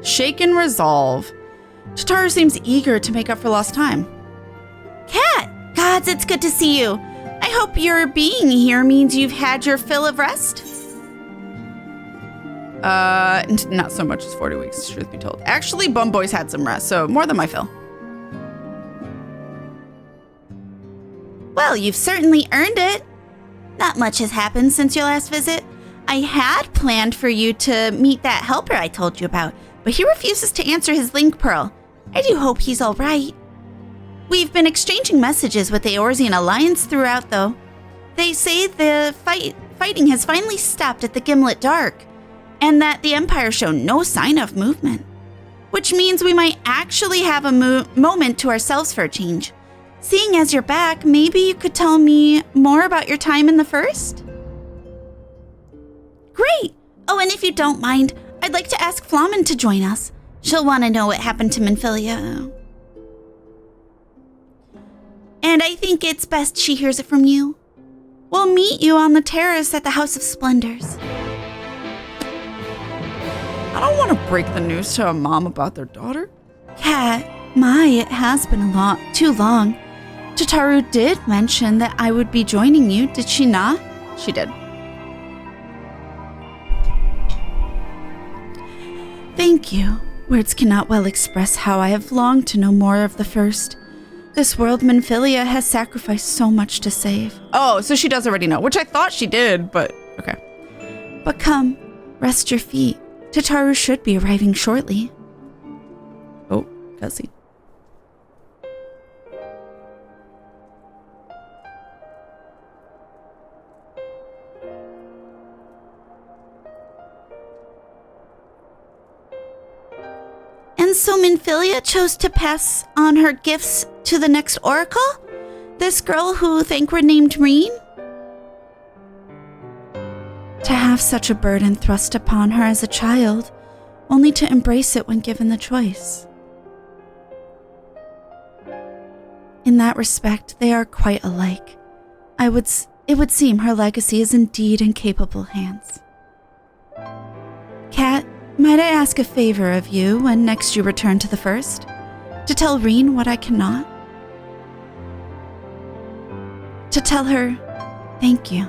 Shaken resolve. Tataru seems eager to make up for lost time. Kat! Gods, it's good to see you. I hope your being here means you've had your fill of rest? Not so much as 40 weeks, truth be told. Actually, Bum Boy's had some rest, so more than my fill. Well, you've certainly earned it. Not much has happened since your last visit. I had planned for you to meet that helper I told you about, but he refuses to answer his link pearl. I do hope he's all right. We've been exchanging messages with the Eorzean Alliance throughout, though. They say the fighting has finally stopped at the Gimlet Dark, and that the Empire showed no sign of movement. Which means we might actually have a moment to ourselves for a change. Seeing as you're back, maybe you could tell me more about your time in the First? Great! Oh, and if you don't mind, I'd like to ask Flamen to join us. She'll want to know what happened to Minfilia. And I think it's best she hears it from you. We'll meet you on the terrace at the House of Splendors. I don't want to break the news to a mom about their daughter. Kat, it has been too long. Tataru did mention that I would be joining you, did she not? She did. Thank you. Words cannot well express how I have longed to know more of the First. This world Minfilia has sacrificed so much to save. Oh, so she does already know, which I thought she did, but okay. But come, rest your feet. Tataru should be arriving shortly. Oh, cutscene. And so Minfilia chose to pass on her gifts to the next oracle? This girl who Thancred named Reen? To have such a burden thrust upon her as a child, only to embrace it when given the choice. In that respect, they are quite alike. It would seem her legacy is indeed in capable hands. Kat, might I ask a favor of you when next you return to the First? To tell Reen what I cannot? To tell her, thank you.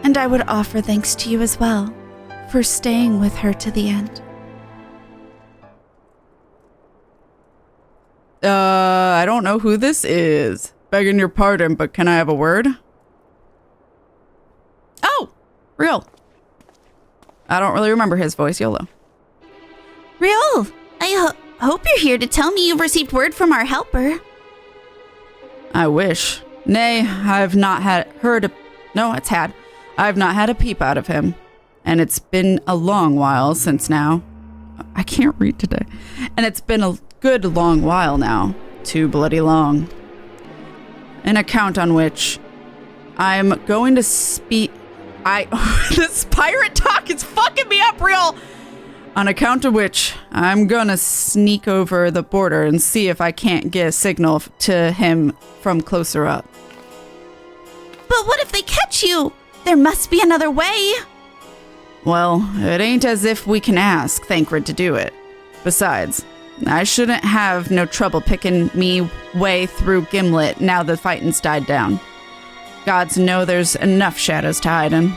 And I would offer thanks to you as well, for staying with her to the end. I don't know who this is. Begging your pardon, but can I have a word? Oh, Real. I don't really remember his voice, YOLO. Real, I hope you're here to tell me you've received word from our helper. I wish. Nay, I've not I've not had a peep out of him. And it's been a long while since now. I can't read today. And it's been a good long while now. Too bloody long. An account on which I'm going to speak... this pirate talk is fucking me up, Real! On account of which, I'm gonna sneak over the border and see if I can't get a signal to him from closer up. But what if they catch you? There must be another way. Well, it ain't as if we can ask Thancred to do it. Besides, I shouldn't have no trouble picking me way through Gimlet now the fighting's died down. Gods know there's enough shadows to hide in.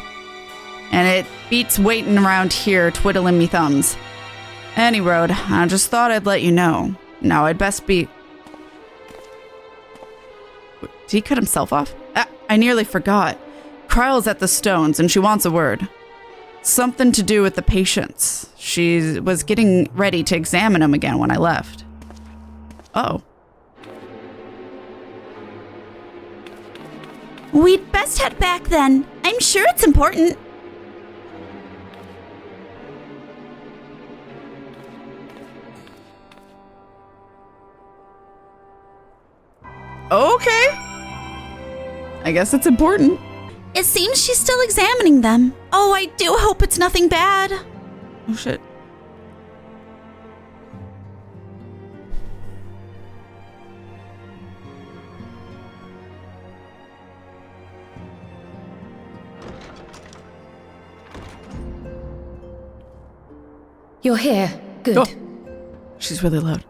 And it beats waiting around here twiddling me thumbs. Any road, I just thought I'd let you know. Now I'd best be... Did he cut himself off? I nearly forgot. Kryle's at the stones and she wants a word. Something to do with the patients. She was getting ready to examine them again when I left. Oh. We'd best head back then. I'm sure it's important. Okay. I guess it's important. It seems she's still examining them. Oh, I do hope it's nothing bad. Oh, shit. You're here. Good. Oh. She's really loud.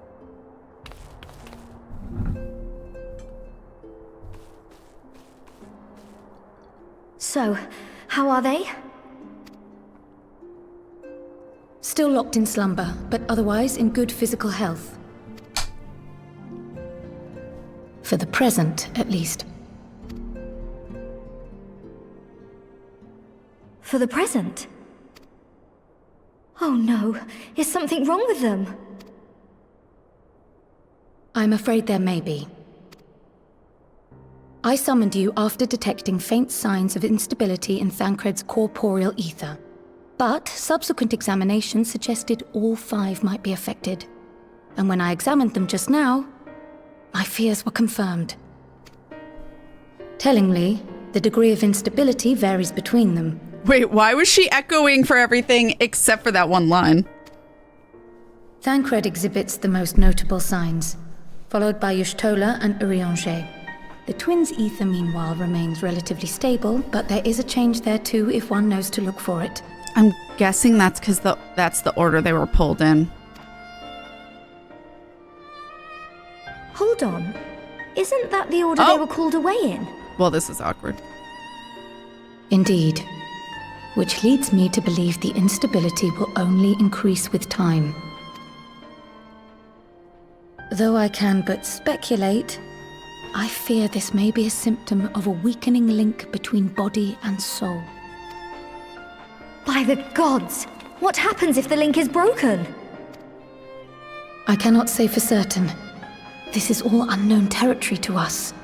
So, how are they? Still locked in slumber, but otherwise in good physical health. For the present, at least. For the present? Oh no, is something wrong with them? I'm afraid there may be. I summoned you after detecting faint signs of instability in Thancred's corporeal ether. But subsequent examination suggested all 5 might be affected. And when I examined them just now, my fears were confirmed. Tellingly, the degree of instability varies between them. Wait, why was she echoing for everything except for that one line? Thancred exhibits the most notable signs, followed by Y'shtola and Urianger. The twins' ether, meanwhile, remains relatively stable, but there is a change there too if one knows to look for it. I'm guessing that's because that's the order they were pulled in. Hold on. Isn't that the order they were called away in? Well, this is awkward. Indeed. Which leads me to believe the instability will only increase with time. Though I can but speculate, I fear this may be a symptom of a weakening link between body and soul. By the gods! What happens if the link is broken? I cannot say for certain. This is all unknown territory to us.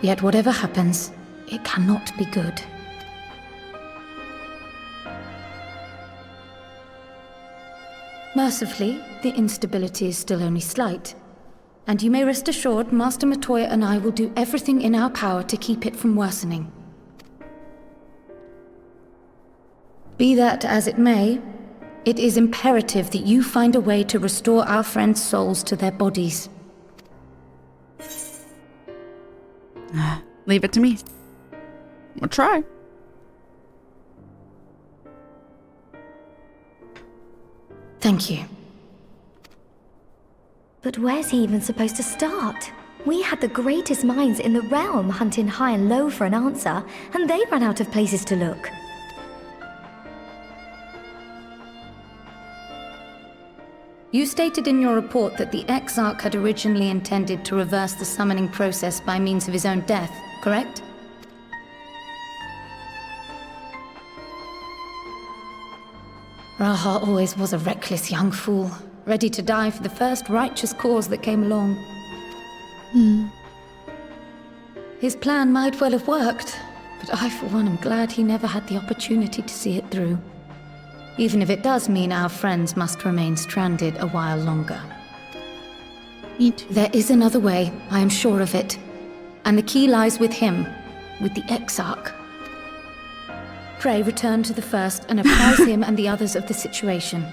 Yet whatever happens, it cannot be good. Mercifully, the instability is still only slight. And you may rest assured Master Matoya and I will do everything in our power to keep it from worsening. Be that as it may, it is imperative that you find a way to restore our friends' souls to their bodies. Leave it to me. We'll try. Thank you. But where's he even supposed to start? We had the greatest minds in the realm hunting high and low for an answer, and they ran out of places to look. You stated in your report that the Exarch had originally intended to reverse the summoning process by means of his own death, correct? Raha always was a reckless young fool, ready to die for the first righteous cause that came along. His plan might well have worked, but I for one am glad he never had the opportunity to see it through. Even if it does mean our friends must remain stranded a while longer. Me too. There is another way, I am sure of it. And the key lies with him, with the Exarch. Pray return to the first and apprise him and the others of the situation.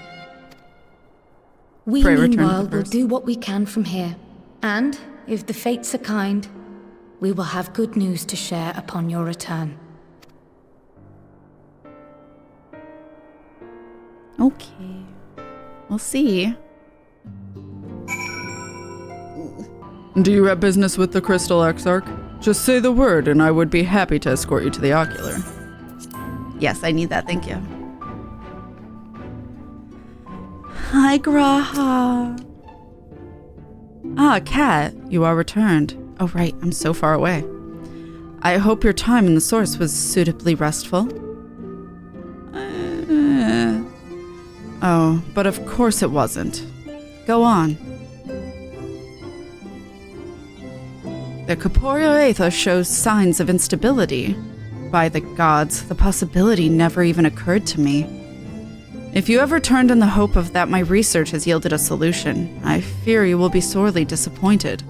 We, meanwhile, will do what we can from here. And, if the fates are kind, we will have good news to share upon your return. Okay. We'll see. Do you have business with the Crystal Exarch? Just say the word and I would be happy to escort you to the ocular. Yes, I need that, thank you. Hi, Graha. Ah, Kat, you are returned. Oh, right, I'm so far away. I hope your time in the source was suitably restful. Oh, but of course it wasn't. Go on. The corporeal aether shows signs of instability. By the gods, the possibility never even occurred to me. If you have returned in the hope of that my research has yielded a solution, I fear you will be sorely disappointed.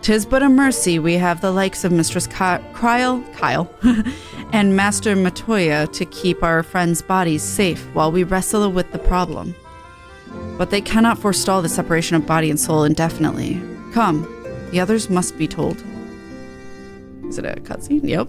'Tis but a mercy we have the likes of Mistress Kyle, and Master Matoya to keep our friends' bodies safe while we wrestle with the problem. But they cannot forestall the separation of body and soul indefinitely. Come, the others must be told. Is it a cutscene? Yep.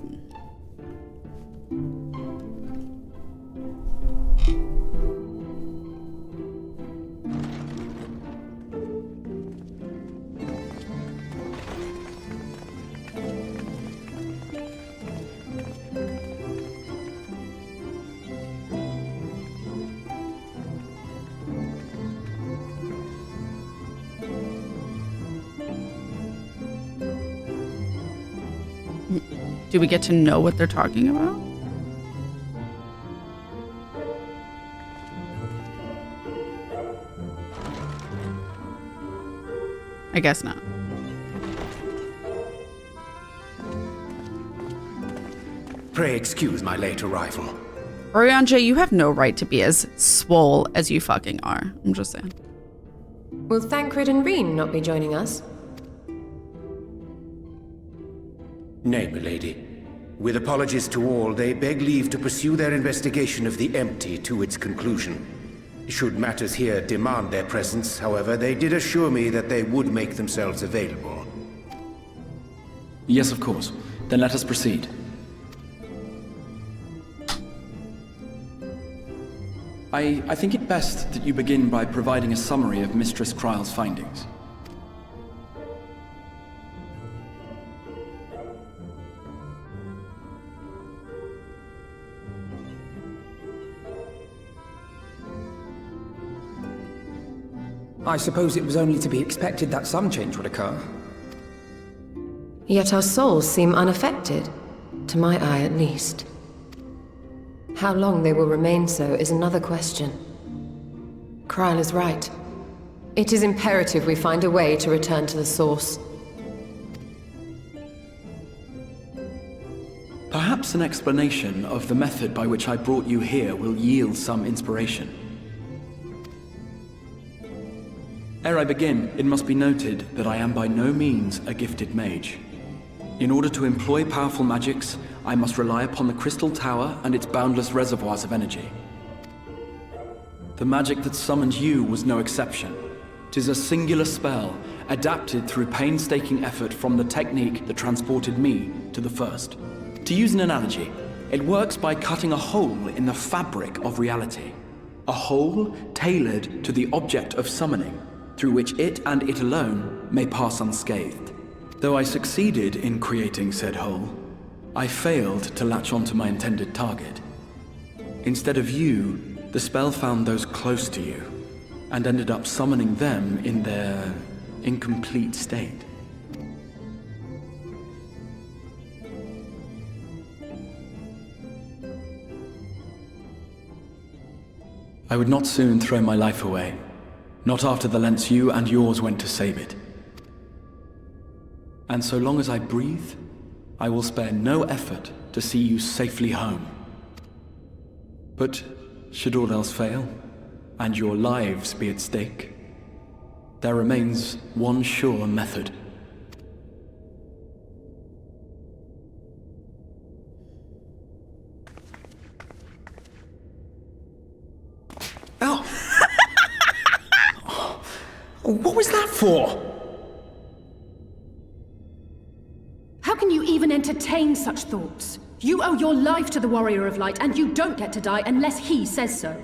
Do we get to know what they're talking about? I guess not. Pray excuse my late arrival. Orianjay, you have no right to be as swole as you fucking are. I'm just saying. Will Thancred and Reen not be joining us? Nay, milady. With apologies to all, they beg leave to pursue their investigation of the empty to its conclusion. Should matters here demand their presence, however, they did assure me that they would make themselves available. Yes, of course. Then let us proceed. I think it best that you begin by providing a summary of Mistress Kryle's findings. I suppose it was only to be expected that some change would occur. Yet our souls seem unaffected, to my eye at least. How long they will remain so is another question. Kryle is right. It is imperative we find a way to return to the source. Perhaps an explanation of the method by which I brought you here will yield some inspiration. Ere I begin, it must be noted that I am by no means a gifted mage. In order to employ powerful magics, I must rely upon the Crystal Tower and its boundless reservoirs of energy. The magic that summoned you was no exception. 'Tis a singular spell, adapted through painstaking effort from the technique that transported me to the first. To use an analogy, it works by cutting a hole in the fabric of reality. A hole tailored to the object of summoning, through which it and it alone may pass unscathed. Though I succeeded in creating said hole, I failed to latch onto my intended target. Instead of you, the spell found those close to you, and ended up summoning them in their incomplete state. I would not soon throw my life away, not after the lengths you and yours went to save it. And so long as I breathe, I will spare no effort to see you safely home. But should all else fail, and your lives be at stake, there remains one sure method. Oh! What was that for? How can you even entertain such thoughts? You owe your life to the Warrior of Light, and you don't get to die unless he says so.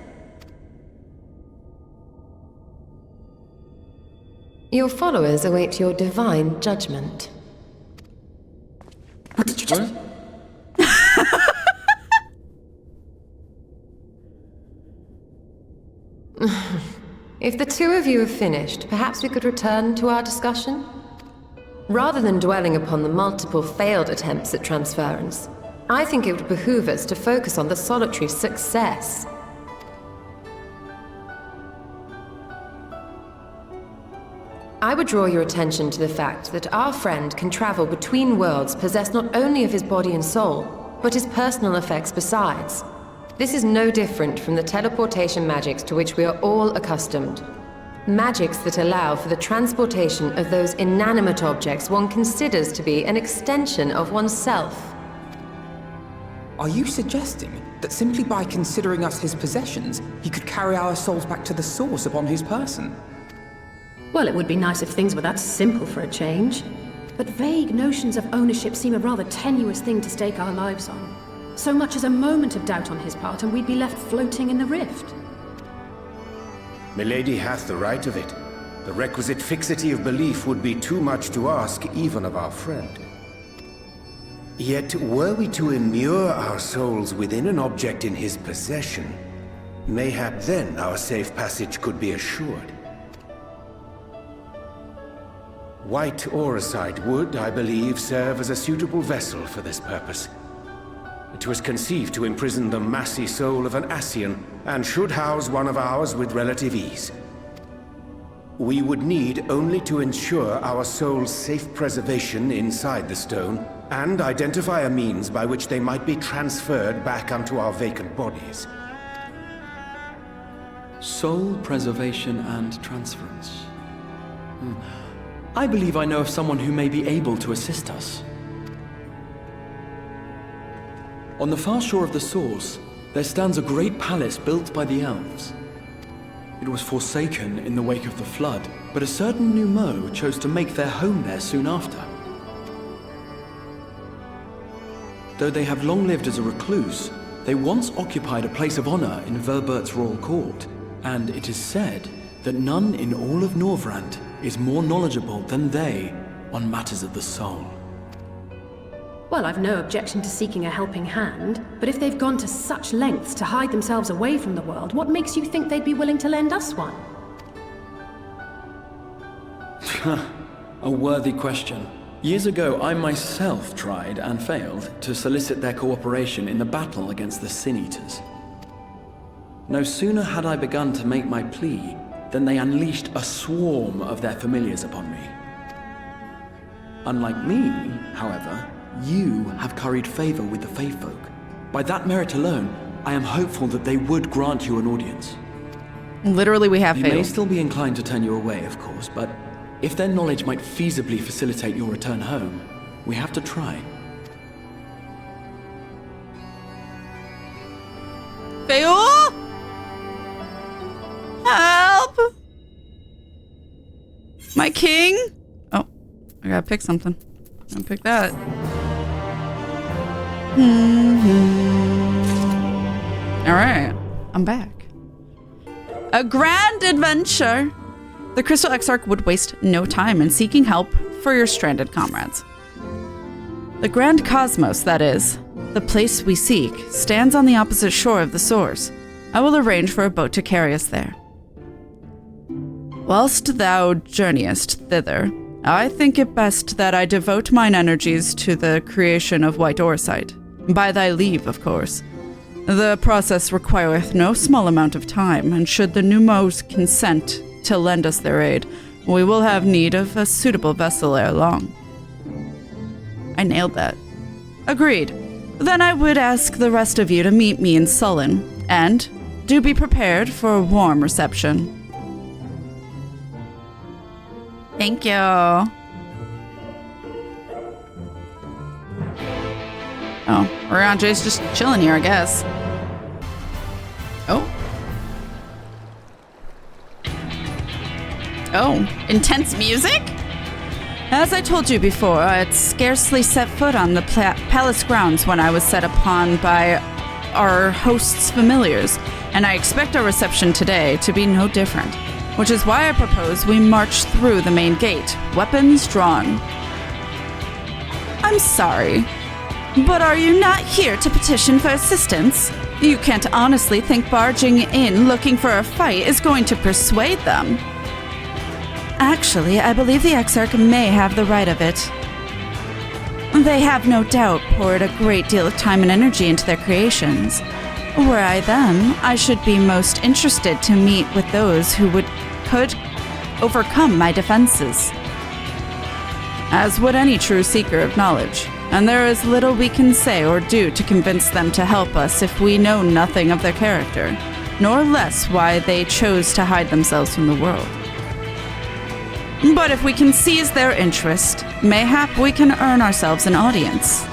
Your followers await your divine judgment. What did you just... If the two of you have finished, perhaps we could return to our discussion? Rather than dwelling upon the multiple failed attempts at transference, I think it would behoove us to focus on the solitary success. I would draw your attention to the fact that our friend can travel between worlds possessed not only of his body and soul, but his personal effects besides. This is no different from the teleportation magics to which we are all accustomed. Magics that allow for the transportation of those inanimate objects one considers to be an extension of oneself. Are you suggesting that simply by considering us his possessions, he could carry our souls back to the source upon his person? Well, it would be nice if things were that simple for a change. But vague notions of ownership seem a rather tenuous thing to stake our lives on. So much as a moment of doubt on his part, and we'd be left floating in the rift. Milady hath the right of it. The requisite fixity of belief would be too much to ask even of our friend. Yet, were we to immure our souls within an object in his possession, mayhap then our safe passage could be assured. White auracite would, I believe, serve as a suitable vessel for this purpose. It was conceived to imprison the massy soul of an Ascian, and should house one of ours with relative ease. We would need only to ensure our soul's safe preservation inside the stone, and identify a means by which they might be transferred back onto our vacant bodies. Soul preservation and transference. I believe I know of someone who may be able to assist us. On the far shore of the source, there stands a great palace built by the elves. It was forsaken in the wake of the flood, but a certain Eulmore chose to make their home there soon after. Though they have long lived as a recluse, they once occupied a place of honor in Verbert's royal court, and it is said that none in all of Norvrand is more knowledgeable than they on matters of the soul. Well, I've no objection to seeking a helping hand, but if they've gone to such lengths to hide themselves away from the world, what makes you think they'd be willing to lend us one? A worthy question. Years ago, I myself tried and failed to solicit their cooperation in the battle against the Sin Eaters. No sooner had I begun to make my plea than they unleashed a swarm of their familiars upon me. Unlike me, however, you have curried favor with the Fae folk. By that merit alone, I am hopeful that they would grant you an audience. Literally, we have They failed. may still be inclined to turn you away, of course, but if their knowledge might feasibly facilitate your return home, we have to try. Fail! Help! My king? Oh, I gotta pick something. I'll pick that. Alright, I'm back. A grand adventure! The Crystal Exarch would waste no time in seeking help for your stranded comrades. The Grand Cosmos, that is, the place we seek, stands on the opposite shore of the source. I will arrange for a boat to carry us there. Whilst thou journeyest thither, I think it best that I devote mine energies to the creation of white auracite. By thy leave, of course. The process requireth no small amount of time, and should the Eulmore consent to lend us their aid, we will have need of a suitable vessel ere long. I nailed that. Agreed. Then I would ask the rest of you to meet me in Sullen, and do be prepared for a warm reception. Thank you. Oh, Oriandre's just chilling here, I guess. Oh. Oh, intense music? As I told you before, I had scarcely set foot on the palace grounds when I was set upon by our host's familiars, and I expect our reception today to be no different, which is why I propose we march through the main gate, weapons drawn. I'm sorry, but are you not here to petition for assistance? You can't honestly think barging in looking for a fight is going to persuade them. Actually, I believe the Exarch may have the right of it. They have no doubt poured a great deal of time and energy into their creations. Were I them, I should be most interested to meet with those who could overcome my defenses. As would any true seeker of knowledge, and there is little we can say or do to convince them to help us if we know nothing of their character, nor less why they chose to hide themselves from the world. But if we can seize their interest, mayhap we can earn ourselves an audience.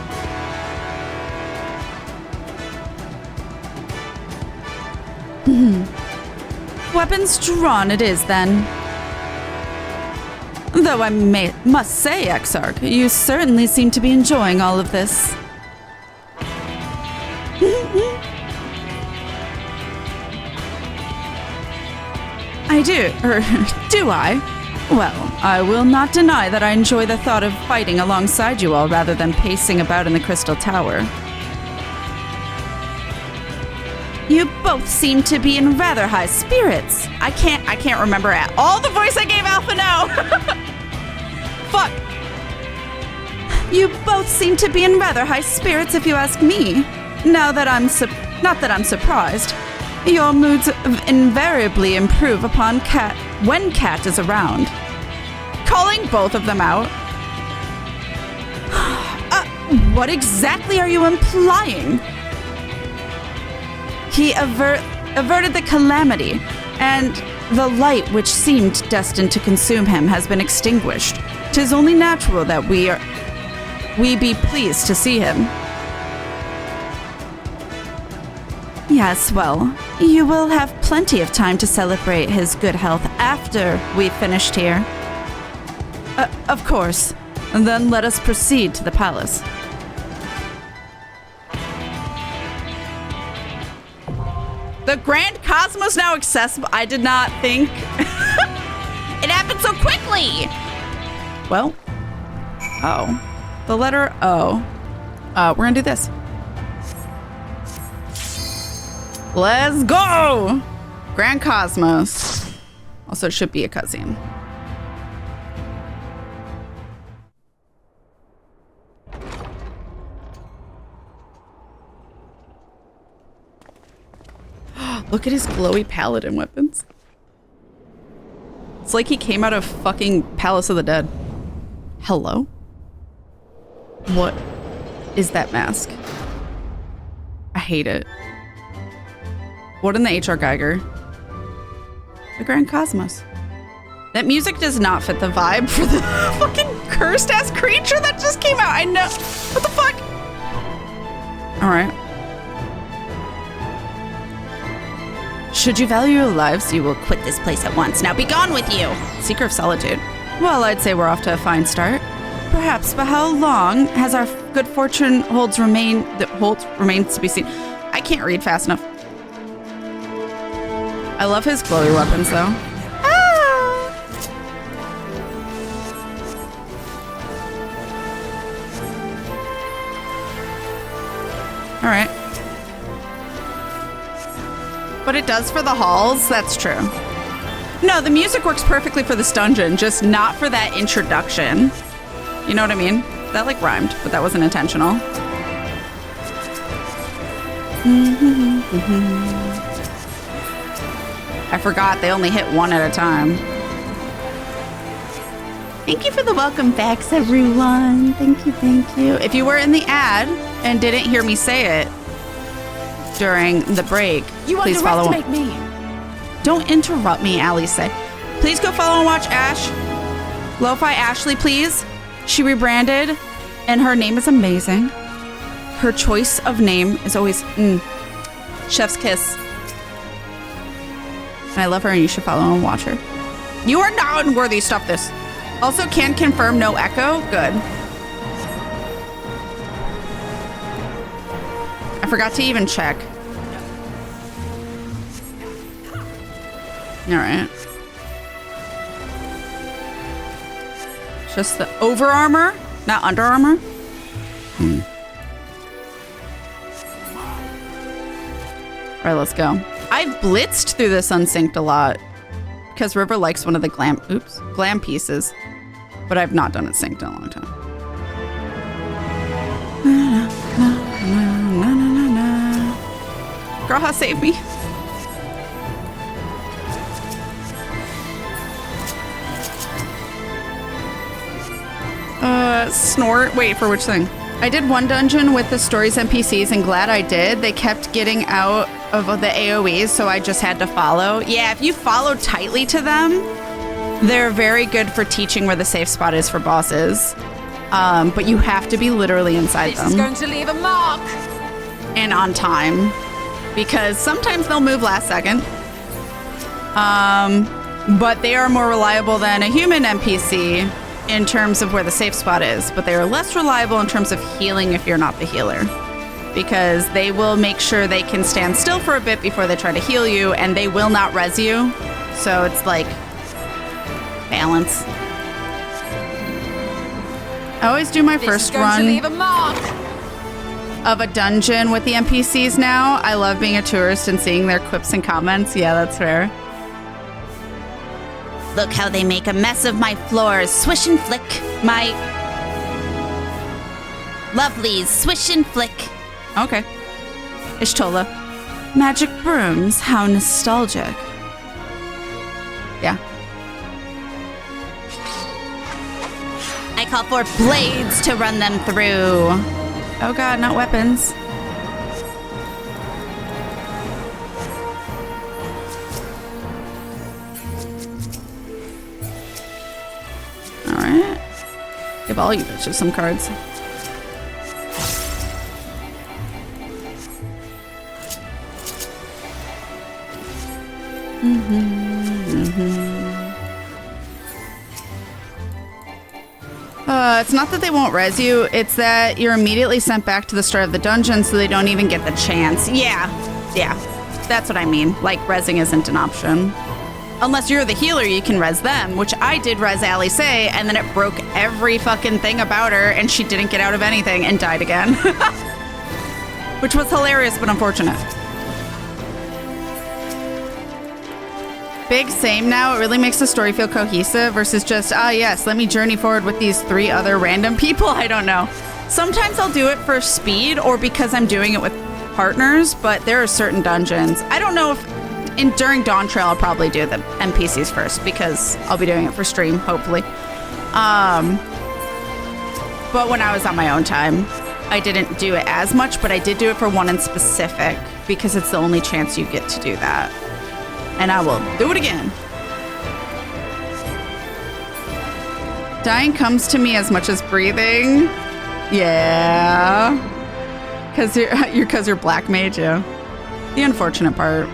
Weapons drawn it is, then. Though I must say, Exarch, you certainly seem to be enjoying all of this. I do, do I? Well, I will not deny that I enjoy the thought of fighting alongside you all rather than pacing about in the Crystal Tower. You both seem to be in rather high spirits. I can't remember at all the voice I gave Alpha now. You both seem to be in rather high spirits if you ask me. Not that I'm surprised. Your moods invariably improve when Kat is around. Calling both of them out? What exactly are you implying? He averted the calamity, and the light which seemed destined to consume him has been extinguished. 'Tis only natural that we be pleased to see him. Yes, well, you will have plenty of time to celebrate his good health after we've finished here. Of course. And then let us proceed to the palace. The Grand Cosmos now accessible. I did not think it happened so quickly. Well, the letter O. We're gonna do this. Let's go! Grand Cosmos. Also, it should be a cutscene. Look at his glowy paladin weapons. It's like he came out of fucking Palace of the Dead. Hello? What is that mask? I hate it. What in the HR Geiger? The Grand Cosmos. That music does not fit the vibe for the fucking cursed ass creature that just came out. I know. What the fuck? All right. Should you value your lives, you will quit this place at once. Now be gone with you! Seeker of Solitude. Well, I'd say we're off to a fine start. Perhaps, but how long has our good fortune remains to be seen? I can't read fast enough. I love his glowy weapons, though. Ah! All right. But it does for the halls, that's true. No, the music works perfectly for this dungeon, just not for that introduction. You know what I mean? That like rhymed, but that wasn't intentional. I forgot they only hit one at a time. Thank you for the welcome backs, everyone. Thank you, thank you. If you were in the ad and didn't hear me say it during the break, please follow. You underestimate me. Don't interrupt me, Allie said. Please go follow and watch Ash. Lo-Fi Ashley, please. She rebranded, and her name is amazing. Her choice of name is always chef's kiss. And I love her, and you should follow and watch her. You are not unworthy. Stop this. Also, can confirm no echo. Good. I forgot to even check. All right. Just the over armor, not under armor. All right, let's go. I've blitzed through this unsynced a lot because River likes one of the glam pieces, but I've not done it synced in a long time. Graha, save me. Snort. Wait, for which thing? I did one dungeon with the stories NPCs, and glad I did. They kept getting out of the AoEs, so I just had to follow. Yeah, if you follow tightly to them, they're very good for teaching where the safe spot is for bosses. But you have to be literally inside them. This is going to leave a mark! And on time. Because sometimes they'll move last second. But they are more reliable than a human NPC in terms of where the safe spot is, but they are less reliable in terms of healing if you're not the healer, because they will make sure they can stand still for a bit before they try to heal you, and they will not res you. So it's like balance. I always do my first run of a dungeon with the NPCs now. I love being a tourist and seeing their quips and comments. Yeah, that's fair. Look how they make a mess of my floors. Swish and flick. Lovelies, swish and flick. Okay. Ishtola. Magic brooms, how nostalgic. Yeah. I call for blades to run them through. Oh god, not weapons. Alright. Give all you bitches some cards. It's not that they won't res you, it's that you're immediately sent back to the start of the dungeon so they don't even get the chance. Yeah, that's what I mean. Like, resing isn't an option. Unless you're the healer, you can res them, which I did res Alice, and then it broke every fucking thing about her, and she didn't get out of anything and died again. Which was hilarious, but unfortunate. Big same now, it really makes the story feel cohesive versus just, yes, let me journey forward with these 3 other random people. I don't know. Sometimes I'll do it for speed or because I'm doing it with partners, but there are certain dungeons. I don't know if during Dawn Trail I'll probably do the NPCs first because I'll be doing it for stream, hopefully. But when I was on my own time, I didn't do it as much, but I did do it for one in specific because it's the only chance you get to do that. And I will do it again. Dying comes to me as much as breathing. Yeah. Because you're black mage, yeah. The unfortunate part.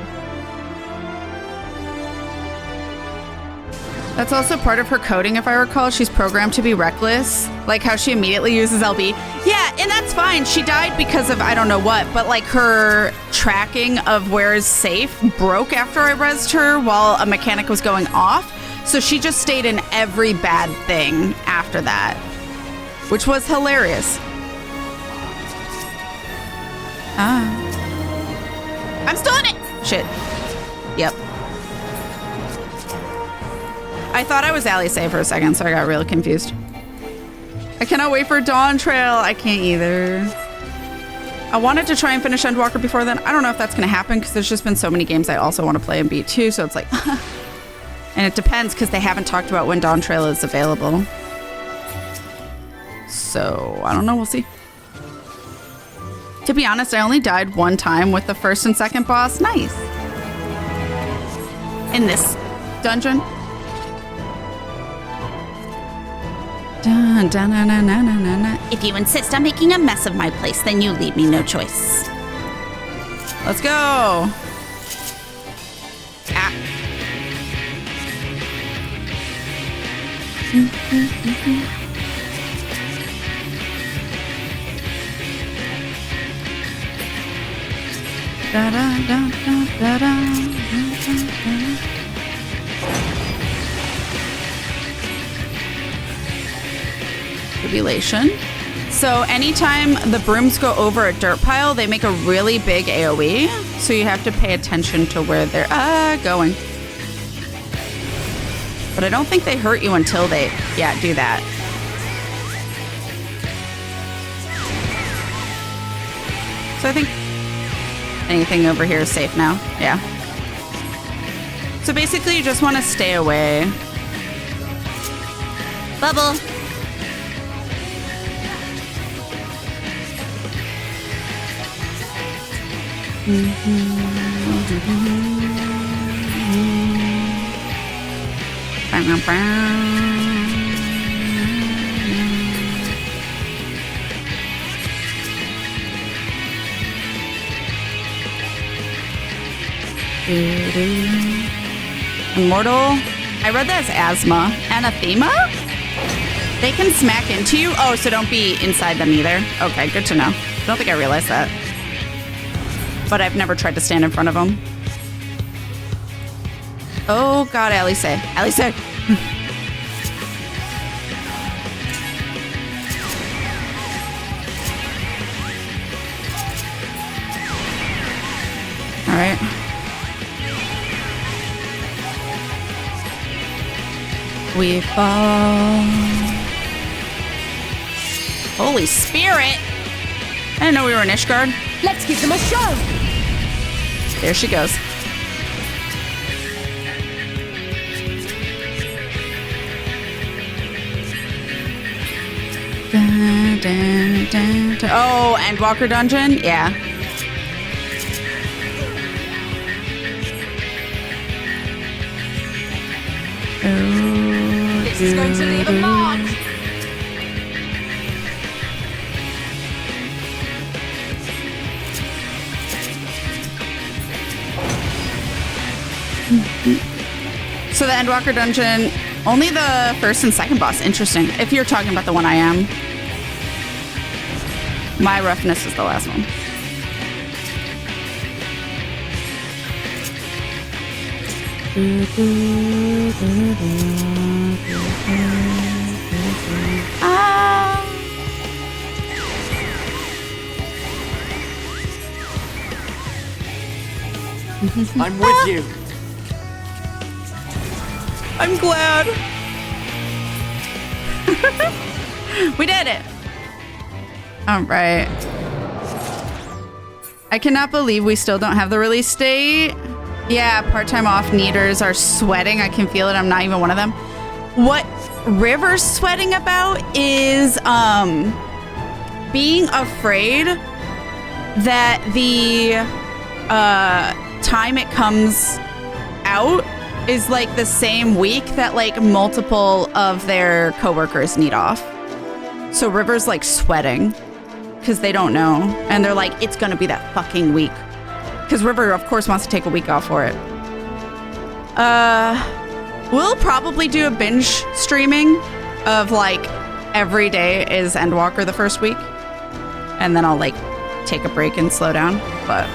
That's also part of her coding, if I recall. She's programmed to be reckless. Like how she immediately uses LB. Yeah, and that's fine. She died because of I don't know what, but like her tracking of where is safe broke after I rezzed her while a mechanic was going off. So she just stayed in every bad thing after that, which was hilarious. I'm still in it. Shit. Yep. I thought I was Alice for a second, so I got real confused. I cannot wait for Dawn Trail. I can't either. I wanted to try and finish Endwalker before then. I don't know if that's going to happen because there's just been so many games I also want to play and beat too, so it's like... And it depends because they haven't talked about when Dawn Trail is available. So, I don't know. We'll see. To be honest, I only died one time with the first and second boss. Nice. In this dungeon. Dun, dun, dun, dun, dun, dun, dun. If you insist on making a mess of my place, then you leave me no choice. Let's go. Ah. Da, da, da, da, da, da. Tribulation. So anytime the brooms go over a dirt pile, they make a really big AoE. So you have to pay attention to where they're going. But I don't think they hurt you until they, do that. So I think anything over here is safe now. Yeah. So basically you just want to stay away. Bubble. Immortal. I read that as asthma. Anathema? They can smack into you? Oh, so don't be inside them either. Okay, good to know. Don't think I realized that. But I've never tried to stand in front of them. Oh god, Alice. Alice. Alright. We fall. Holy Spirit! I didn't know we were in Ishgard. Let's give them a show! There she goes. Dun, dun, dun, dun. Oh, Endwalker Dungeon? Yeah. This is going to leave a mark! So the Endwalker Dungeon, only the first and second boss. Interesting. If you're talking about the one I am. My roughness is the last one. Ah. I'm with you. I'm glad. We did it. All right. I cannot believe we still don't have the release date. Yeah, part-time off needers are sweating. I can feel it. I'm not even one of them. What River's sweating about is being afraid that the time it comes out is like the same week that like multiple of their coworkers need off. So River's like sweating because they don't know. And they're like, it's going to be that fucking week. Because River, of course, wants to take a week off for it. We'll probably do a binge streaming of like every day is Endwalker the first week. And then I'll like take a break and slow down. But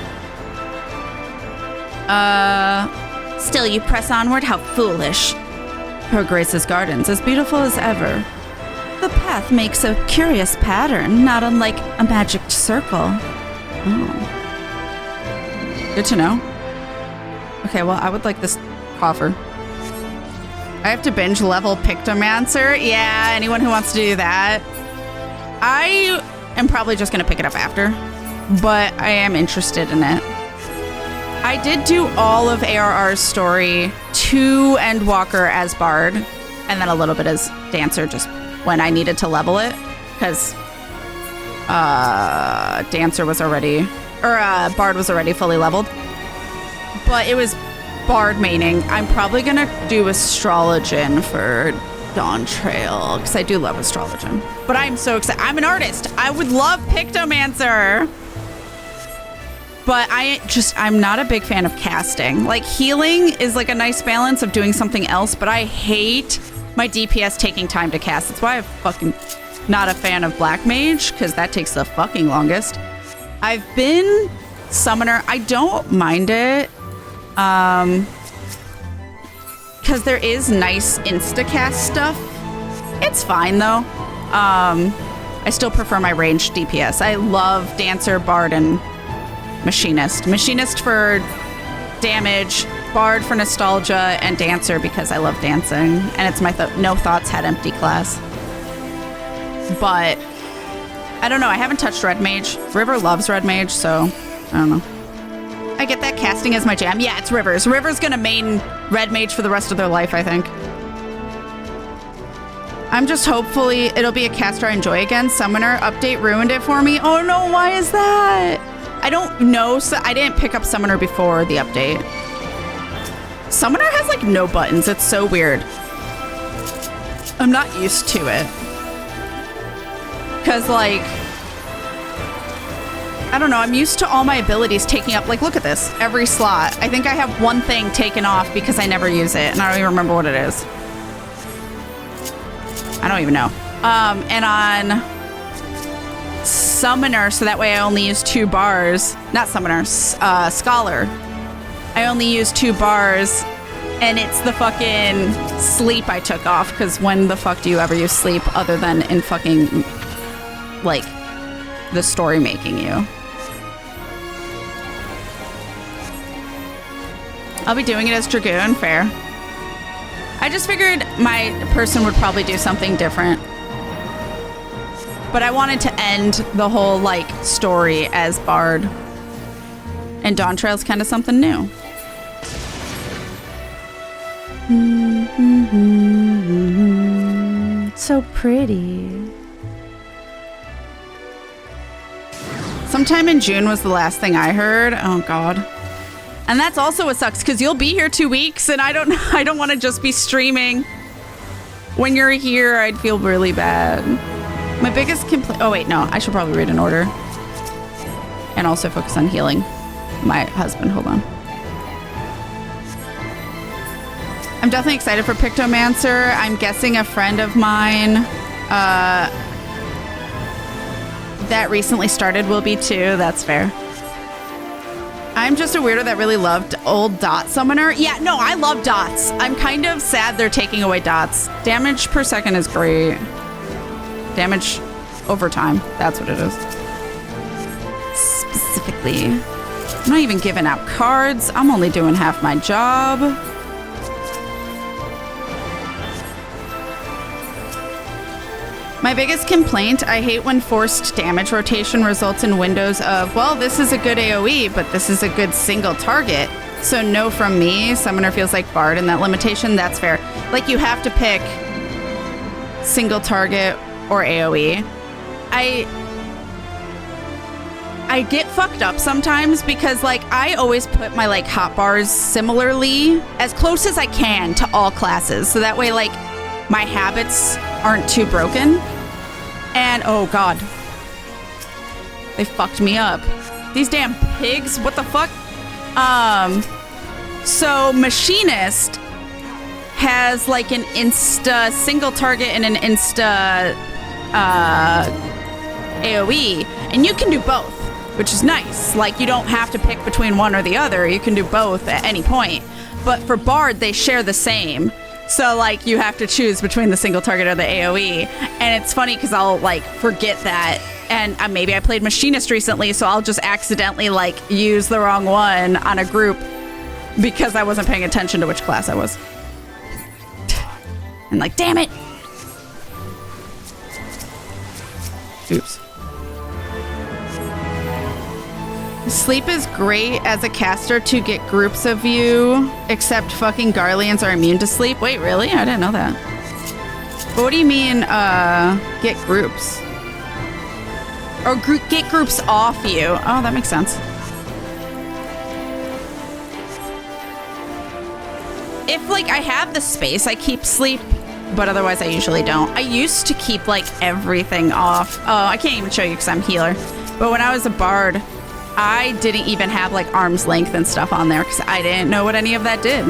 Still, you press onward? How foolish. Her Grace's gardens, as beautiful as ever. The path makes a curious pattern, not unlike a magic circle. Oh. Good to know. Okay, well, I would like this coffer. I have to binge level Pictomancer. Yeah, anyone who wants to do that. I am probably just going to pick it up after, but I am interested in it. I did do all of ARR's story to Endwalker as Bard, and then a little bit as Dancer just when I needed to level it, because Dancer was already, or Bard was already fully leveled. But it was Bard maining. I'm probably going to do Astrologian for Dawn Trail, because I do love Astrologian. But I'm so excited. I'm an artist. I would love Pictomancer. But I'm not a big fan of casting. Like, healing is like a nice balance of doing something else, but I hate my DPS taking time to cast. That's why I'm fucking not a fan of Black Mage, because that takes the fucking longest. I've been Summoner. I don't mind it. Because there is nice insta-cast stuff. It's fine, though. I still prefer my ranged DPS. I love Dancer, Bard, and Machinist. Machinist for damage, Bard for nostalgia, and Dancer because I love dancing. And it's my no thoughts had empty class. But I don't know. I haven't touched Red Mage. River loves Red Mage, so I don't know. I get that casting as my jam. Yeah, it's River's. River's gonna main Red Mage for the rest of their life, I think. I'm just hopefully it'll be a caster I enjoy again. Summoner update ruined it for me. Oh no, why is that? I don't know. So I didn't pick up Summoner before the update. Summoner has like no buttons. It's so weird. I'm not used to it. Because like, I don't know. I'm used to all my abilities taking up, like, look at this, every slot. I think I have one thing taken off because I never use it. And I don't even remember what it is. I don't even know. And on Summoner, so that way I only use 2 bars. Not Summoner, Scholar. I only use 2 bars, and it's the fucking sleep I took off, because when the fuck do you ever use sleep other than in fucking, like, the story making you? I'll be doing it as Dragoon, fair. I just figured my person would probably do something different. But I wanted to end the whole, like, story as Bard. And Dawn Trail's kind of something new. So pretty. Sometime in June was the last thing I heard. Oh, God. And that's also what sucks, because you'll be here 2 weeks, and I don't want to just be streaming. When you're here, I'd feel really bad. My biggest complaint... Oh, wait, no. I should probably read in order. And also focus on healing my husband. Hold on. I'm definitely excited for Pictomancer. I'm guessing a friend of mine that recently started will be too. That's fair. I'm just a weirdo that really loved old Dot Summoner. Yeah, no, I love dots. I'm kind of sad they're taking away dots. Damage per second is great. Damage over time. That's what it is. Specifically. I'm not even giving out cards. I'm only doing half my job. My biggest complaint, I hate when forced damage rotation results in windows of, well, this is a good AoE, but this is a good single target. So no from me. Summoner feels like Bard in that limitation. That's fair. Like, you have to pick single target or AoE. I get fucked up sometimes because, like, I always put my, like, hotbars similarly, as close as I can to all classes. So that way, like, my habits aren't too broken. And, oh God, they fucked me up. These damn pigs, what the fuck? So Machinist has like an insta single target and an insta AoE, and you can do both, which is nice. Like, you don't have to pick between one or the other. You can do both at any point. But for Bard, they share the same. So, like, you have to choose between the single target or the AoE. And it's funny because I'll, like, forget that. And maybe I played Machinist recently, so I'll just accidentally, like, use the wrong one on a group because I wasn't paying attention to which class I was. And, like, damn it! Oops. Sleep is great as a caster to get groups of you, except fucking Garleans are immune to sleep. Wait, really? I didn't know that. But what do you mean, get groups? Or get groups off you? Oh, that makes sense. If, like, I have the space, I keep sleep, but otherwise I usually don't. I used to keep, like, everything off. Oh, I can't even show you because I'm healer. But when I was a bard, I didn't even have, like, arm's length and stuff on there because I didn't know what any of that did.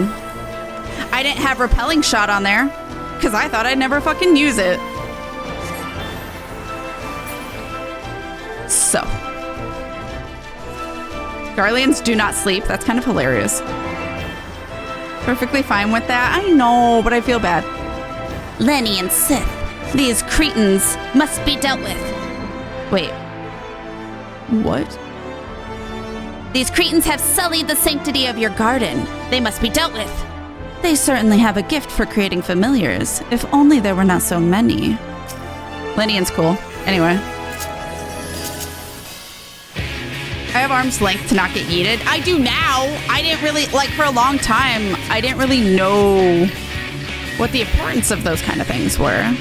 I didn't have repelling shot on there because I thought I'd never fucking use it. So. Garleans do not sleep. That's kind of hilarious. Perfectly fine with that. I know, but I feel bad. Lenny and Sith, these cretins must be dealt with. Wait. What? These cretins have sullied the sanctity of your garden. They must be dealt with. They certainly have a gift for creating familiars, if only there were not so many. Lenian's cool. Anyway. I have arm's length to not get yeeted. I do now. I didn't really, like, for a long time, I didn't really know what the importance of those kind of things were.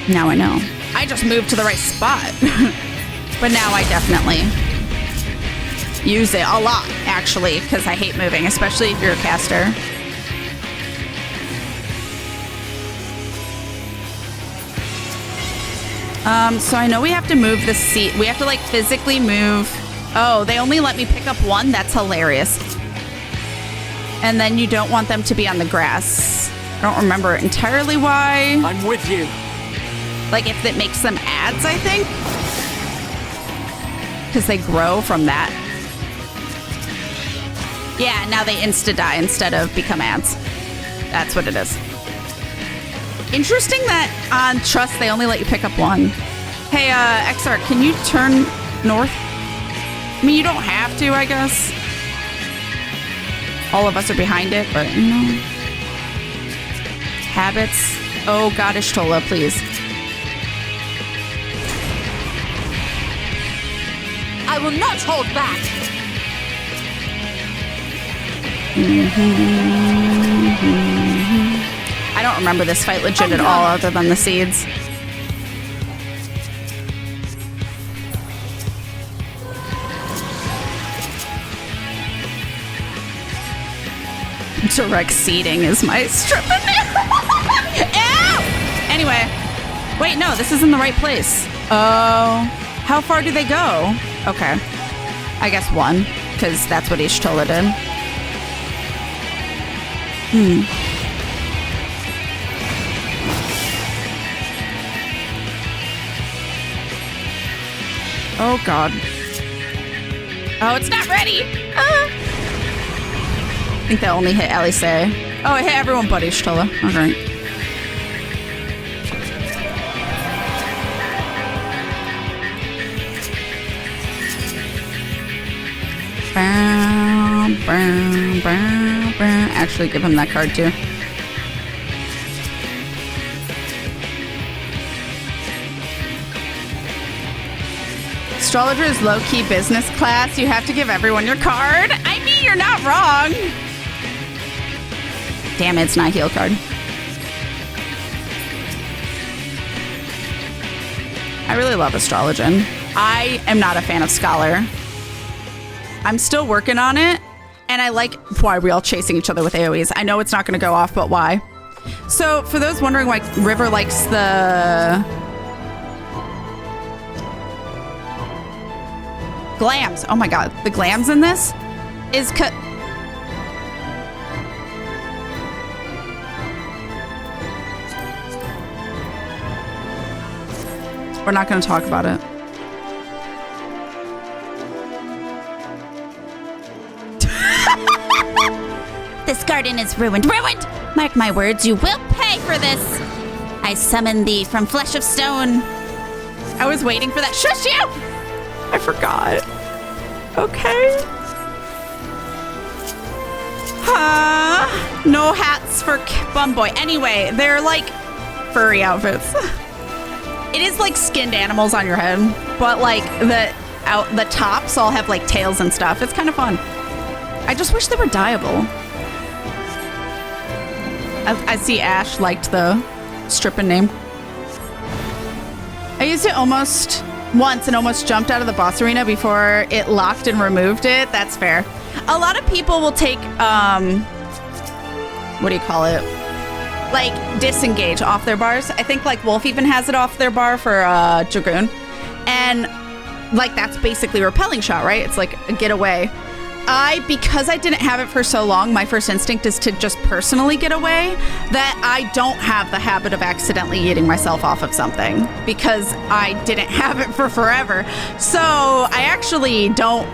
Now I know. I just moved to the right spot. But now I definitely use it a lot, actually, because I hate moving, especially if you're a caster. So I know we have to move the seat. We have to, like, physically move. Oh, they only let me pick up one? That's hilarious. And then you don't want them to be on the grass. I don't remember entirely why. I'm with you. Like, if it makes them ads, I think? Because they grow from that. Yeah, now they insta-die instead of become ads. That's what it is. Interesting that on Trust they only let you pick up one. Hey, XR, can you turn north? I mean, you don't have to, I guess. All of us are behind it, but, you know. Habits. Oh, God, Ishtola, please. I will not hold back! I don't remember this fight legit at all other than the seeds. Direct seeding is my stripping. Ow! Anyway. Wait, no, this isn't the right place. Oh. How far do they go? Okay. I guess 1, because that's what Ishtola did. Oh, God. Oh, it's not ready! Ah. I think that only hit Alice. Oh, it hit everyone but Ishtola. Okay. Actually, give him that card too. Astrologer is low-key business class. You have to give everyone your card. I mean, you're not wrong. Damn it, it's not a heal card. I really love Astrologian. I am not a fan of Scholar. I'm still working on it, and I like why we all chasing each other with AoEs. I know it's not going to go off, but why? So, for those wondering why River likes the glams. Oh my god, the glams in this is we're not going to talk about it. This garden is ruined. Ruined! Mark my words, you will pay for this. I summon thee from flesh of stone. I was waiting for that. Shush you! I forgot. Okay. No hats for Bum Boy. Anyway, they're like furry outfits. It is like skinned animals on your head, but like the tops all have like tails and stuff. It's kind of fun. I just wish they were dyeable. I see Ash liked the stripping name. I used it almost once and almost jumped out of the boss arena before it locked and removed it. That's fair. A lot of people will take, what do you call it? Like disengage off their bars. I think like Wolf even has it off their bar for Dragoon. And like that's basically repelling shot, right? It's like a get away. Because I didn't have it for so long, my first instinct is to just personally get away, that I don't have the habit of accidentally yeeting myself off of something because I didn't have it for forever. So I actually don't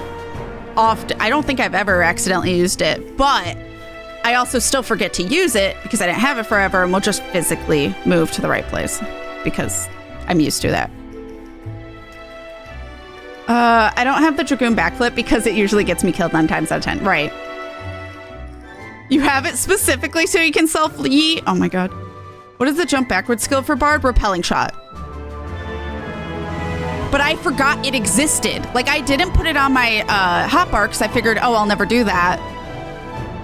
think I've ever accidentally used it, but I also still forget to use it because I didn't have it forever and will just physically move to the right place because I'm used to that. I don't have the Dragoon backflip because it usually gets me killed 9 times out of 10. Right. You have it specifically so you can self-yeet? Oh my god. What is the jump backward skill for Bard? Repelling shot. But I forgot it existed. Like, I didn't put it on my hotbar because I figured, oh, I'll never do that.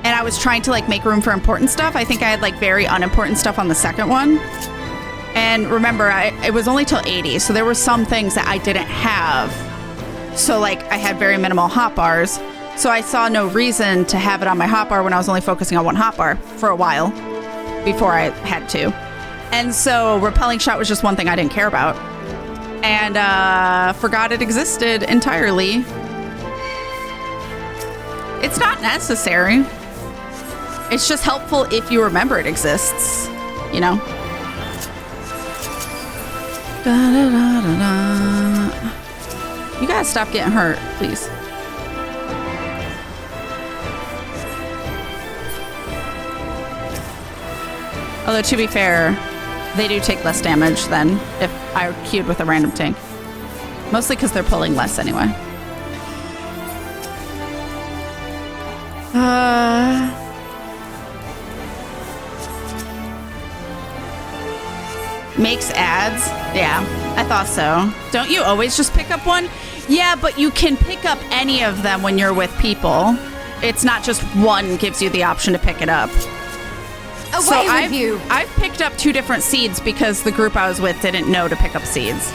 And I was trying to, like, make room for important stuff. I think I had, like, very unimportant stuff on the second one. And remember, it was only till 80, so there were some things that I didn't have. So, like, I had very minimal hotbars. So I saw no reason to have it on my hotbar when I was only focusing on one hotbar for a while before I had to. And so repelling shot was just one thing I didn't care about. And forgot it existed entirely. It's not necessary. It's just helpful if you remember it exists, you know? Da-da-da-da-da. You gotta stop getting hurt, please. Although, to be fair, they do take less damage than if I queued with a random tank. Mostly because they're pulling less anyway. Makes ads? Yeah, I thought so. Don't you always just pick up one? Yeah, but you can pick up any of them when you're with people. It's not just one gives you the option to pick it up. Away with you! I've picked up 2 different seeds because the group I was with didn't know to pick up seeds.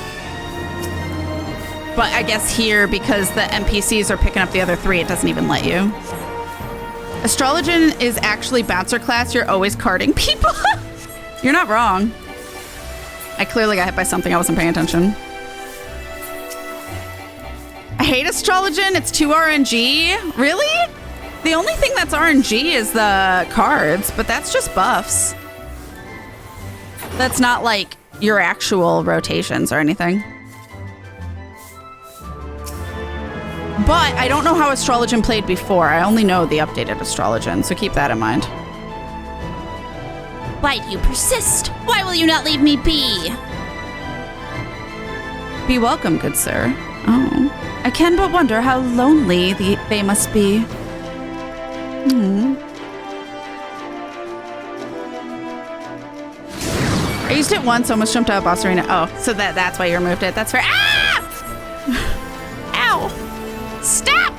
But I guess here, because the NPCs are picking up the other 3, it doesn't even let you. Astrologian is actually bouncer class. You're always carding people. You're not wrong. I clearly got hit by something. I wasn't paying attention. I hate Astrologian. It's too RNG. Really? The only thing that's RNG is the cards, but that's just buffs. That's not like your actual rotations or anything. But I don't know how Astrologian played before. I only know the updated Astrologian, so keep that in mind. Why do you persist? Why will you not leave me be? Be welcome, good sir. Oh, I can but wonder how lonely they must be. I used it once, almost jumped out of boss arena. Oh, so that's why you removed it. That's fair. Ah! Ow! Stop!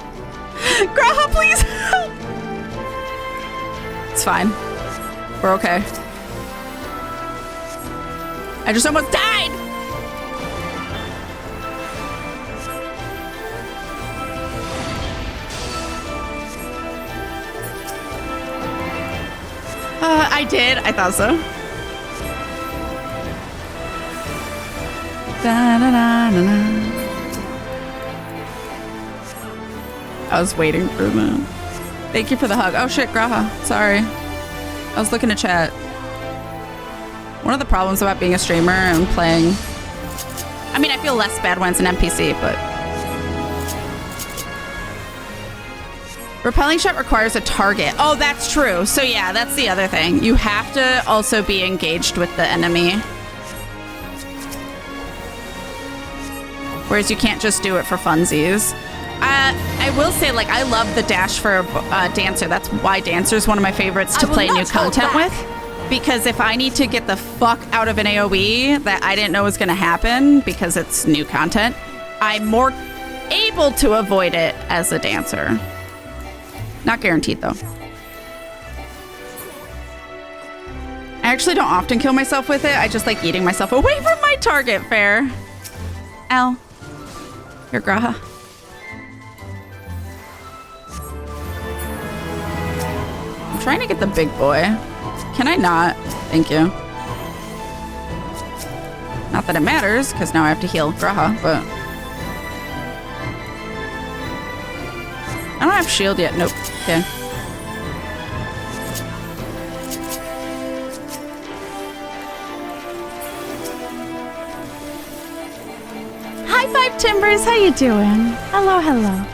Graha, please help! It's fine. We're okay. I just almost died! I did. I thought so. I was waiting for that. Thank you for the hug. Oh shit, Graha. Sorry. I was looking to chat. One of the problems about being a streamer and playing... I mean, I feel less bad when it's an NPC, but... Repelling shot requires a target. Oh, that's true. So yeah, that's the other thing. You have to also be engaged with the enemy. Whereas you can't just do it for funsies. I will say, like, I love the dash for Dancer. That's why Dancer is one of my favorites to play new content with. Because if I need to get the fuck out of an AoE that I didn't know was going to happen because it's new content, I'm more able to avoid it as a Dancer. Not guaranteed, though. I actually don't often kill myself with it. I just like eating myself away from my target. Fair. Ow. Here, Graha. I'm trying to get the big boy. Can I not? Thank you. Not that it matters, because now I have to heal Graha, but... I don't have shield yet. Nope. Okay. High five, Timbers. How you doing? Hello, hello.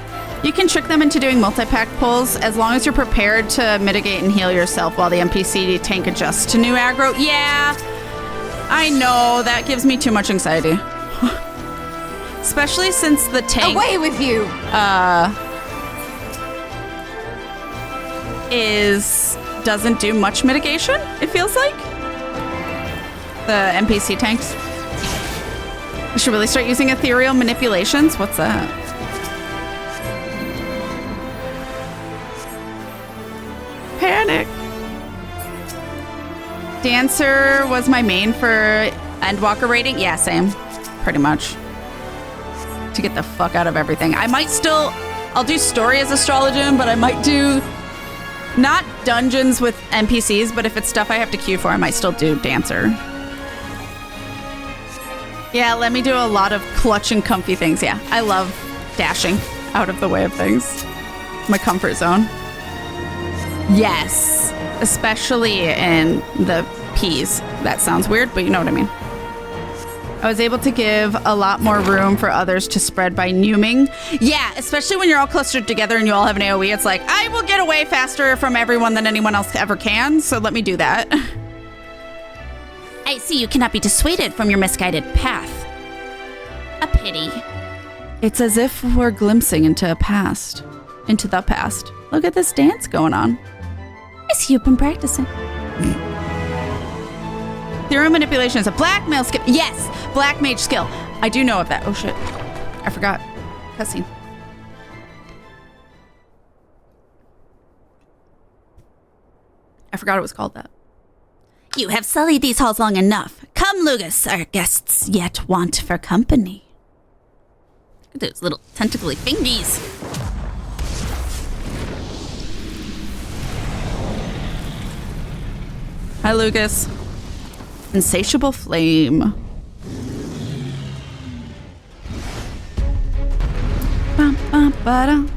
You can trick them into doing multi-pack pulls as long as you're prepared to mitigate and heal yourself while the NPC tank adjusts to new aggro. Yeah, I know. That gives me too much anxiety. Especially since the tank... Away with you! Doesn't do much mitigation, it feels like. The NPC tanks. I should really start using ethereal manipulations. What's that? Panic. Dancer was my main for Endwalker rating. Yeah, same. Pretty much. To get the fuck out of everything. I'll do story as Astrologian, but I might do not dungeons with NPCs, but if it's stuff I have to queue for, I might still do Dancer. Yeah, let me do a lot of clutch and comfy things. Yeah, I love dashing out of the way of things. My comfort zone. Yes, especially in the P's. That sounds weird, but you know what I mean. I was able to give a lot more room for others to spread by numing. Yeah, especially when you're all clustered together and you all have an AoE. It's like, I will get away faster from everyone than anyone else ever can, so let me do that. I see you cannot be dissuaded from your misguided path. A pity. It's as if we're glimpsing into the past. Look at this dance going on. I see you've been practicing. Ethereal manipulation is a blackmail skill. Yes, black mage skill. I do know of that. Oh shit, I forgot. cussing. I forgot it was called that. You have sullied these halls long enough. Come, Lugus, our guests yet want for company. Look at those little tentacly fingies. Hi, Lucas. Insatiable flame. Bum, bum, ba-dum.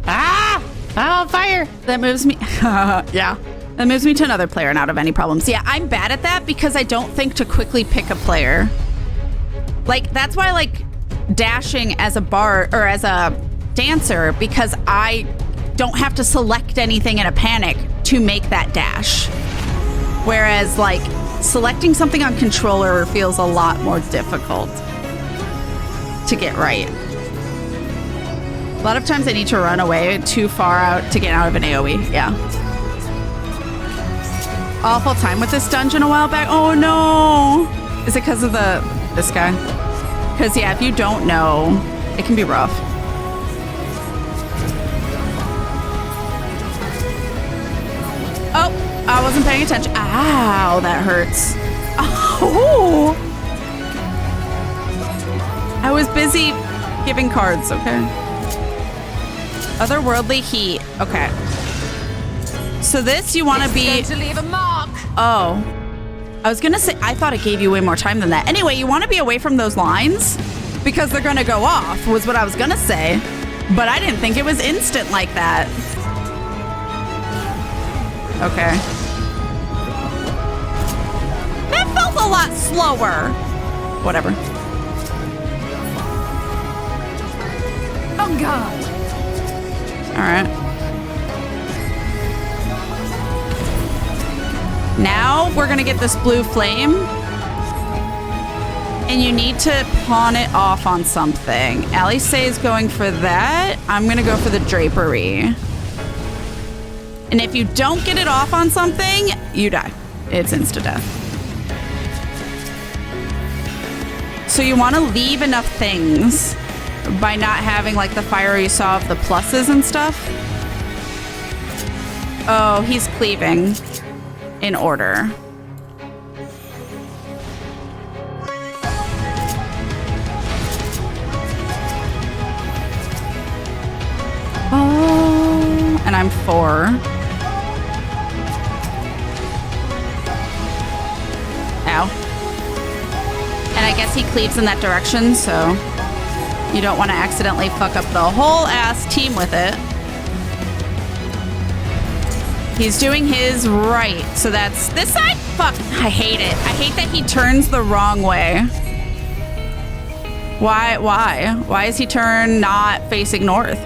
Ah! Oh, fire! That moves me. Yeah. That moves me to another player and out of any problems. Yeah, I'm bad at that because I don't think to quickly pick a player. Like, that's why I like dashing as a bard or as a dancer, because I don't have to select anything in a panic to make that dash. Whereas, like, selecting something on controller feels a lot more difficult to get right. A lot of times I need to run away too far out to get out of an AoE. Yeah. Awful time with this dungeon a while back. Oh no! Is it because of this guy? Because yeah, if you don't know, it can be rough. Oh, I wasn't paying attention. Ow, that hurts. Oh! I was busy giving cards, okay? Otherworldly heat. Okay. So this, you want to be... It's going to leave a mark. Oh. I was going to say, I thought it gave you way more time than that. Anyway, you want to be away from those lines because they're going to go off, was what I was going to say. But I didn't think it was instant like that. Okay. That felt a lot slower. Whatever. On guard. All right. Now we're gonna get this blue flame, and you need to pawn it off on something. Alice is going for that. I'm gonna go for the drapery. And if you don't get it off on something, you die. It's insta-death. So you want to leave enough things by not having like the fire you saw of the pluses and stuff. Oh, he's cleaving. In order. Oh, and I'm 4. Ow. And I guess he cleaves in that direction, so you don't want to accidentally fuck up the whole ass team with it. He's doing his right, so that's this side. Fuck, I hate it. I hate that he turns the wrong way. Why? Why is he turn not facing north?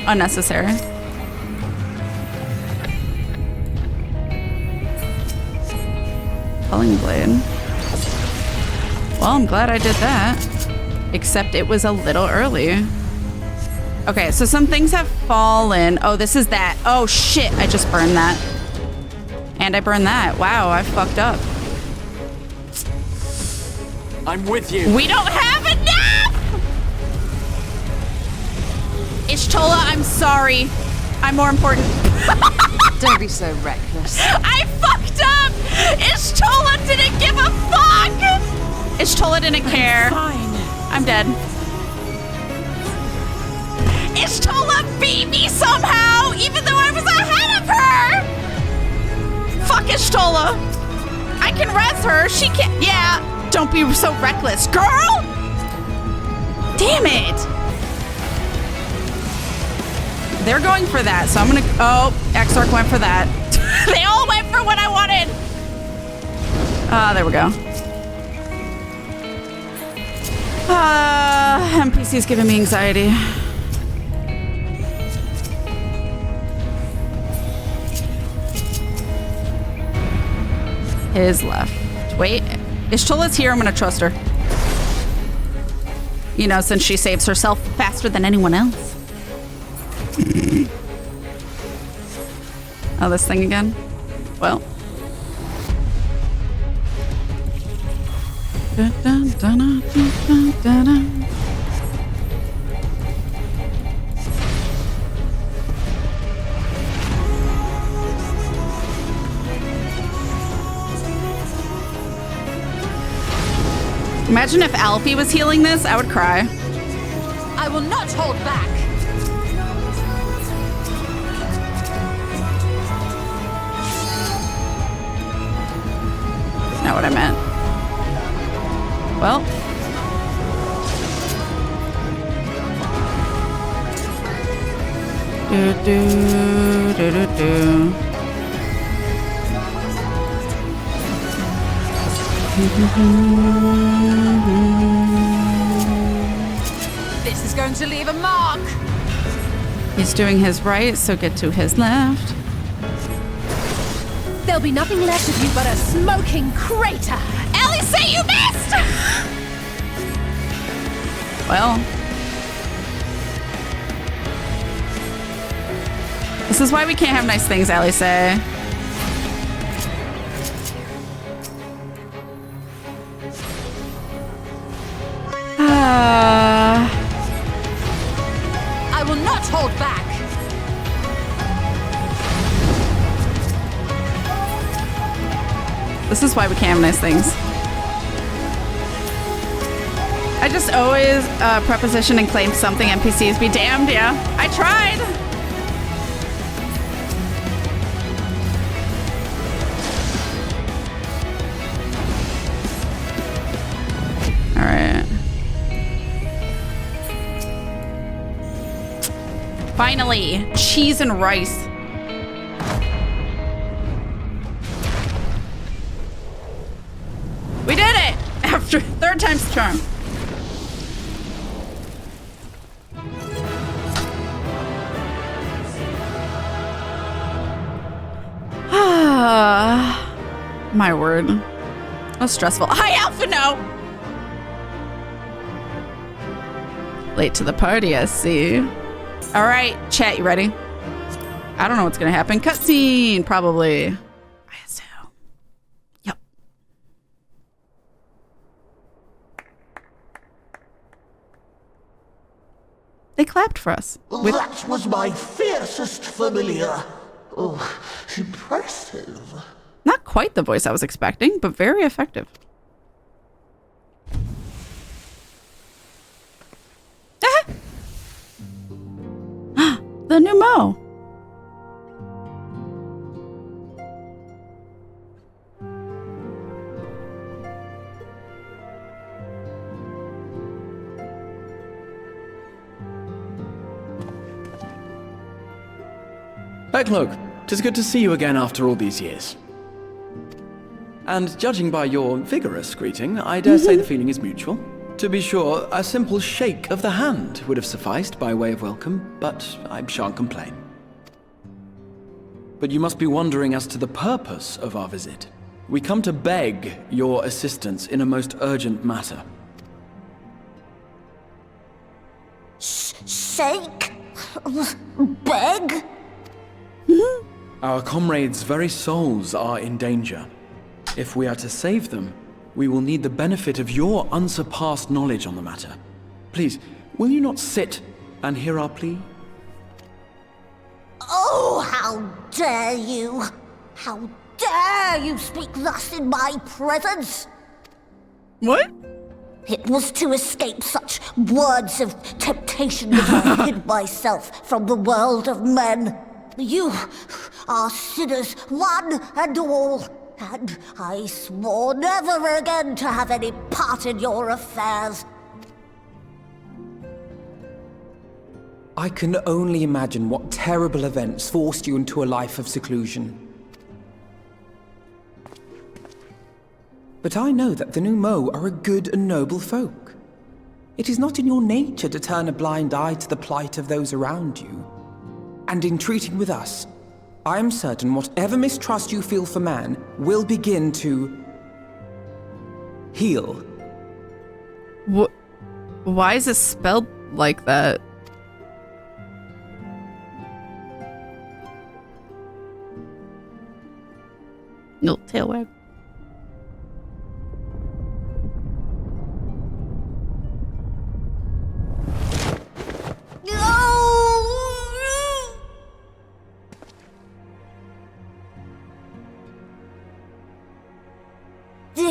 Unnecessary. Culling blade. Well, I'm glad I did that. Except it was a little early. Okay, so some things have fallen. Oh, this is that. Oh, shit. I just burned that. And I burned that. Wow, I fucked up. I'm with you. We don't have enough! Ishtola, I'm sorry. I'm more important. Don't be so reckless. I fucked up! Ishtola didn't give a fuck! Ishtola didn't care. Fine. I'm dead. Ishtola beat me somehow, even though I was ahead of her! Fuck Ishtola. I can res her, she can't. Yeah, don't be so reckless, girl! Damn it! They're going for that, so I'm gonna. Oh, Exarch went for that. They all went for what I wanted! Ah, there we go. NPC's giving me anxiety. His left. Wait, Ishtola's here. I'm gonna trust her. You know, since she saves herself faster than anyone else. Oh, this thing again? Well. Imagine if Alfie was healing this, I would cry. I will not hold back. That's not what I meant. Well. This is going to leave a mark. He's doing his right, so get to his left. There'll be nothing left of you but a smoking crater. Ellie, say you missed! Well. This is why we can't have nice things, Alice. I will not hold back. This is why we can't have nice things. I just always preposition and claim something NPCs be damned, yeah. I tried! Alright. Finally, cheese and rice. We did it! After third time's the charm. My word. That was stressful. Hi, Alpha, no! Late to the party, I see. All right, chat, you ready? I don't know what's gonna happen. Cutscene, probably. I assume. Yep. They clapped for us. That was my fiercest familiar. Oh, impressive. Not quite the voice I was expecting, but very effective. The new Mo. Beckloak, 'tis good to see you again after all these years. And judging by your vigorous greeting, I dare say the feeling is mutual. To be sure, a simple shake of the hand would have sufficed by way of welcome, but I shan't complain. But you must be wondering as to the purpose of our visit. We come to beg your assistance in a most urgent matter. Shake? Beg? Our comrades' very souls are in danger. If we are to save them, we will need the benefit of your unsurpassed knowledge on the matter. Please, will you not sit and hear our plea? Oh, how dare you! How dare you speak thus in my presence! What? It was to escape such words of temptation that I hid myself from the world of men. You are sinners, one and all. And I swore never again to have any part in your affairs. I can only imagine what terrible events forced you into a life of seclusion. But I know that the new Mo are a good and noble folk. It is not in your nature to turn a blind eye to the plight of those around you. And in treating with us, I am certain whatever mistrust you feel for man will begin to heal. Why is this spelled like that? No, tail wag.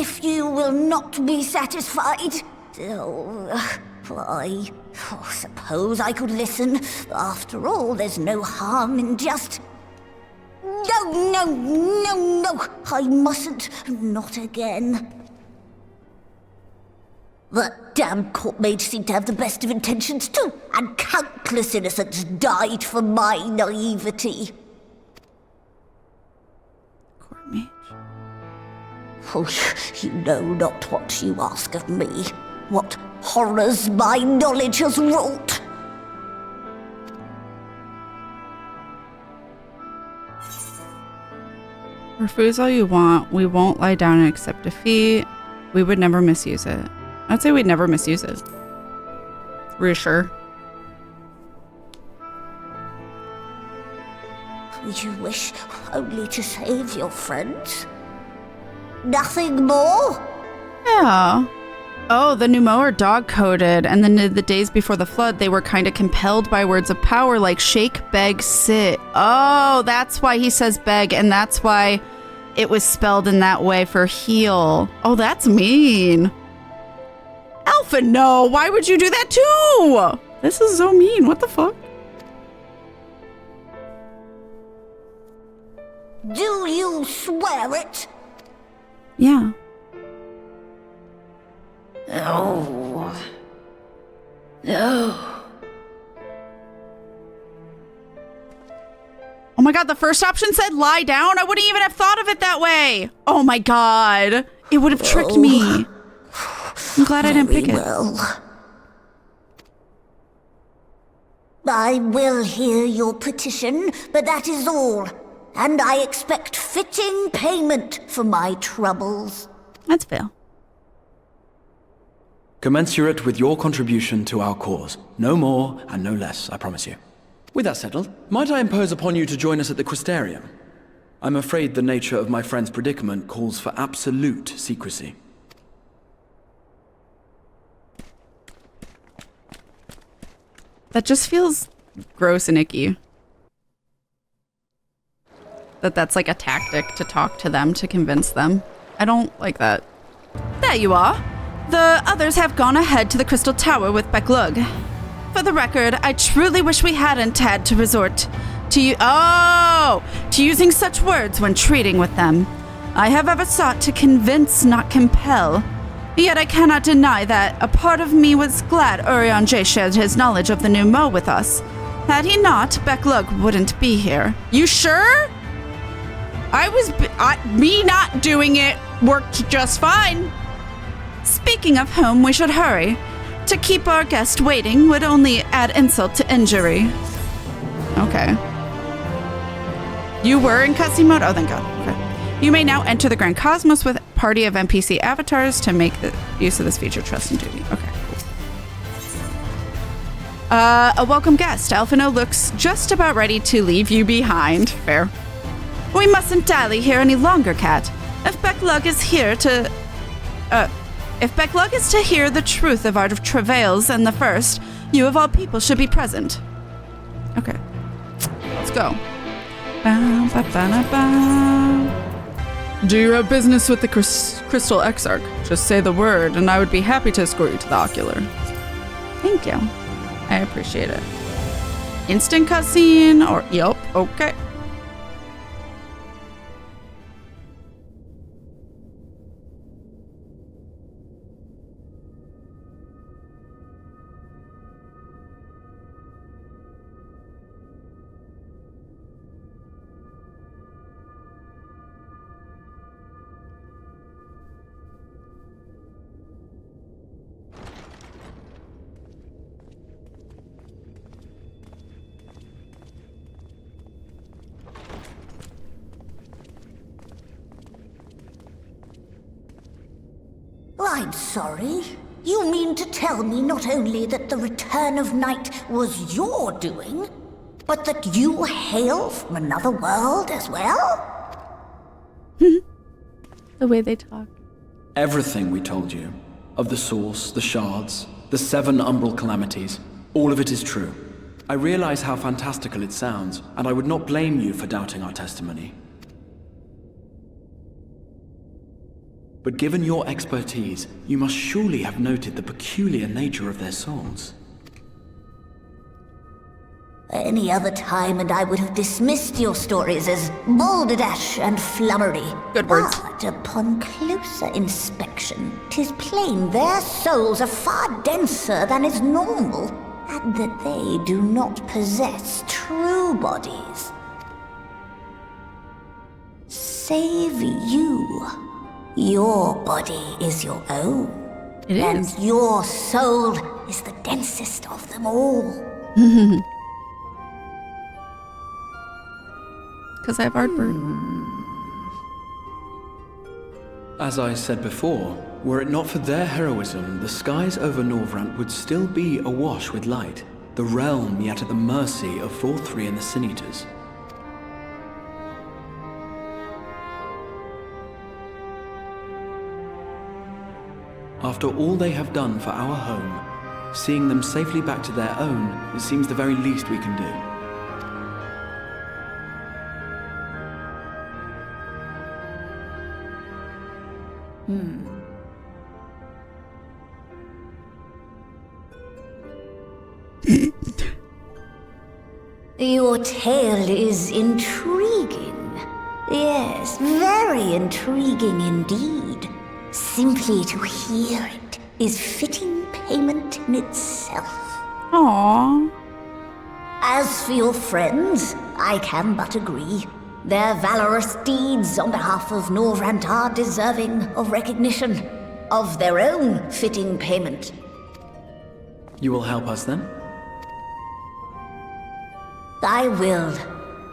if you will not be satisfied, I suppose I could listen. After all, there's no harm in just... No, I mustn't. Not again. That damn court mage seemed to have the best of intentions too, and countless innocents died for my naivety. Court mage. Oh, you know not what you ask of me. What horrors my knowledge has wrought. Refuse all you want. We won't lie down and accept defeat. We would never misuse it. I'd say we'd never misuse it. Reassure. You wish only to save your friends? Nothing more? Yeah. Oh, the Pneumo are dog-coded, and then the days before the flood, they were kind of compelled by words of power like shake, beg, sit. Oh, that's why he says beg, and that's why it was spelled in that way for heal. Oh, that's mean. Alpha, no! Why would you do that too? This is so mean. What the fuck? Do you swear it? Yeah. No. No. Oh my god, the first option said lie down? I wouldn't even have thought of it that way. Oh my god. It would have tricked me. I'm glad I didn't pick it. Well. I will hear your petition, but that is all. And I expect fitting payment for my troubles. That's fair. Commensurate with your contribution to our cause. No more and no less, I promise you. With that settled, might I impose upon you to join us at the Crystarium? I'm afraid the nature of my friend's predicament calls for absolute secrecy. That just feels gross and icky. That's like a tactic to talk to them, to convince them. I don't like that. There you are. The others have gone ahead to the Crystal Tower with Beklug. For the record, I truly wish we hadn't had to resort to using such words when treating with them. I have ever sought to convince, not compel. Yet I cannot deny that a part of me was glad Urian J shared his knowledge of the new Mo with us. Had he not, Beklug wouldn't be here. You sure? Me not doing it worked just fine. Speaking of whom, we should hurry. To keep our guest waiting would only add insult to injury. Okay. You were in cutscene mode? Oh, thank God. Okay. You may now enter the Grand Cosmos with a party of NPC avatars to make the use of this feature. Trust and duty. Okay, cool. A welcome guest. Alphino looks just about ready to leave you behind. Fair. We mustn't dally here any longer, Cat. If Beklug is to hear the truth of our travails and the first, you of all people should be present. Okay. Let's go. Do you have business with the Crystal Exarch? Just say the word, and I would be happy to escort you to the Ocular. Thank you. I appreciate it. Instant cutscene, or... Yup, okay. I'm sorry. You mean to tell me not only that the return of night was your doing, but that you hail from another world as well? The way they talk. Everything we told you, of the source, the shards, the 7 umbral calamities, all of it is true. I realize how fantastical it sounds, and I would not blame you for doubting our testimony. But given your expertise, you must surely have noted the peculiar nature of their souls. Any other time, and I would have dismissed your stories as balderdash and flummery. Good words. But upon closer inspection, 'tis plain their souls are far denser than is normal, and that they do not possess true bodies. Save you. Your body is your own. It is. And your soul is the densest of them all. Because I have heartburn. As I said before, were it not for their heroism, the skies over Norvrant would still be awash with light, the realm yet at the mercy of Vorthri and the Sin Eaters. After all they have done for our home, seeing them safely back to their own, it seems the very least we can do. Your tale is intriguing. Yes, very intriguing indeed. Simply to hear it is fitting payment in itself. Aww. As for your friends, I can but agree. Their valorous deeds on behalf of Norvrant are deserving of recognition, of their own fitting payment. You will help us then? I will.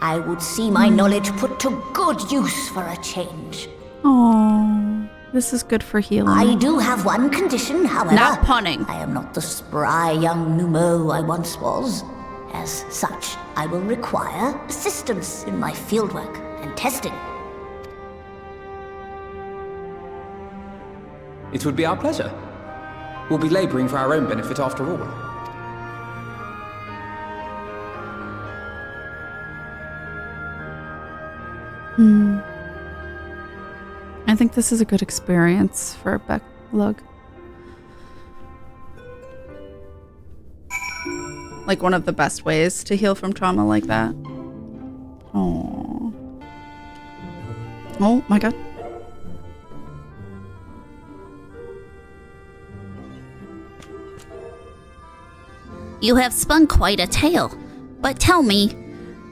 I would see my knowledge put to good use for a change. Aww. This is good for healing. I do have one condition, however. Not punning. I am not the spry young Numo I once was. As such, I will require assistance in my fieldwork and testing. It would be our pleasure. We'll be laboring for our own benefit after all. I think this is a good experience for Becklug. Like one of the best ways to heal from trauma like that. Aww. Oh my god. You have spun quite a tale, but tell me,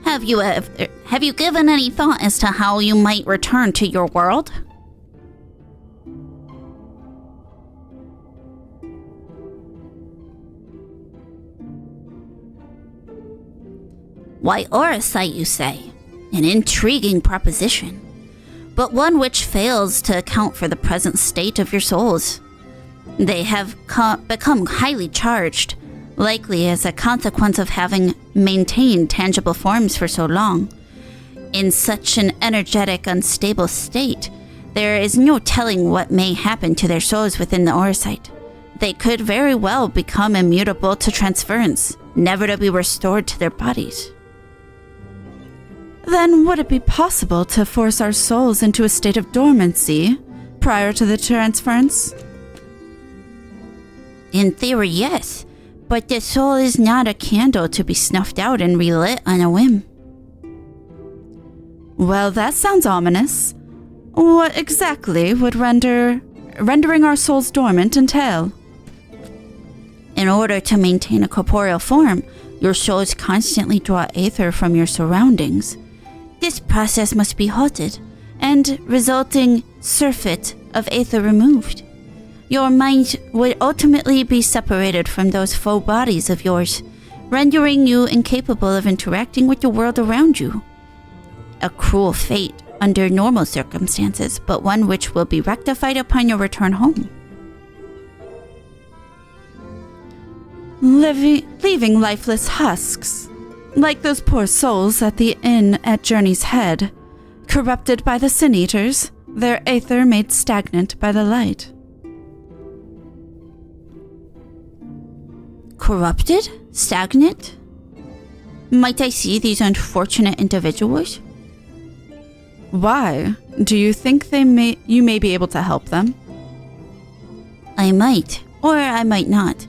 have you given any thought as to how you might return to your world? Why, Orisite, you say? An intriguing proposition, but one which fails to account for the present state of your souls. They have become highly charged, likely as a consequence of having maintained tangible forms for so long. In such an energetic, unstable state, there is no telling what may happen to their souls within the Orisite. They could very well become immutable to transference, never to be restored to their bodies. Then would it be possible to force our souls into a state of dormancy prior to the transference? In theory, yes, but the soul is not a candle to be snuffed out and relit on a whim. Well, that sounds ominous. What exactly would rendering our souls dormant entail? In order to maintain a corporeal form, your souls constantly draw aether from your surroundings. This process must be halted, and resulting surfeit of aether removed. Your mind would ultimately be separated from those faux bodies of yours, rendering you incapable of interacting with the world around you. A cruel fate under normal circumstances, but one which will be rectified upon your return home. Leaving lifeless husks, like those poor souls at the inn at Journey's Head, corrupted by the Sin Eaters, their aether made stagnant by the light. Corrupted? Stagnant? Might I see these unfortunate individuals? Why? Do you think you may be able to help them? I might, or I might not.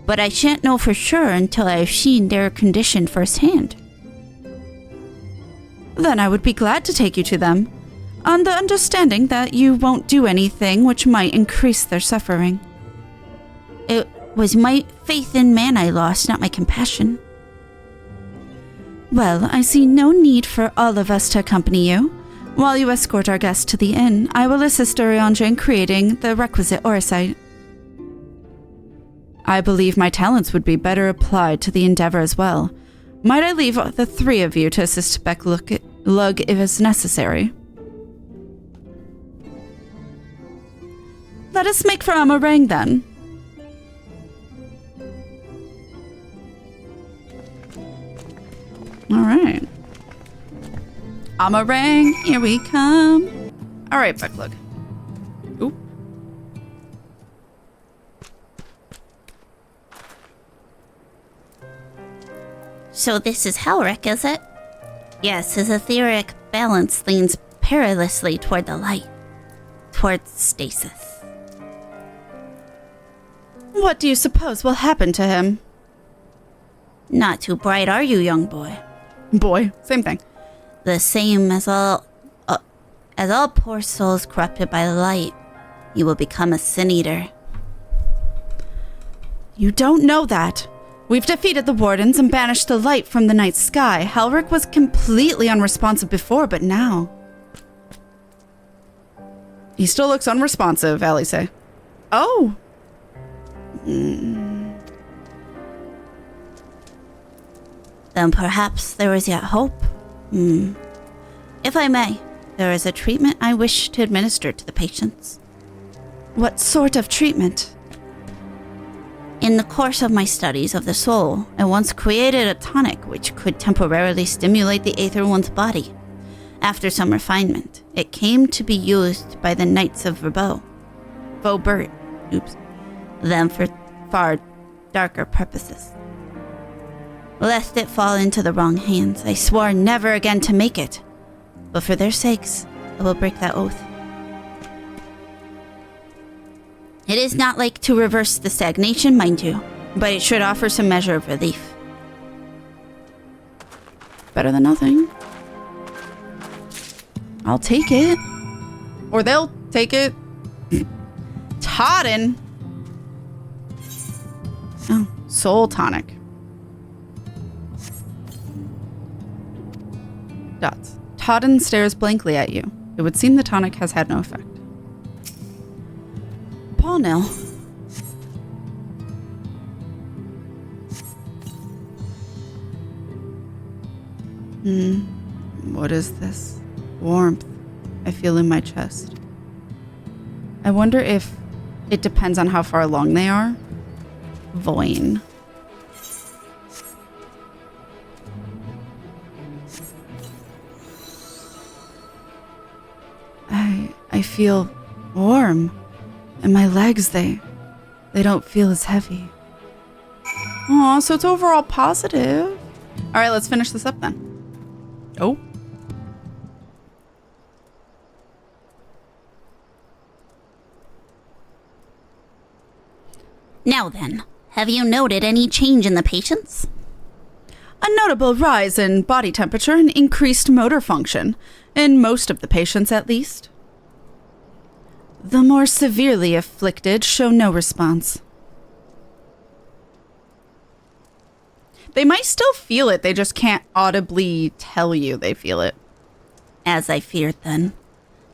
But I shan't know for sure until I have seen their condition firsthand. Then I would be glad to take you to them, on the understanding that you won't do anything which might increase their suffering. It was my faith in man I lost, not my compassion. Well, I see no need for all of us to accompany you. While you escort our guests to the inn, I will assist Oriandra in creating the requisite auracite. I believe my talents would be better applied to the endeavor as well. Might I leave the three of you to assist Lug if it's necessary? Let us make for Amarang then. Alright. Amarang, here we come. Alright, Becklug. Oop. So this is Halric, is it? Yes, his etheric balance leans perilously toward the light. Towards stasis. What do you suppose will happen to him? Not too bright, are you, young boy? Boy, same thing. The same as all poor souls corrupted by the light. You will become a sin-eater. You don't know that. We've defeated the wardens and banished the light from the night sky. Halric was completely unresponsive before, but now... He still looks unresponsive, Alice. Oh! Then perhaps there is yet hope. If I may, there is a treatment I wish to administer to the patients. What sort of treatment? In the course of my studies of the soul, I once created a tonic which could temporarily stimulate the aether in one's body. After some refinement, it came to be used by the Knights of Vobert, them for far darker purposes. Lest it fall into the wrong hands, I swore never again to make it. But for their sakes, I will break that oath. It is not like to reverse the stagnation, mind you, but it should offer some measure of relief. Better than nothing. I'll take it. Or they'll take it. Todden. Oh, soul tonic. Dots. Todden stares blankly at you. It would seem the tonic has had no effect. Paul now. What is this? Warmth I feel in my chest. I wonder if it depends on how far along they are. Voin. I feel warm. And my legs, they don't feel as heavy. Aw, so it's overall positive. All right, let's finish this up then. Oh. Now then, have you noted any change in the patients? A notable rise in body temperature and increased motor function, in most of the patients at least. The more severely afflicted show no response. They might still feel it, they just can't audibly tell you they feel it. As I feared then.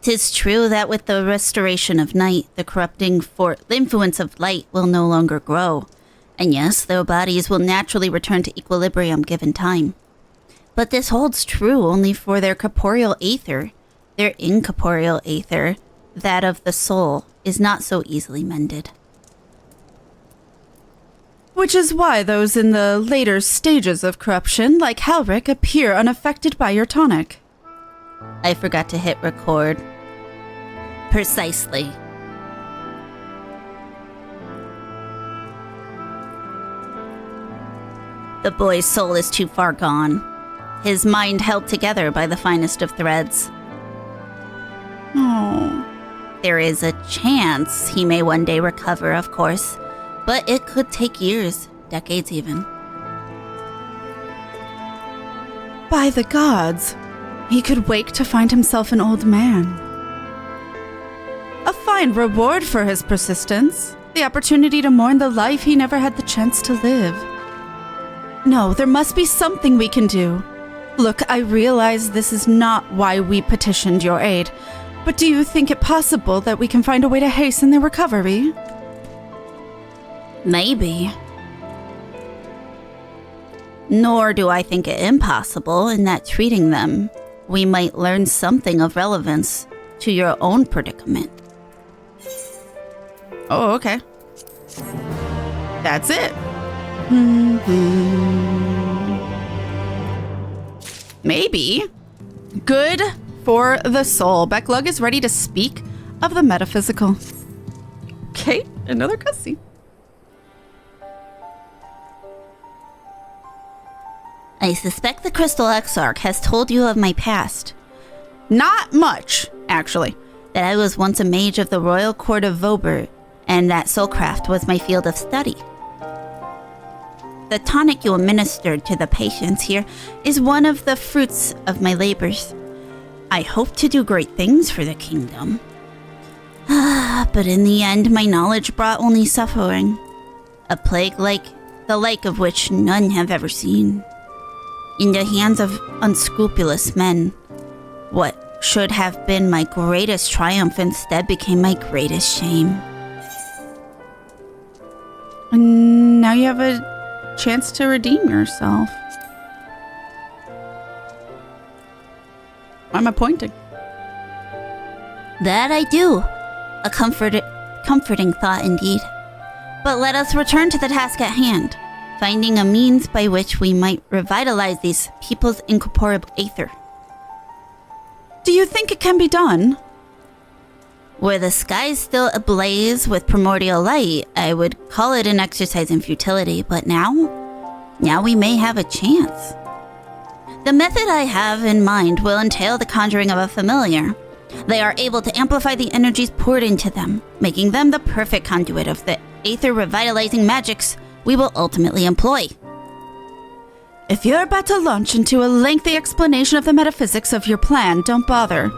'Tis true that with the restoration of night, the corrupting influence of light will no longer grow. And yes, their bodies will naturally return to equilibrium given time. But this holds true only for their corporeal aether. Their incorporeal aether, that of the soul, is not so easily mended. Which is why those in the later stages of corruption, like Halric, appear unaffected by your tonic. I forgot to hit record. Precisely. The boy's soul is too far gone. His mind held together by the finest of threads. There is a chance he may one day recover, of course, but it could take years, decades even. By the gods, he could wake to find himself an old man. A fine reward for his persistence, the opportunity to mourn the life he never had the chance to live. No, there must be something we can do. Look, I realize this is not why we petitioned your aid, but do you think it possible that we can find a way to hasten their recovery? Maybe. Nor do I think it impossible in that treating them, we might learn something of relevance to your own predicament. Oh, okay. That's it. Maybe. Good for the soul. Becklug is ready to speak of the metaphysical. Okay, another cutscene. I suspect the Crystal Exarch has told you of my past. Not much, actually. That I was once a mage of the Royal Court of Vobert, and that soulcraft was my field of study. The tonic you administered to the patients here is one of the fruits of my labors. I hope to do great things for the kingdom. But in the end, my knowledge brought only suffering. A plague like the like of which none have ever seen. In the hands of unscrupulous men, what should have been my greatest triumph instead became my greatest shame. And now you have a chance to redeem yourself. Why am I pointing? That I do. A comforting thought indeed. But let us return to the task at hand, finding a means by which we might revitalize these people's incorporeal aether. Do you think it can be done? Were the skies still ablaze with primordial light, I would call it an exercise in futility, but now we may have a chance. The method I have in mind will entail the conjuring of a familiar. They are able to amplify the energies poured into them, making them the perfect conduit of the aether revitalizing magics we will ultimately employ. If you're about to launch into a lengthy explanation of the metaphysics of your plan, don't bother.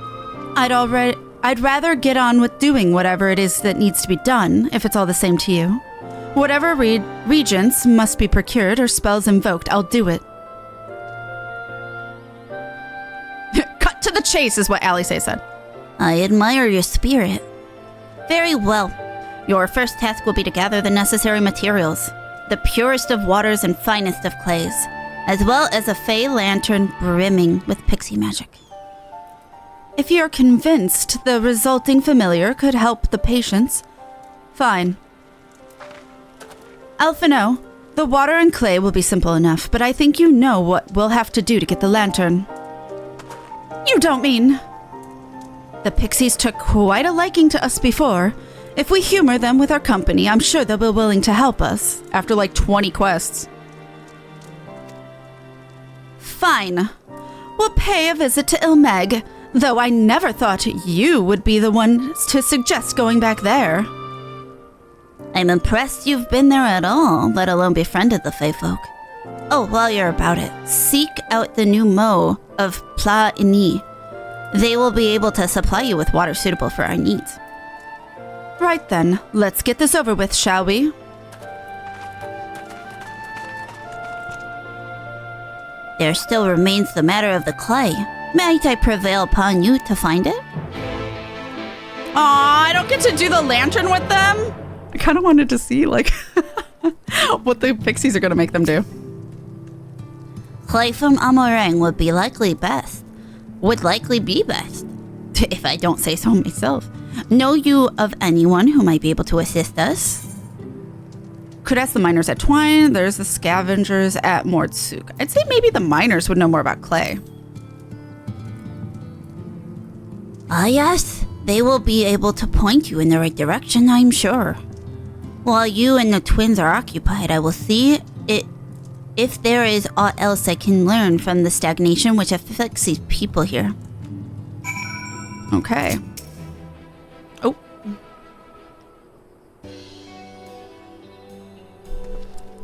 I'd rather get on with doing whatever it is that needs to be done, if it's all the same to you. Whatever regents must be procured or spells invoked, I'll do it. Cut to the chase is what Alice said. I admire your spirit. Very well. Your first task will be to gather the necessary materials, the purest of waters and finest of clays, as well as a fey lantern brimming with pixie magic. If you're convinced the resulting familiar could help the patients, fine. Alphino, the water and clay will be simple enough, but I think you know what we'll have to do to get the lantern. You don't mean... The pixies took quite a liking to us before. If we humor them with our company, I'm sure they'll be willing to help us, after like 20 quests. Fine. We'll pay a visit to Eulmore, though I never thought you would be the one to suggest going back there. I'm impressed you've been there at all, let alone befriended the Fey folk. Oh, while you're about it, seek out the new Mo of Pla-Ini. They will be able to supply you with water suitable for our needs. Right then, let's get this over with, shall we? There still remains the matter of the clay. Might I prevail upon you to find it? Aw, I don't get to do the lantern with them? I kind of wanted to see, like, what the pixies are going to make them do. Clay from Amorang would likely be best, if I don't say so myself. Know you of anyone who might be able to assist us? Could ask the miners at Twine. There's the scavengers at Mordsuk. I'd say maybe the miners would know more about clay. Ah, yes. They will be able to point you in the right direction, I'm sure. While you and the twins are occupied, I will see if there is aught else I can learn from the stagnation which affects these people here. Okay. Oh,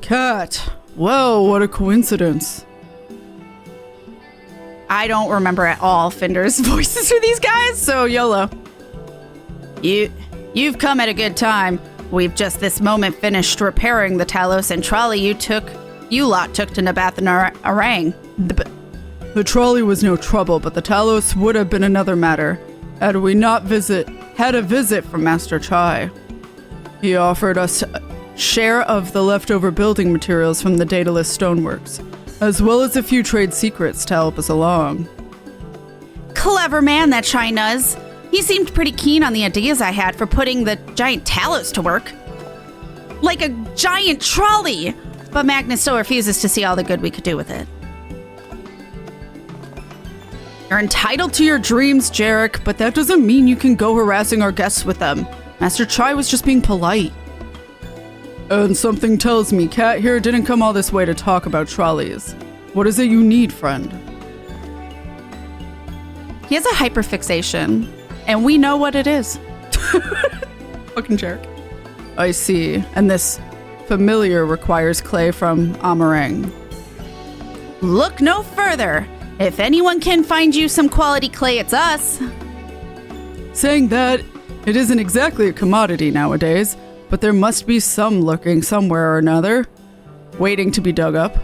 Kat. Whoa, what a coincidence. I don't remember at all Finder's voices for these guys, so YOLO. You've come at a good time. We've just this moment finished repairing the Talos and trolley you lot took to Nabath and Arang. The trolley was no trouble, but the Talos would have been another matter had we not had a visit from Master Chai. He offered us a share of the leftover building materials from the Daedalus stoneworks, as well as a few trade secrets to help us along. Clever man, that Chai-Nuzz. He seemed pretty keen on the ideas I had for putting the giant Talos to work. Like a giant trolley! But Magnus still refuses to see all the good we could do with it. You're entitled to your dreams, Jarek, but that doesn't mean you can go harassing our guests with them. Master Chai was just being polite. And something tells me Kat here didn't come all this way to talk about trolleys. What is it you need, friend? He has a hyperfixation, and we know what it is. Fucking jerk. I see. And this familiar requires clay from Amarang. Look no further. If anyone can find you some quality clay, it's us. Saying that, it isn't exactly a commodity nowadays, but there must be some lurking somewhere or another, waiting to be dug up.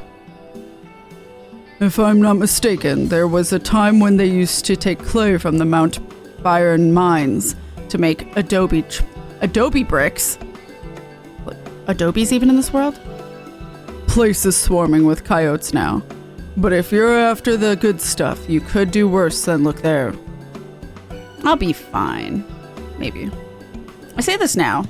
If I'm not mistaken, there was a time when they used to take clay from the Mount Byron mines to make adobe bricks. Adobe's even in this world? Place is swarming with coyotes now. But if you're after the good stuff, you could do worse than look there. I'll be fine. Maybe. I say this now.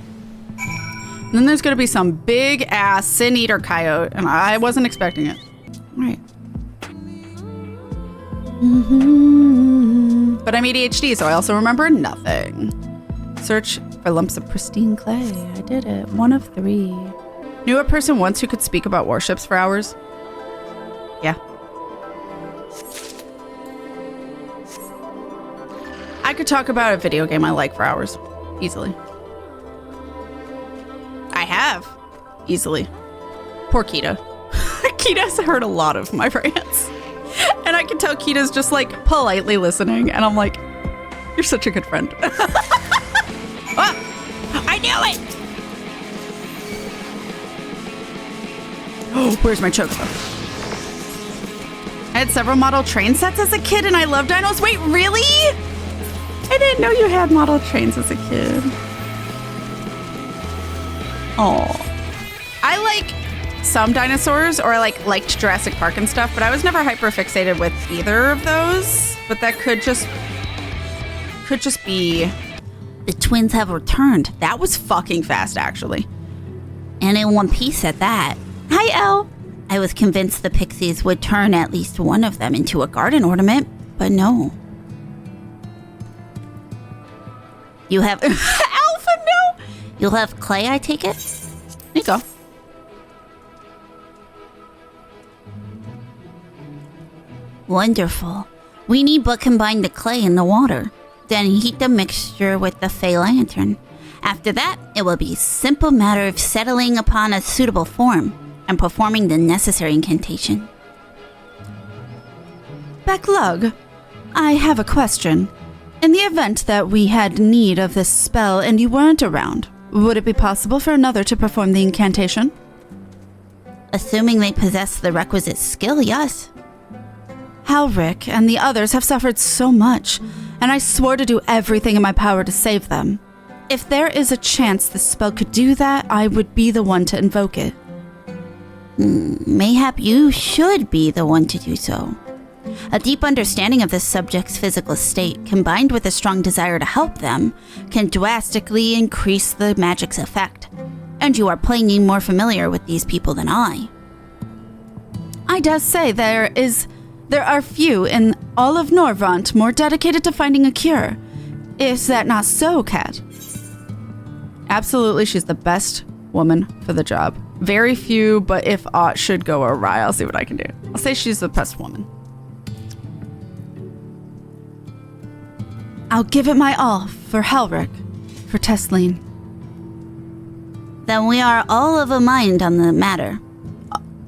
And then there's gonna be some big ass sin eater coyote, and I wasn't expecting it. Alright. But I'm ADHD, so I also remember nothing. Search for lumps of pristine clay. I did it. 1 of 3. Knew a person once who could speak about warships for hours. Yeah. I could talk about a video game I like for hours. Easily. I have. Easily. Poor Kita. Kita's heard a lot of my rants. And I can tell Kita's just like politely listening. And I'm like, you're such a good friend. Oh, I knew it! Oh, where's my chocobo? I had several model train sets as a kid and I love dinos. Wait, really? I didn't know you had model trains as a kid. Oh. I like some dinosaurs, or I liked Jurassic Park and stuff, but I was never hyper fixated with either of those. But that could just be. The twins have returned. That was fucking fast, actually. And in one piece at that. Hi, Elle. I was convinced the pixies would turn at least one of them into a garden ornament, but no. You have... Alpha, no! You'll have clay, I take it? There you go. Wonderful. We need but combine the clay and the water. Then heat the mixture with the Fey Lantern. After that, it will be a simple matter of settling upon a suitable form and performing the necessary incantation. Backlog, I have a question. In the event that we had need of this spell and you weren't around, would it be possible for another to perform the incantation? Assuming they possess the requisite skill, yes. Halric and the others have suffered so much, and I swore to do everything in my power to save them. If there is a chance the spell could do that, I would be the one to invoke it. Mayhap you should be the one to do so. A deep understanding of the subject's physical state, combined with a strong desire to help them, can drastically increase the magic's effect. And you are plainly more familiar with these people than I. I dare say there are few in all of Norvant more dedicated to finding a cure. Is that not so, Kat? Absolutely, she's the best woman for the job. Very few, but if aught should go awry, I'll see what I can do. I'll say she's the best woman. I'll give it my all for Halric, for Tesleen. Then we are all of a mind on the matter.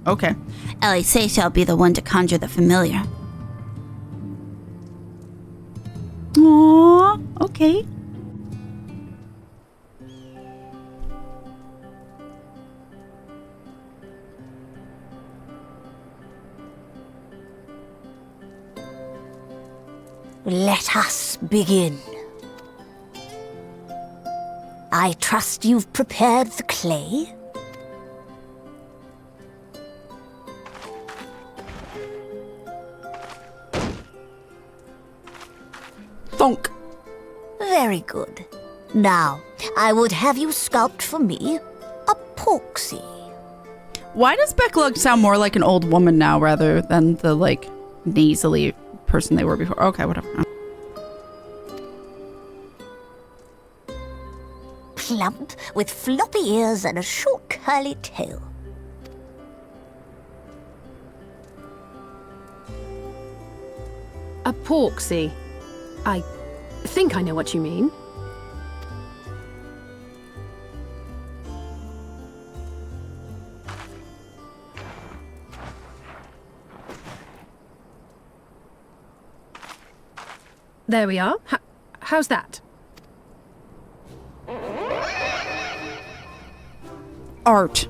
Okay. Elise shall be the one to conjure the familiar. Aww. Okay. Let us begin. I trust you've prepared the clay? Thunk. Very good. Now, I would have you sculpt for me a porksy. Why does Becklug sound more like an old woman now rather than the, like, nasally person they were before? Okay, whatever. Plump, with floppy ears and a short curly tail. A porksy. I think I know what you mean. There we are. How's that? Art.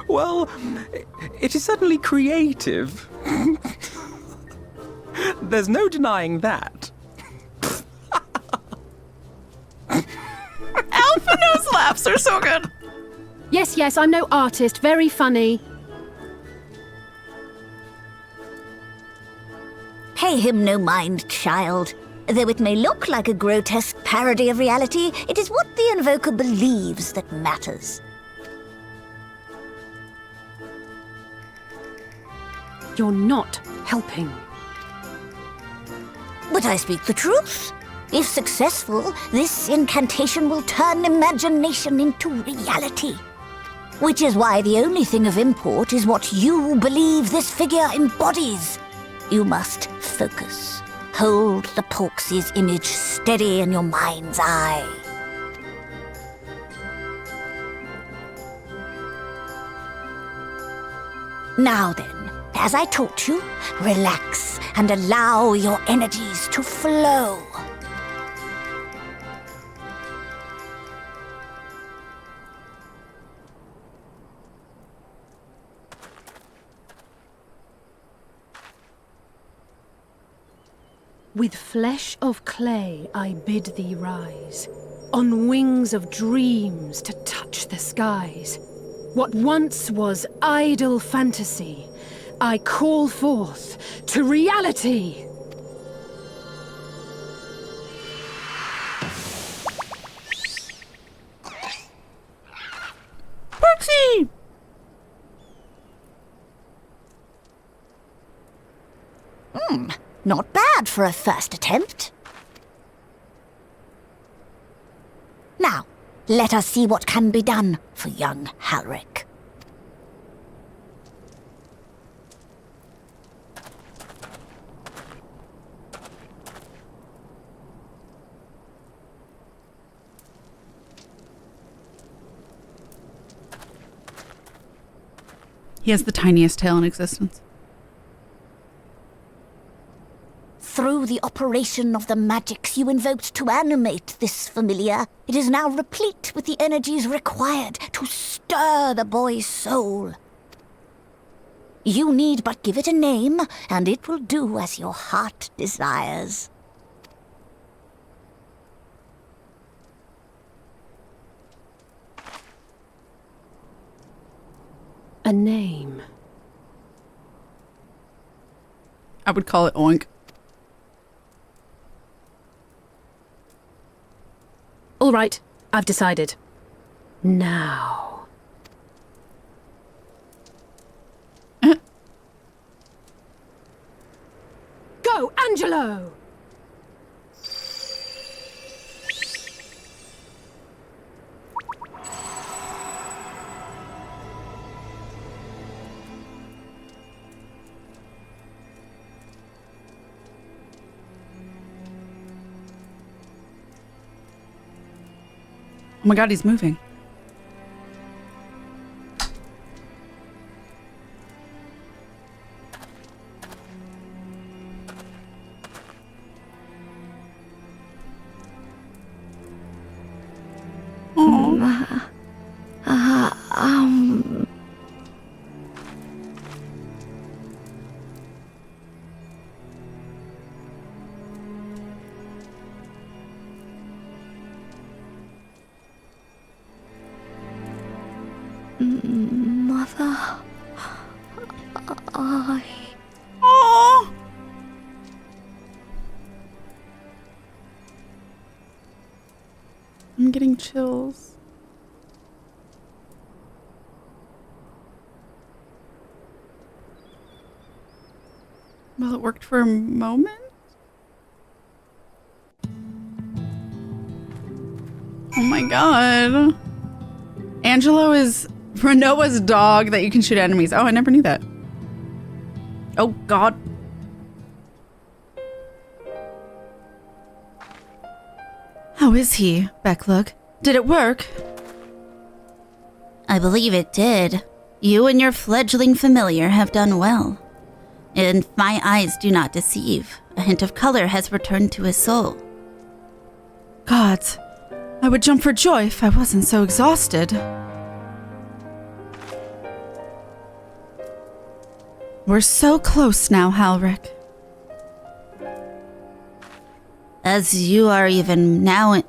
Well, it is certainly creative. There's no denying that. Alphino's laughs are so good. Yes, I'm no artist. Very funny. Pay him no mind, child. Though it may look like a grotesque parody of reality, it is what the invoker believes that matters. You're not helping. But I speak the truth. If successful, this incantation will turn imagination into reality. Which is why the only thing of import is what you believe this figure embodies. You must focus. Hold the Porksy's image steady in your mind's eye. Now then, as I taught you, relax and allow your energies to flow. With flesh of clay I bid thee rise, on wings of dreams to touch the skies. What once was idle fantasy, I call forth to reality. Porksy! Not bad for a first attempt. Now, let us see what can be done for young Halric. He has the tiniest tail in existence. Through the operation of the magics you invoked to animate this familiar, it is now replete with the energies required to stir the boy's soul. You need but give it a name, and it will do as your heart desires. A name. I would call it Oink. All right, I've decided. Now. Go, Angelo! Oh my god, he's moving. Mother, Oh. I'm getting chills. Well, it worked for a moment. Oh my god. Angelo is Renoa's dog that you can shoot enemies. Oh, I never knew that. Oh god. How is he, Becklug? Did it work? I believe it did. You and your fledgling familiar have done well. And my eyes do not deceive. A hint of color has returned to his soul. Gods, I would jump for joy if I wasn't so exhausted. We're so close now, Halric. As you are even now in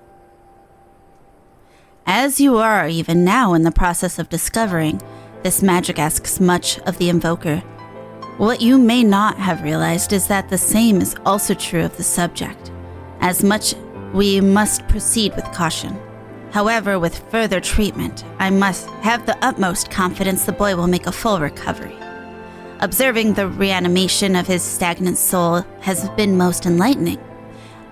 the process of discovering, this magic asks much of the invoker. What you may not have realized is that the same is also true of the subject. As much, we must proceed with caution. However, with further treatment, I must have the utmost confidence the boy will make a full recovery. Observing the reanimation of his stagnant soul has been most enlightening.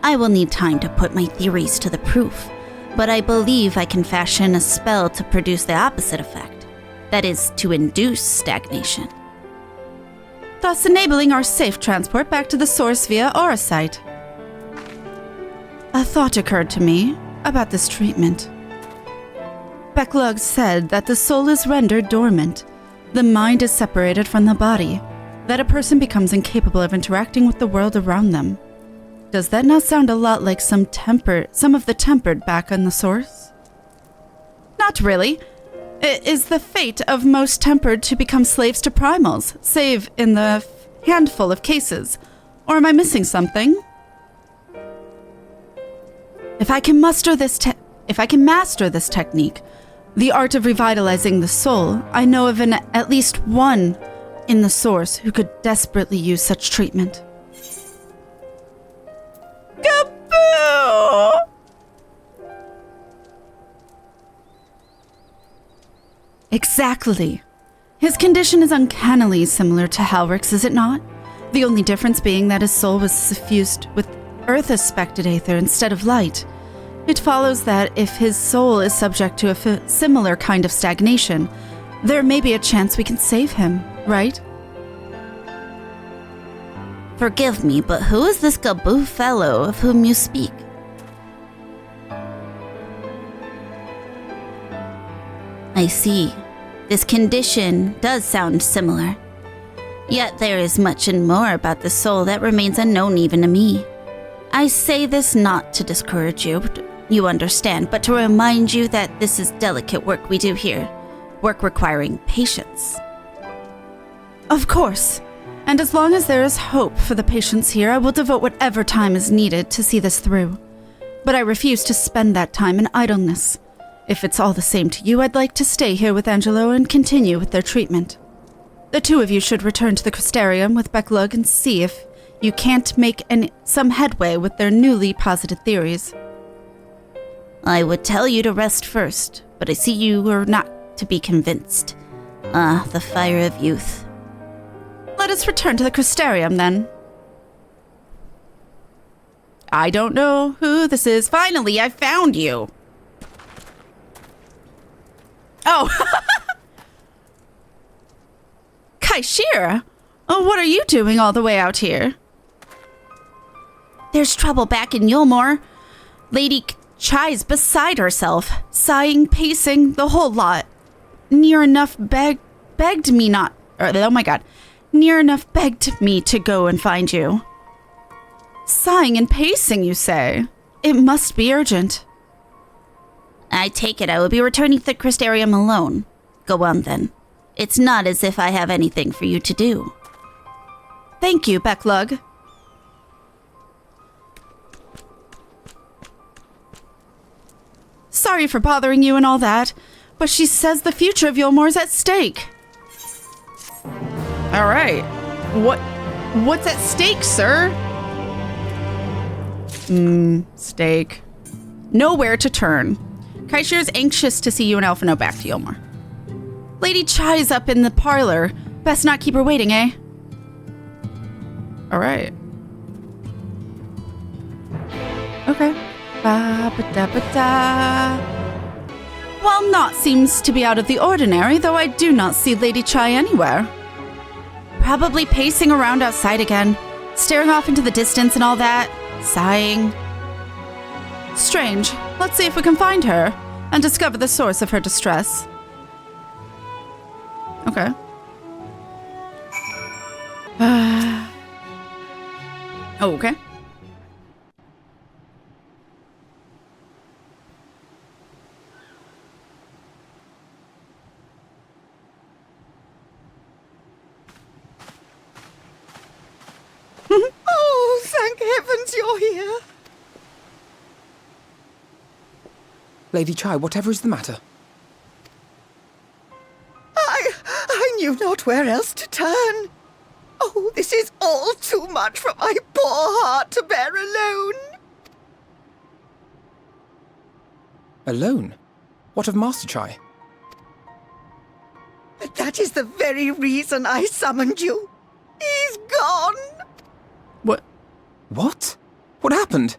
I will need time to put my theories to the proof, but I believe I can fashion a spell to produce the opposite effect. That is, to induce stagnation. Thus enabling our safe transport back to the source via Auracite. A thought occurred to me about this treatment. Becklug said that the soul is rendered dormant. The mind is separated from the body, that a person becomes incapable of interacting with the world around them. Does that not sound a lot like some of the tempered back on the source? Not really. It is the fate of most tempered to become slaves to primals, save in the handful of cases. Or am I missing something? If I can master this technique, the art of revitalizing the soul, I know of at least one in the source who could desperately use such treatment. Kaboo! Exactly. His condition is uncannily similar to Halric's, is it not? The only difference being that his soul was suffused with earth-aspected aether instead of light. It follows that if his soul is subject to a similar kind of stagnation, there may be a chance we can save him, right? Forgive me, but who is this Gaboo fellow of whom you speak? I see. This condition does sound similar. Yet there is much and more about the soul that remains unknown even to me. I say this not to discourage you, you understand, but to remind you that this is delicate work we do here. Work requiring patience. Of course. And as long as there is hope for the patients here, I will devote whatever time is needed to see this through. But I refuse to spend that time in idleness. If it's all the same to you, I'd like to stay here with Angelo and continue with their treatment. The two of you should return to the Crystarium with Becklug and see if you can't make some headway with their newly posited theories. I would tell you to rest first, but I see you are not to be convinced. The fire of youth. Let us return to the Crystarium, then. I don't know who this is. Finally, I found you. Oh. Kaishira? Oh, what are you doing all the way out here? There's trouble back in Eulmore. Lady Chai's beside herself, sighing, pacing, the whole lot. Near enough begged me not... oh my god. Near enough begged me to go and find you. Sighing and pacing, you say? It must be urgent. I take it I will be returning to the Crystarium alone. Go on then. It's not as if I have anything for you to do. Thank you, Becklug. Sorry for bothering you and all that, but she says the future of Eulmore's at stake. All right. What's at stake, sir? Stake. Nowhere to turn. Kaishir is anxious to see you and Alphino back to Eulmore. Lady Chai's up in the parlor. Best not keep her waiting, eh? All right. Okay. Ba-ba-da-ba-da. While naught seems to be out of the ordinary, though I do not see Lady Chai anywhere. Probably pacing around outside again, staring off into the distance and all that, sighing. Strange. Let's see if we can find her and discover the source of her distress. Okay. Okay. Oh, thank heavens you're here. Lady Chai, whatever is the matter? I knew not where else to turn. Oh, this is all too much for my poor heart to bear alone. Alone? What of Master Chai? But that is the very reason I summoned you. He's gone. What? What? What happened?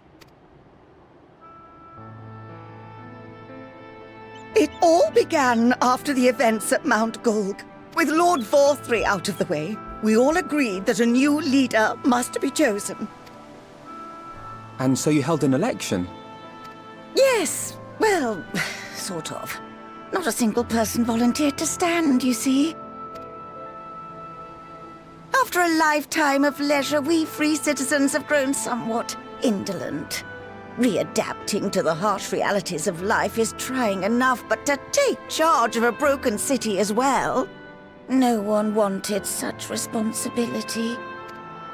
It all began after the events at Mount Golg. With Lord Vorthry out of the way, we all agreed that a new leader must be chosen. And so you held an election? Yes, well, sort of. Not a single person volunteered to stand, you see. After a lifetime of leisure, we free citizens have grown somewhat indolent. Readapting to the harsh realities of life is trying enough, but to take charge of a broken city as well? No one wanted such responsibility.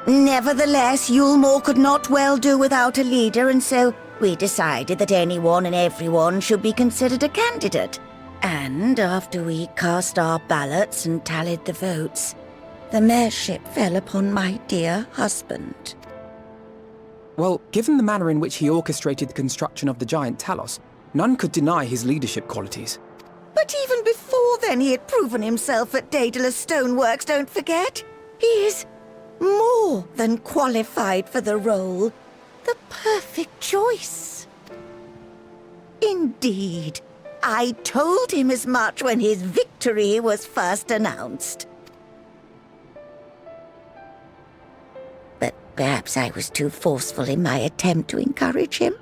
Nevertheless, Eulmore could not well do without a leader, and so we decided that anyone and everyone should be considered a candidate. And after we cast our ballots and tallied the votes, the mayorship fell upon my dear husband. Well, given the manner in which he orchestrated the construction of the giant Talos, none could deny his leadership qualities. But even before then, he had proven himself at Daedalus Stoneworks, don't forget. He is more than qualified for the role. The perfect choice. Indeed. I told him as much when his victory was first announced. But perhaps I was too forceful in my attempt to encourage him.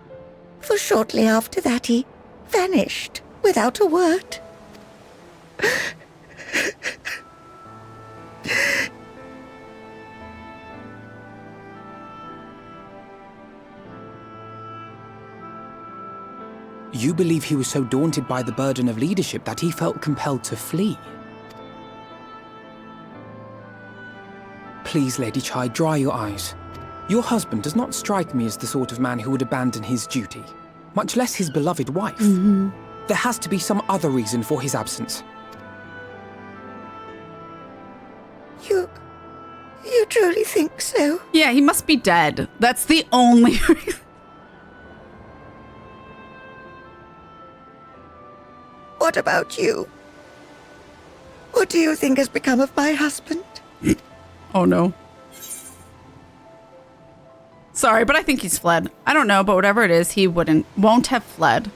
For shortly after that, he vanished without a word. You believe he was so daunted by the burden of leadership that he felt compelled to flee? Please, Lady Chai, dry your eyes. Your husband does not strike me as the sort of man who would abandon his duty, much less his beloved wife. Mm-hmm. There has to be some other reason for his absence. You truly think so? Yeah, he must be dead. That's the only reason. What about you? What do you think has become of my husband? Oh no. Sorry, but I think he's fled. I don't know, but whatever it is, he won't have fled.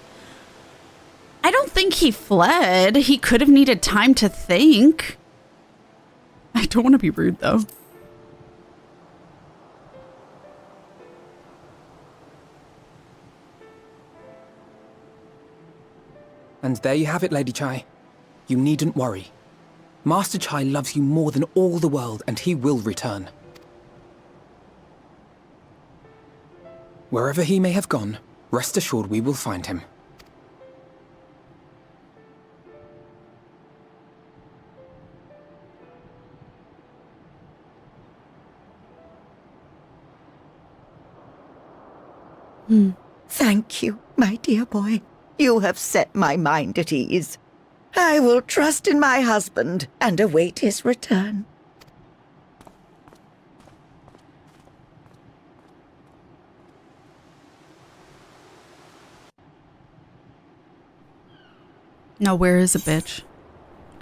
I don't think he fled. He could have needed time to think. I don't want to be rude, though. And there you have it, Lady Chai. You needn't worry. Master Chai loves you more than all the world, and he will return. Wherever he may have gone, rest assured we will find him. Thank you, my dear boy. You have set my mind at ease. I will trust in my husband and await his return. Now where is a bitch?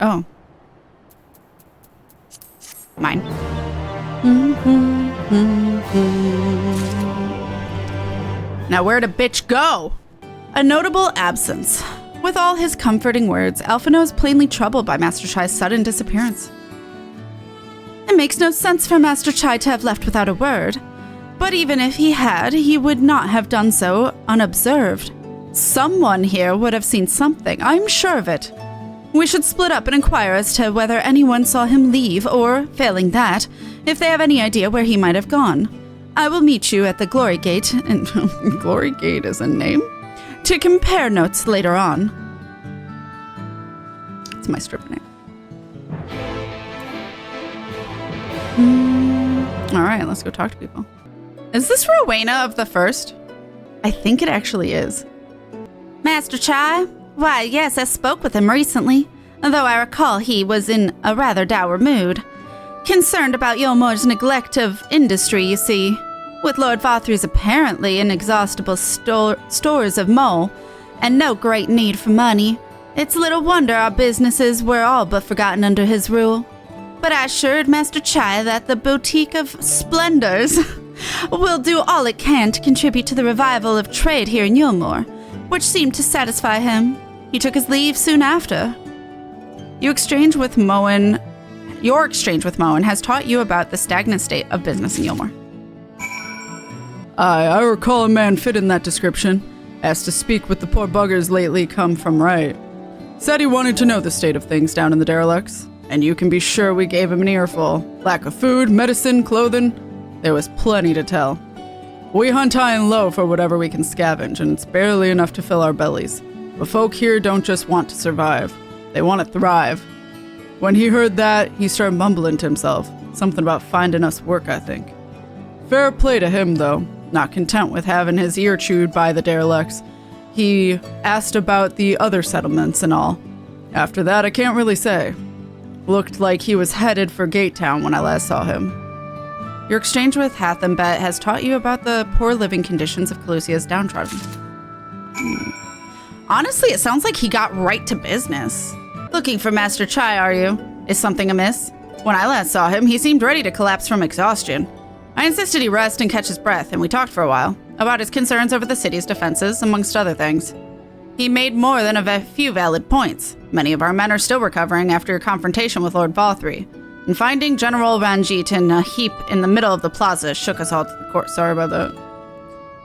Oh. Mine. Now where'd a bitch go? A notable absence. With all his comforting words, Alphino is plainly troubled by Master Chai's sudden disappearance. It makes no sense for Master Chai to have left without a word, but even if he had, he would not have done so unobserved. Someone here would have seen something, I'm sure of it. We should split up and inquire as to whether anyone saw him leave, or, failing that, if they have any idea where he might have gone. I will meet you at the Glory Gate, and Glory Gate is a name, to compare notes later on. It's my stripper name. Alright, let's go talk to people. Is this Rowena of the First? I think it actually is. Master Chai? Why, yes, I spoke with him recently, though I recall he was in a rather dour mood. Concerned about Eulmore's neglect of industry, you see. With Lord Vathr's apparently inexhaustible stores of mole, and no great need for money, it's little wonder our businesses were all but forgotten under his rule. But I assured Master Chai that the Boutique of Splendors will do all it can to contribute to the revival of trade here in Eulmore, which seemed to satisfy him. He took his leave soon after. Your exchange with Moen has taught you about the stagnant state of business in Eulmore. I recall a man fit in that description. Asked to speak with the poor buggers lately come from right. Said he wanted to know the state of things down in the derelicts, and you can be sure we gave him an earful. Lack of food, medicine, clothing, there was plenty to tell. We hunt high and low for whatever we can scavenge, and it's barely enough to fill our bellies. But folk here don't just want to survive, they want to thrive. When he heard that, he started mumbling to himself. Something about finding us work, I think. Fair play to him, though. Not content with having his ear chewed by the derelicts, he asked about the other settlements and all. After that, I can't really say. Looked like he was headed for Gate Town when I last saw him. Your exchange with Hathambet has taught you about the poor living conditions of Calusia's downtrodden. Honestly, it sounds like he got right to business. Looking for Master Chai, are you? Is something amiss? When I last saw him, he seemed ready to collapse from exhaustion. I insisted he rest and catch his breath, and we talked for a while, about his concerns over the city's defenses, amongst other things. He made more than a few valid points. Many of our men are still recovering after your confrontation with Lord Vathry, and finding General Ranjit in a heap in the middle of the plaza shook us all to the core. Sorry about that.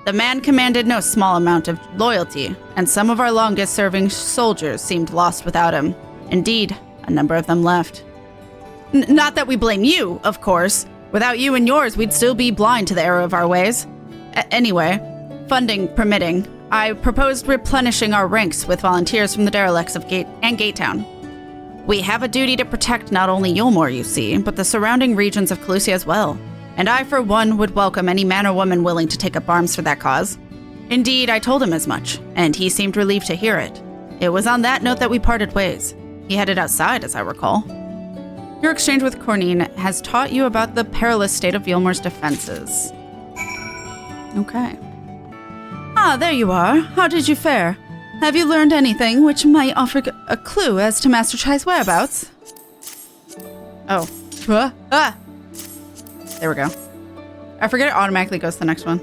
The man commanded no small amount of loyalty, and some of our longest-serving soldiers seemed lost without him. Indeed, a number of them left. Not that we blame you, of course. Without you and yours, we'd still be blind to the error of our ways. Anyway, funding permitting, I proposed replenishing our ranks with volunteers from the derelicts of Gate Town. We have a duty to protect not only Eulmore, you see, but the surrounding regions of Calusia as well. And I, for one, would welcome any man or woman willing to take up arms for that cause. Indeed, I told him as much, and he seemed relieved to hear it. It was on that note that we parted ways. He headed outside, as I recall. Your exchange with Cornine has taught you about the perilous state of Eulmore's defenses. Okay. Ah, there you are. How did you fare? Have you learned anything which might offer a clue as to Master Chai's whereabouts? Oh. There we go. I forget it automatically goes to the next one.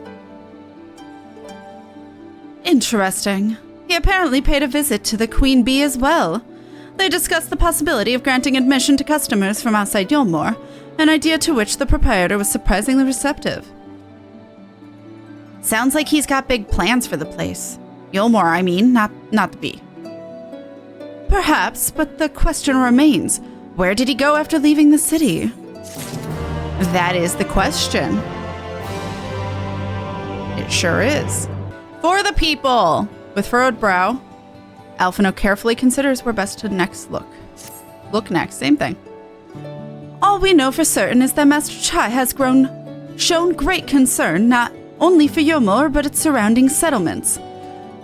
Interesting. He apparently paid a visit to the Queen Bee as well. They discussed the possibility of granting admission to customers from outside Eulmore, an idea to which the proprietor was surprisingly receptive. Sounds like he's got big plans for the place. Eulmore, I mean, not the bee. Perhaps, but the question remains, where did he go after leaving the city? That is the question. It sure is. For the people! With furrowed brow, Alphino carefully considers where best to next look. Look next, same thing. All we know for certain is that Master Chai has shown great concern not only for Eulmore but its surrounding settlements.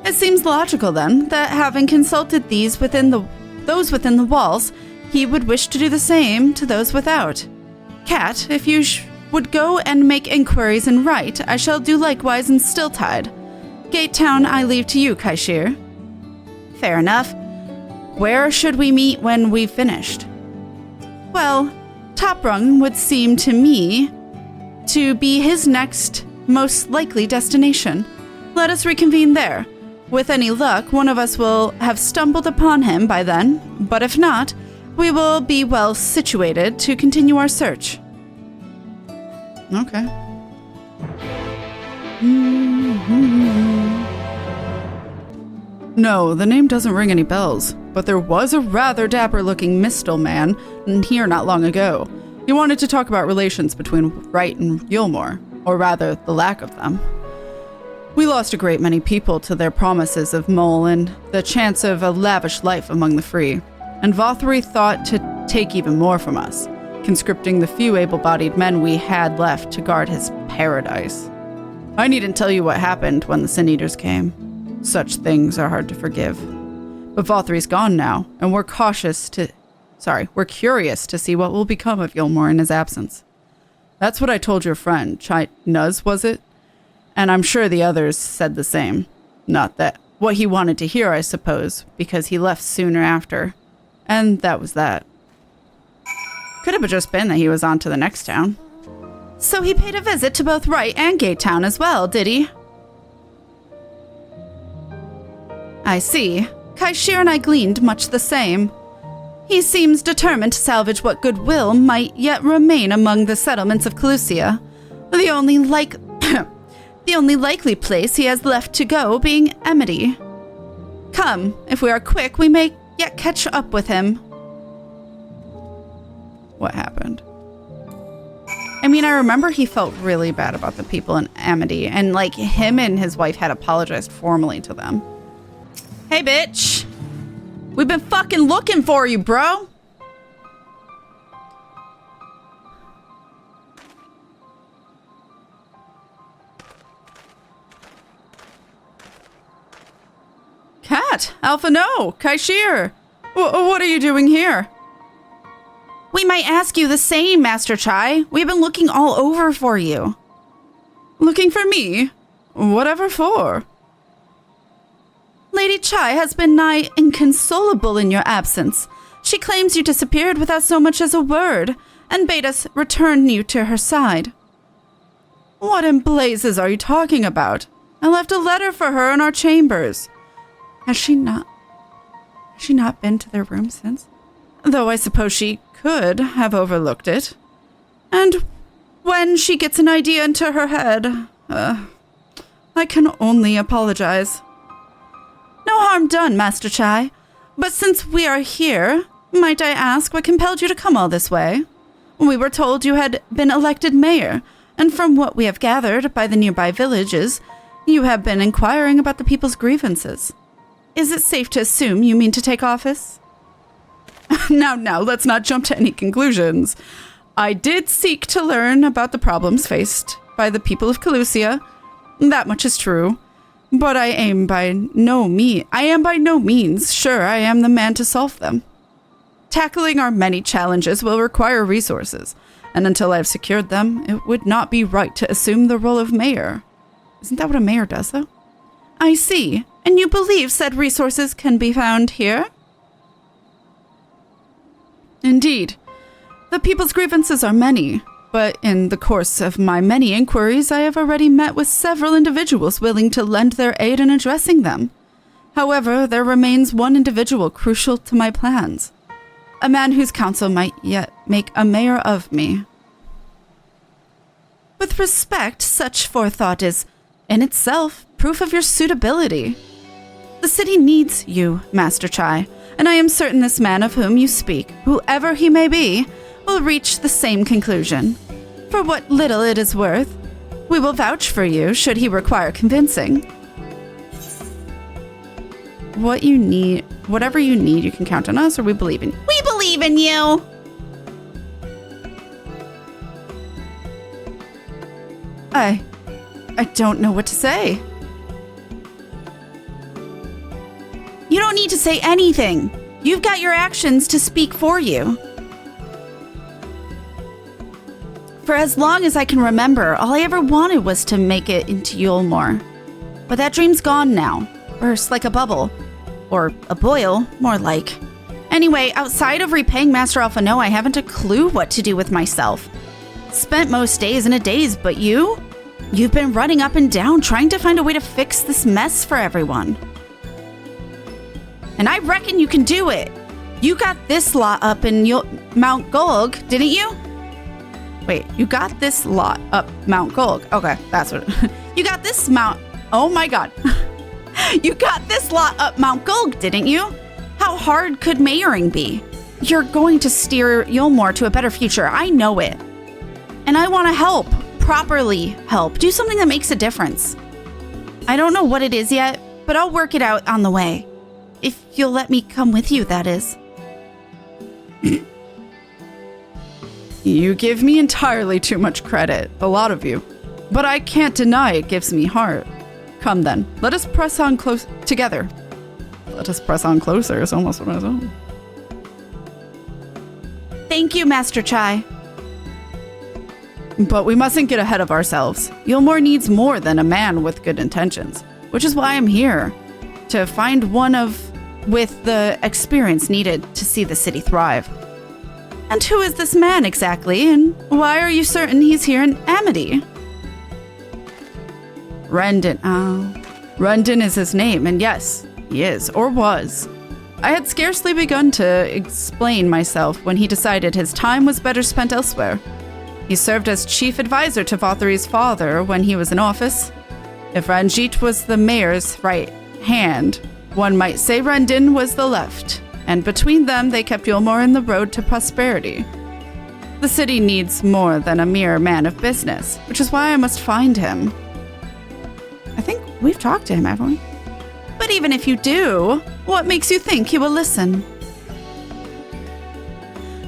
It seems logical then that having consulted those within the walls, he would wish to do the same to those without. Kat, if you would go and make inquiries in Right, I shall do likewise in Stilltide. Gate Town I leave to you, Kaishir. Fair enough. Where should we meet when we've finished? Well, Top Rung would seem to me to be his next most likely destination. Let us reconvene there. With any luck, one of us will have stumbled upon him by then, but if not, we will be well situated to continue our search. Okay. No, the name doesn't ring any bells, but there was a rather dapper-looking Mistle man here not long ago. He wanted to talk about relations between Right and Eulmore, or rather, the lack of them. We lost a great many people to their promises of Mole and the chance of a lavish life among the free, and Vothri thought to take even more from us, conscripting the few able-bodied men we had left to guard his paradise. I needn't tell you what happened when the Sin Eaters came. Such things are hard to forgive. But Vothri's gone now, and we're curious to see what will become of Eulmore in his absence. That's what I told your friend, Chai-Nuzz, was it? And I'm sure the others said the same. Not that what he wanted to hear, I suppose, because he left sooner after. And that was that. Could have just been that he was on to the next town. So he paid a visit to both Right and Gate Town as well, did he? I see. Kaishir and I gleaned much the same. He seems determined to salvage what goodwill might yet remain among the settlements of Clusia. The only likely place he has left to go being Amity. Come, if we are quick, we may yet catch up with him. What happened? I mean, I remember he felt really bad about the people in Amity, and like him and his wife had apologized formally to them. Hey, bitch! We've been fucking looking for you, bro! Kat! Alpha, no! Kaishir! What are you doing here? We might ask you the same, Master Chai. We've been looking all over for you. Looking for me? Whatever for? Lady Chai has been nigh inconsolable in your absence. She claims you disappeared without so much as a word, and bade us return you to her side. What in blazes are you talking about? I left a letter for her in our chambers. Has she not been to their room since? Though I suppose she could have overlooked it. And when she gets an idea into her head, I can only apologize. No harm done, Master Chai. But since we are here, might I ask what compelled you to come all this way? We were told you had been elected mayor, and from what we have gathered by the nearby villages, you have been inquiring about the people's grievances. Is it safe to assume you mean to take office? Now, let's not jump to any conclusions. I did seek to learn about the problems faced by the people of Clusia. That much is true. But I am by no means sure I am the man to solve them. Tackling our many challenges will require resources, and until I have secured them, it would not be right to assume the role of mayor. Isn't that what a mayor does, though? I see. And you believe said resources can be found here? Indeed. The people's grievances are many, but in the course of my many inquiries, I have already met with several individuals willing to lend their aid in addressing them. However, there remains one individual crucial to my plans. A man whose counsel might yet make a mayor of me. With respect, such forethought is, in itself, proof of your suitability. The city needs you, Master Chai, and I am certain this man of whom you speak, whoever he may be, will reach the same conclusion. For what little it is worth, we will vouch for you should he require convincing. Whatever you need, you can count on us, or we believe in you. We believe in you! I don't know what to say. You don't need to say anything. You've got your actions to speak for you. For as long as I can remember, all I ever wanted was to make it into Eulmore. But that dream's gone now. Burst like a bubble. Or a boil, more like. Anyway, outside of repaying Master Alpha No, I haven't a clue what to do with myself. Spent most days in a daze, but you? You've been running up and down trying to find a way to fix this mess for everyone. And I reckon you can do it. You got this lot up in Mount Golg, didn't you? Wait, you got this lot up Mount Golg. Okay, that's what you got this mount. Oh my god. You got this lot up Mount Golg, didn't you? How hard could mayoring be? You're going to steer Eulmore to a better future. I know it. And I want to help. Properly help. Do something that makes a difference. I don't know what it is yet, but I'll work it out on the way. If you'll let me come with you, that is. You give me entirely too much credit, a lot of you. But I can't deny it gives me heart. Come then, let us press on close together. Let us press on closer is almost what I said. Thank you, Master Chai. But we mustn't get ahead of ourselves. Eulmore needs more than a man with good intentions, which is why I'm here. To find one with the experience needed to see the city thrive. And who is this man exactly, and why are you certain he's here in Amity? Rendon. Rendon is his name, and yes, he is, or was. I had scarcely begun to explain myself when he decided his time was better spent elsewhere. He served as chief advisor to Vothry's father when he was in office. If Ranjit was the mayor's right hand, one might say Rendon was the left, and between them they kept Eulmore in the road to prosperity. The city needs more than a mere man of business, which is why I must find him. I think we've talked to him, haven't we? But even if you do, what makes you think he will listen?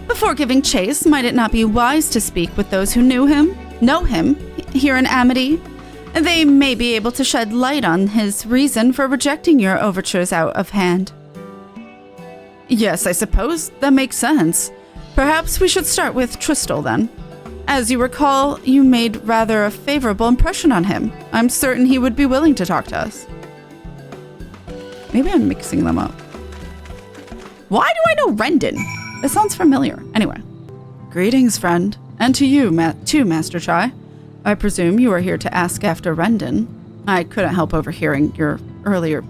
Before giving chase, might it not be wise to speak with those who know him, here in Amity? They may be able to shed light on his reason for rejecting your overtures out of hand. Yes, I suppose that makes sense. Perhaps we should start with Tristal then. As you recall, you made rather a favorable impression on him. I'm certain he would be willing to talk to us. Maybe I'm mixing them up. Why do I know Rendon? It sounds familiar. Anyway. Greetings, friend. And to you, too, Master Chai. I presume you are here to ask after Rendon. I couldn't help overhearing your earlier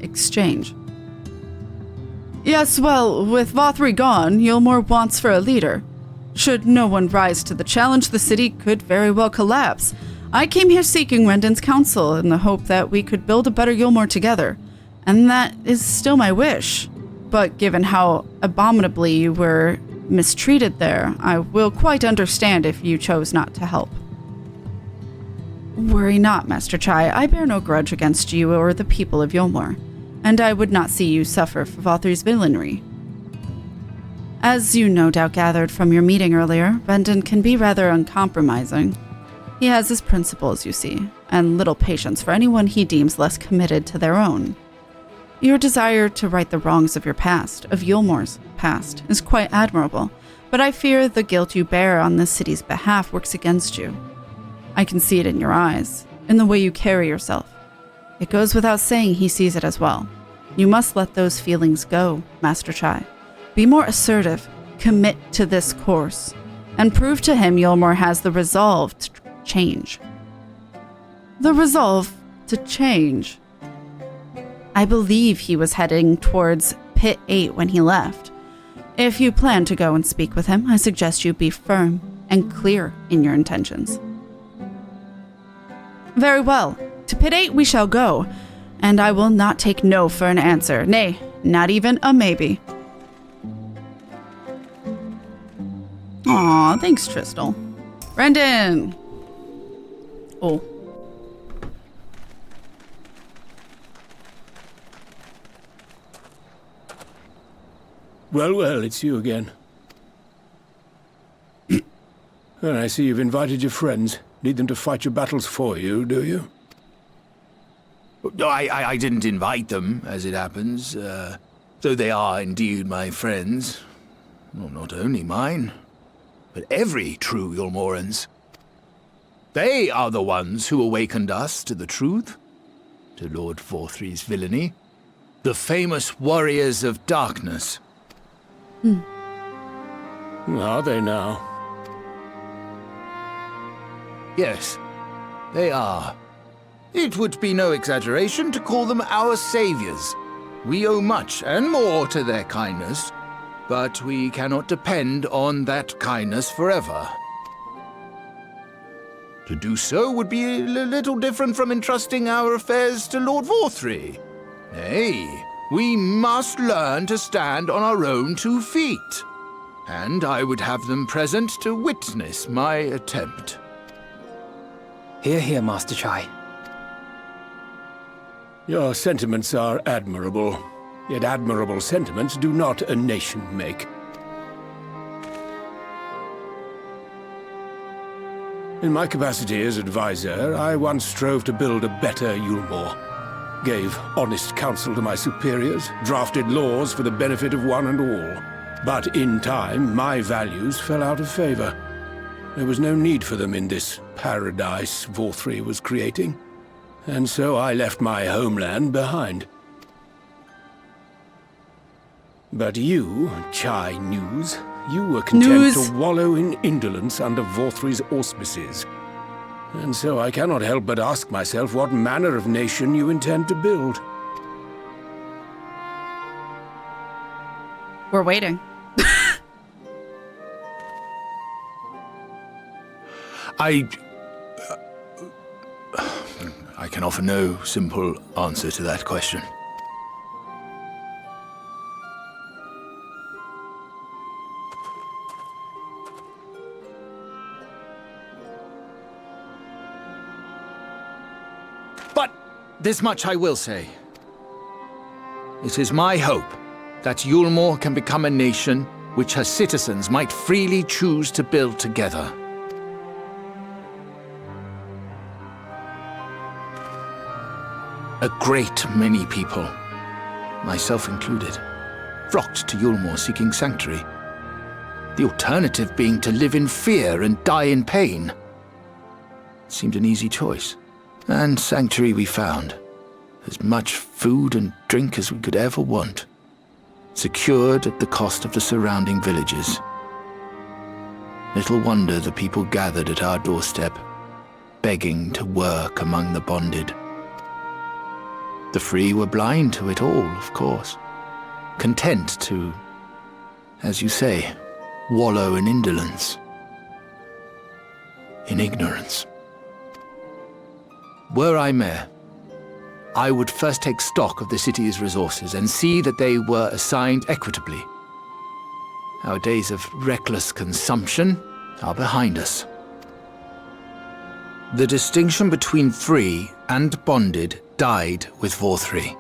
exchange. Yes, well, with Vothry gone, Eulmore wants for a leader. Should no one rise to the challenge, the city could very well collapse. I came here seeking Rendon's counsel in the hope that we could build a better Eulmore together, and that is still my wish. But given how abominably you were mistreated there, I will quite understand if you chose not to help. Worry not, Master Chai. I bear no grudge against you or the people of Eulmore, and I would not see you suffer for Vothry's villainy. As you no doubt gathered from your meeting earlier, Rendon can be rather uncompromising. He has his principles, you see, and little patience for anyone he deems less committed to their own. Your desire to right the wrongs of your past, of Eulmore's past, is quite admirable, but I fear the guilt you bear on this city's behalf works against you. I can see it in your eyes, in the way you carry yourself. It goes without saying he sees it as well. You must let those feelings go, Master Chai. Be more assertive, commit to this course, and prove to him Eulmore has the resolve to change. The resolve to change. I believe he was heading towards Pit 8 when he left. If you plan to go and speak with him, I suggest you be firm and clear in your intentions. Very well. To Pit 8 we shall go, and I will not take no for an answer. Nay, Not even a maybe. Aw, thanks, Tristal. Brendan! Oh. Well, well, it's you again. Well, I see you've invited your friends. Need them to fight your battles for you, do you? I didn't invite them, as it happens, though they are indeed my friends. Well, not only mine, but every true Eulmoreans. They are the ones who awakened us to the truth, to Lord Vorthry's villainy, the famous warriors of darkness. Are they now? Yes, they are. It would be no exaggeration to call them our saviors. We owe much and more to their kindness, but we cannot depend on that kindness forever. To do so would be a little different from entrusting our affairs to Lord Vorthry. Nay, we must learn to stand on our own 2 feet. And I would have them present to witness my attempt. Hear, hear, Master Chai. Your sentiments are admirable. Yet admirable sentiments do not a nation make. In my capacity as advisor, I once strove to build a better Eulmore. Gave honest counsel to my superiors, drafted laws for the benefit of one and all. But in time, my values fell out of favor. There was no need for them in this paradise Vorthry was creating. And so I left my homeland behind. But you, Chai-Nuzz, you were content to wallow in indolence under Vorthry's auspices. And so I cannot help but ask myself what manner of nation you intend to build. We're waiting. I can offer no simple answer to that question. But this much I will say. It is my hope that Eulmore can become a nation which her citizens might freely choose to build together. A great many people, myself included, flocked to Eulmore seeking sanctuary. The alternative being to live in fear and die in pain. It seemed an easy choice. And sanctuary we found. As much food and drink as we could ever want. Secured at the cost of the surrounding villages. Little wonder the people gathered at our doorstep, begging to work among the bonded. The free were blind to it all, of course. Content to, as you say, wallow in indolence. In ignorance. Were I mayor, I would first take stock of the city's resources and see that they were assigned equitably. Our days of reckless consumption are behind us. The distinction between free and bonded died with Vorthry.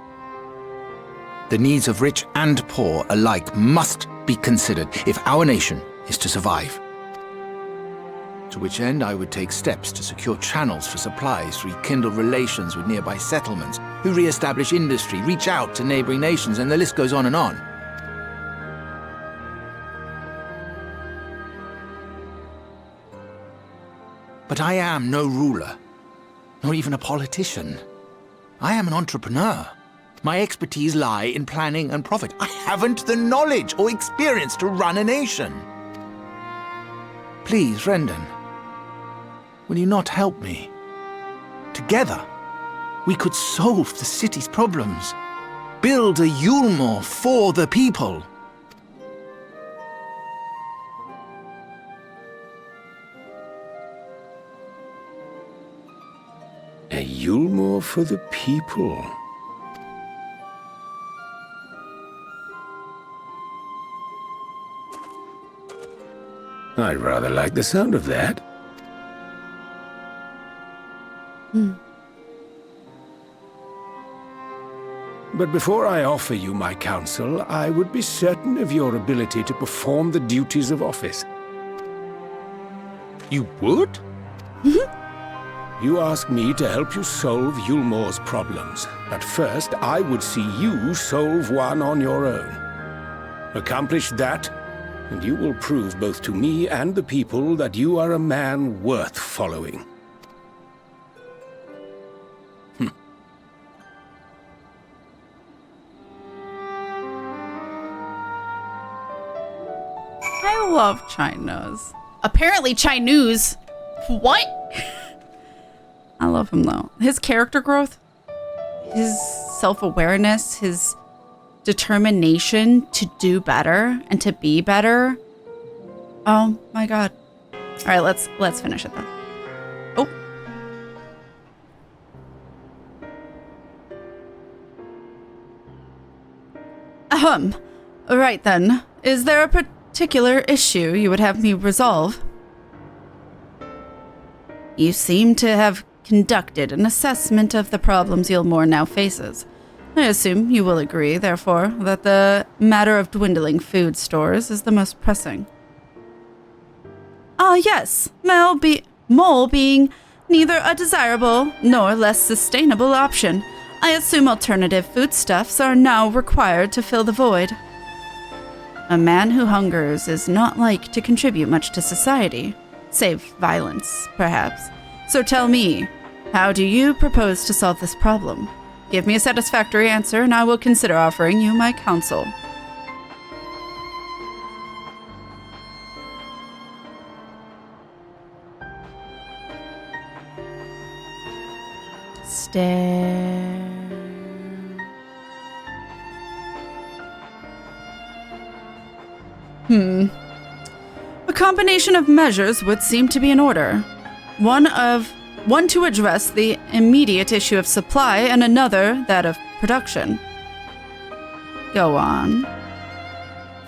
The needs of rich and poor alike must be considered if our nation is to survive. To which end I would take steps to secure channels for supplies, rekindle relations with nearby settlements, who re-establish industry, reach out to neighboring nations, and the list goes on and on. But I am no ruler, nor even a politician. I am an entrepreneur. My expertise lie in planning and profit. I haven't the knowledge or experience to run a nation. Please, Rendon, will you not help me? Together, we could solve the city's problems. Build a Eulmore for the people. A Eulmore for the people. I'd rather like the sound of that. But before I offer you my counsel, I would be certain of your ability to perform the duties of office. You would? You ask me to help you solve Eulmore's problems, but first I would see you solve one on your own. Accomplish that, and you will prove both to me and the people that you are a man worth following. I love Chai-Nuzz. Apparently Chai-Nuzz. What? I love him though. His character growth, his self-awareness, his determination to do better and to be better. Oh my god. All right, let's finish it then. Oh. All right then. Is there a particular issue you would have me resolve? You seem to have conducted an assessment of the problems Eulmore now faces. I assume you will agree, therefore, that the matter of dwindling food stores is the most pressing. Ah, yes, mole being neither a desirable nor less sustainable option. I assume alternative foodstuffs are now required to fill the void. A man who hungers is not like to contribute much to society, save violence, perhaps. So tell me, how do you propose to solve this problem? Give me a satisfactory answer, and I will consider offering you my counsel. Stare. A combination of measures would seem to be in order. One to address the immediate issue of supply, and another that of production. Go on.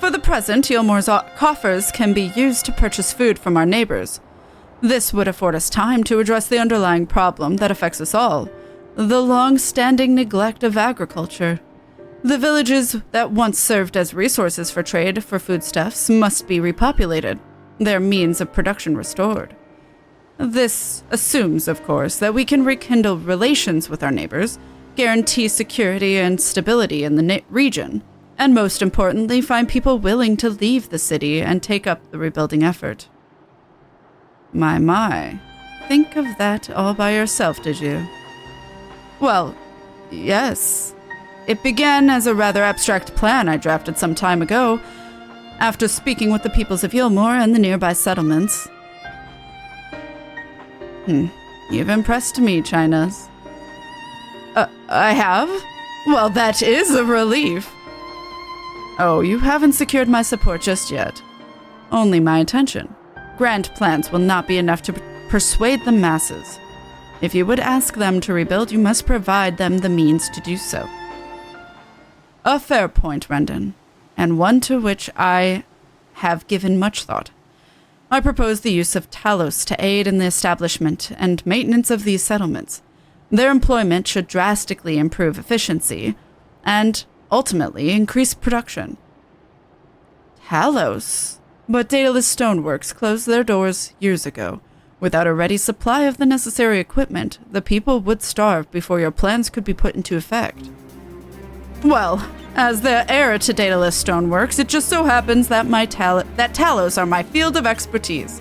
For the present, Eulmore's coffers can be used to purchase food from our neighbors. This would afford us time to address the underlying problem that affects us all, the long-standing neglect of agriculture. The villages that once served as resources for trade for foodstuffs must be repopulated, their means of production restored. This assumes, of course, that we can rekindle relations with our neighbors, guarantee security and stability in the region, and most importantly, find people willing to leave the city and take up the rebuilding effort. My. Think of that all by yourself, did you? Well, yes. It began as a rather abstract plan I drafted some time ago, after speaking with the peoples of Eulmore and the nearby settlements. You've impressed me, Chai-Nuzz. I have? Well, that is a relief. Oh, you haven't secured my support just yet. Only my attention. Grand plans will not be enough to persuade the masses. If you would ask them to rebuild, you must provide them the means to do so. A fair point, Rendon, and one to which I have given much thought. I propose the use of Talos to aid in the establishment and maintenance of these settlements. Their employment should drastically improve efficiency and, ultimately, increase production. Talos? But Daedalus Stoneworks closed their doors years ago. Without a ready supply of the necessary equipment, the people would starve before your plans could be put into effect. Well, as the heir to Daedalus Stoneworks, it just so happens that that Talos are my field of expertise.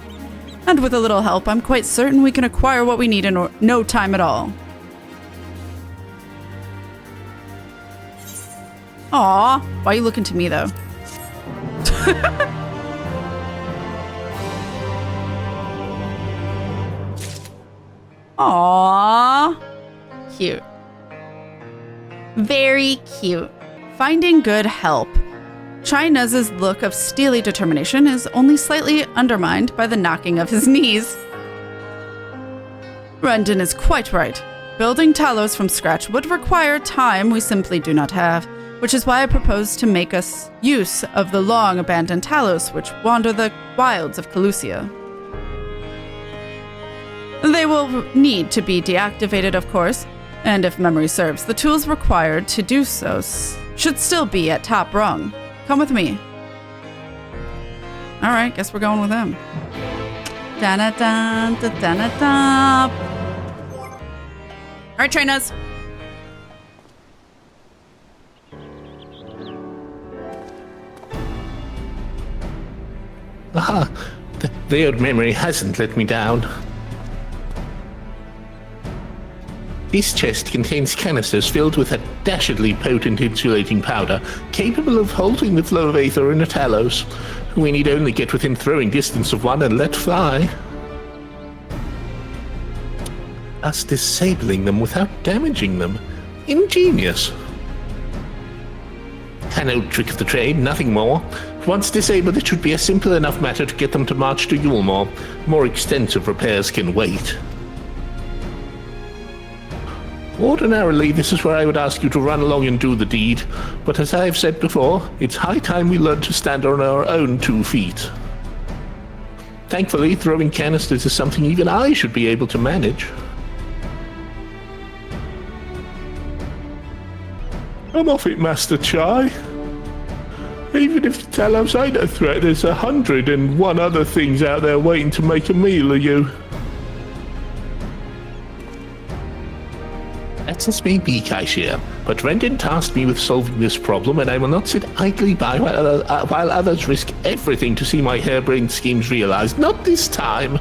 And with a little help, I'm quite certain we can acquire what we need in no time at all. Aw, why are you looking to me, though? Aww. Cute. Very cute. Finding good help. Chai-Nuzz's look of steely determination is only slightly undermined by the knocking of his knees. Rendon is quite right. Building Talos from scratch would require time we simply do not have. which is why I propose to make us use of the long-abandoned Talos which wander the wilds of Calusia. They will need to be deactivated, of course, and if memory serves, the tools required to do so should still be at top rung. Come with me. Alright, guess we're going with him. Da-da-da-da-da-da-da. Alright, Chai-Nuzz. Aha! The old memory hasn't let me down. This chest contains canisters filled with a dashedly potent insulating powder, capable of halting the flow of aether in a Talos. We need only get within throwing distance of one and let fly. Us disabling them without damaging them. Ingenious. An old trick of the trade, nothing more. Once disabled, it should be a simple enough matter to get them to march to Eulmore. More extensive repairs can wait. Ordinarily, this is where I would ask you to run along and do the deed, but as I have said before, it's high time we learn to stand on our own 2 feet. Thankfully, throwing canisters is something even I should be able to manage. I'm off it, Master Chai. Even if the Talos ain't a threat, there's 101 other things out there waiting to make a meal of you. That's as may be, Kaishir, but Rendon tasked me with solving this problem, and I will not sit idly by while others risk everything to see my harebrained schemes realized. Not this time!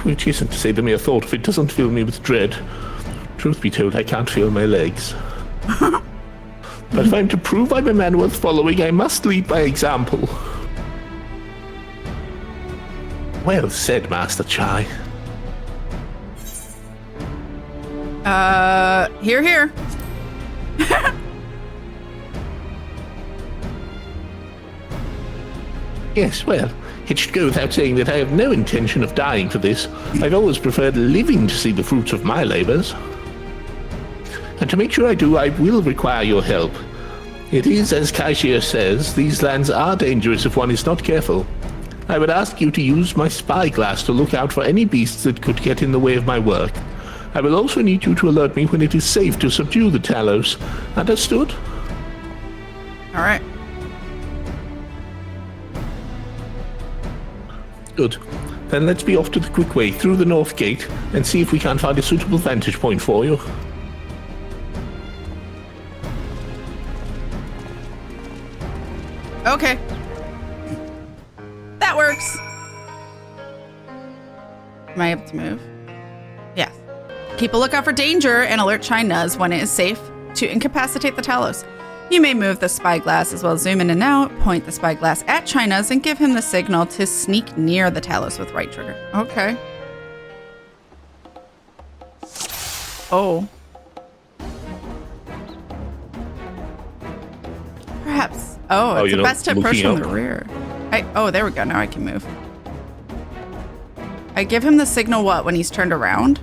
Which isn't to say the mere thought of it doesn't fill me with dread. Truth be told, I can't feel my legs. But if I'm to prove I'm a man worth following, I must lead by example. Well said, Master Chai. Here. Yes, well, it should go without saying that I have no intention of dying for this. I've always preferred living to see the fruits of my labors. And to make sure I do, I will require your help. It is, as Kaishir says, these lands are dangerous if one is not careful. I would ask you to use my spyglass to look out for any beasts that could get in the way of my work. I will also need you to alert me when it is safe to subdue the Talos. Understood? Alright. Good. Then let's be off to the quick way through the north gate and see if we can find a suitable vantage point for you. Okay. That works. Am I able to move? Yes. Keep a lookout for danger and alert Chai-Nuzz when it is safe to incapacitate the Talos. You may move the spyglass as well as zoom in and out, point the spyglass at Chai-Nuzz, and give him the signal to sneak near the Talos with right trigger. Okay. Oh. Perhaps. Oh, it's best to approach from the rear. Oh, there we go. Now I can move. I give him the signal what, when he's turned around?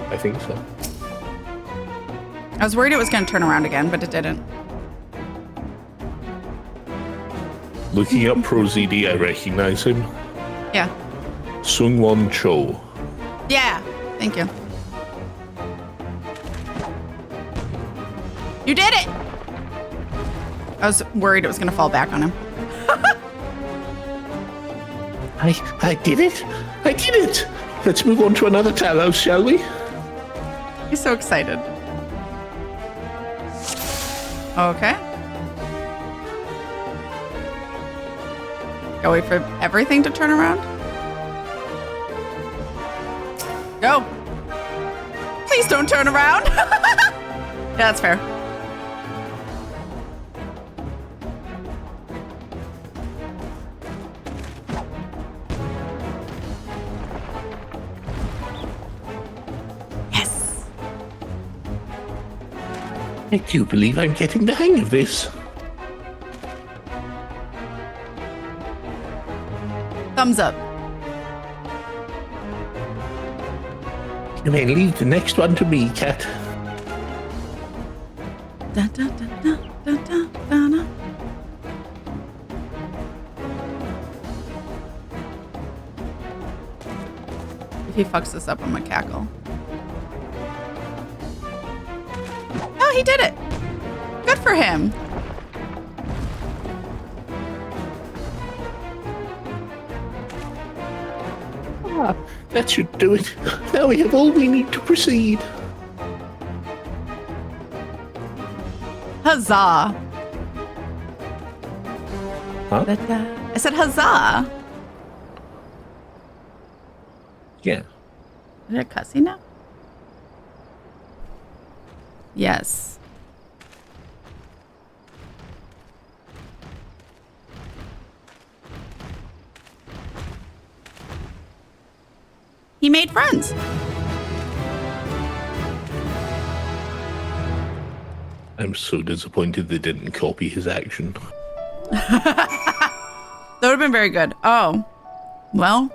I think so. I was worried it was going to turn around again, but it didn't. Looking up Pro ZD, I recognize him. Yeah. Sungwon Cho. Yeah. Thank you. You did it! I was worried it was going to fall back on him. I did it! I did it! Let's move on to another Talos, shall we? He's so excited. Okay. Go wait for everything to turn around. Go. Please don't turn around. Yeah, that's fair. I do believe I'm getting the hang of this. Thumbs up. You may leave the next one to me, Kat. Dun, dun, dun, dun, dun, dun, dun, dun. If he fucks this up, I'm gonna cackle. Oh, he did it! Good for him. Ah, that should do it. Now we have all we need to proceed. Huzzah! Huh? I said huzzah! Yeah. Is it a cussy now? Yes. He made friends. I'm so disappointed they didn't copy his action. That would have been very good. Oh. Well,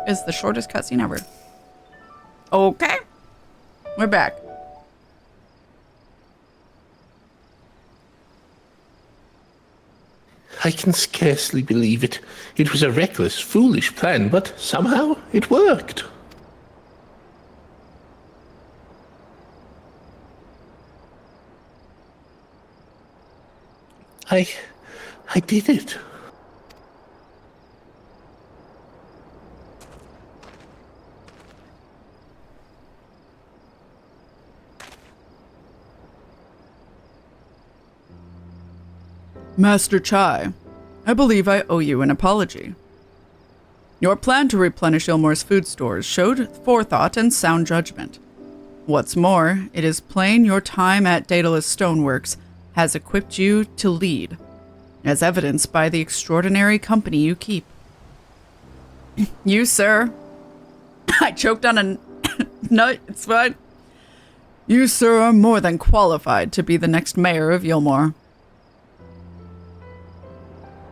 it's the shortest cutscene ever. Okay. We're back. I can scarcely believe it. It was a reckless, foolish plan, but somehow it worked. I did it. Master Chai, I believe I owe you an apology. Your plan to replenish Eulmore's food stores showed forethought and sound judgment. What's more, it is plain your time at Daedalus Stoneworks has equipped you to lead, as evidenced by the extraordinary company you keep. You, sir. I choked on a nut, it's fine. You, sir, are more than qualified to be the next mayor of Eulmore.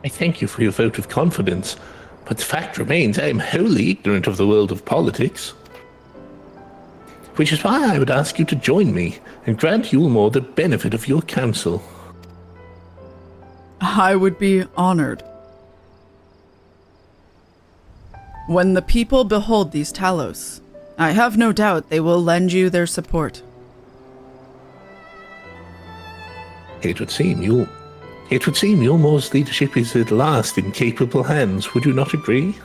I thank you for your vote of confidence, but the fact remains I am wholly ignorant of the world of politics. Which is why I would ask you to join me and grant Eulmore the benefit of your counsel. I would be honored. When the people behold these Talos, I have no doubt they will lend you their support. It would seem Eulmore's leadership is at last in capable hands. Would you not agree?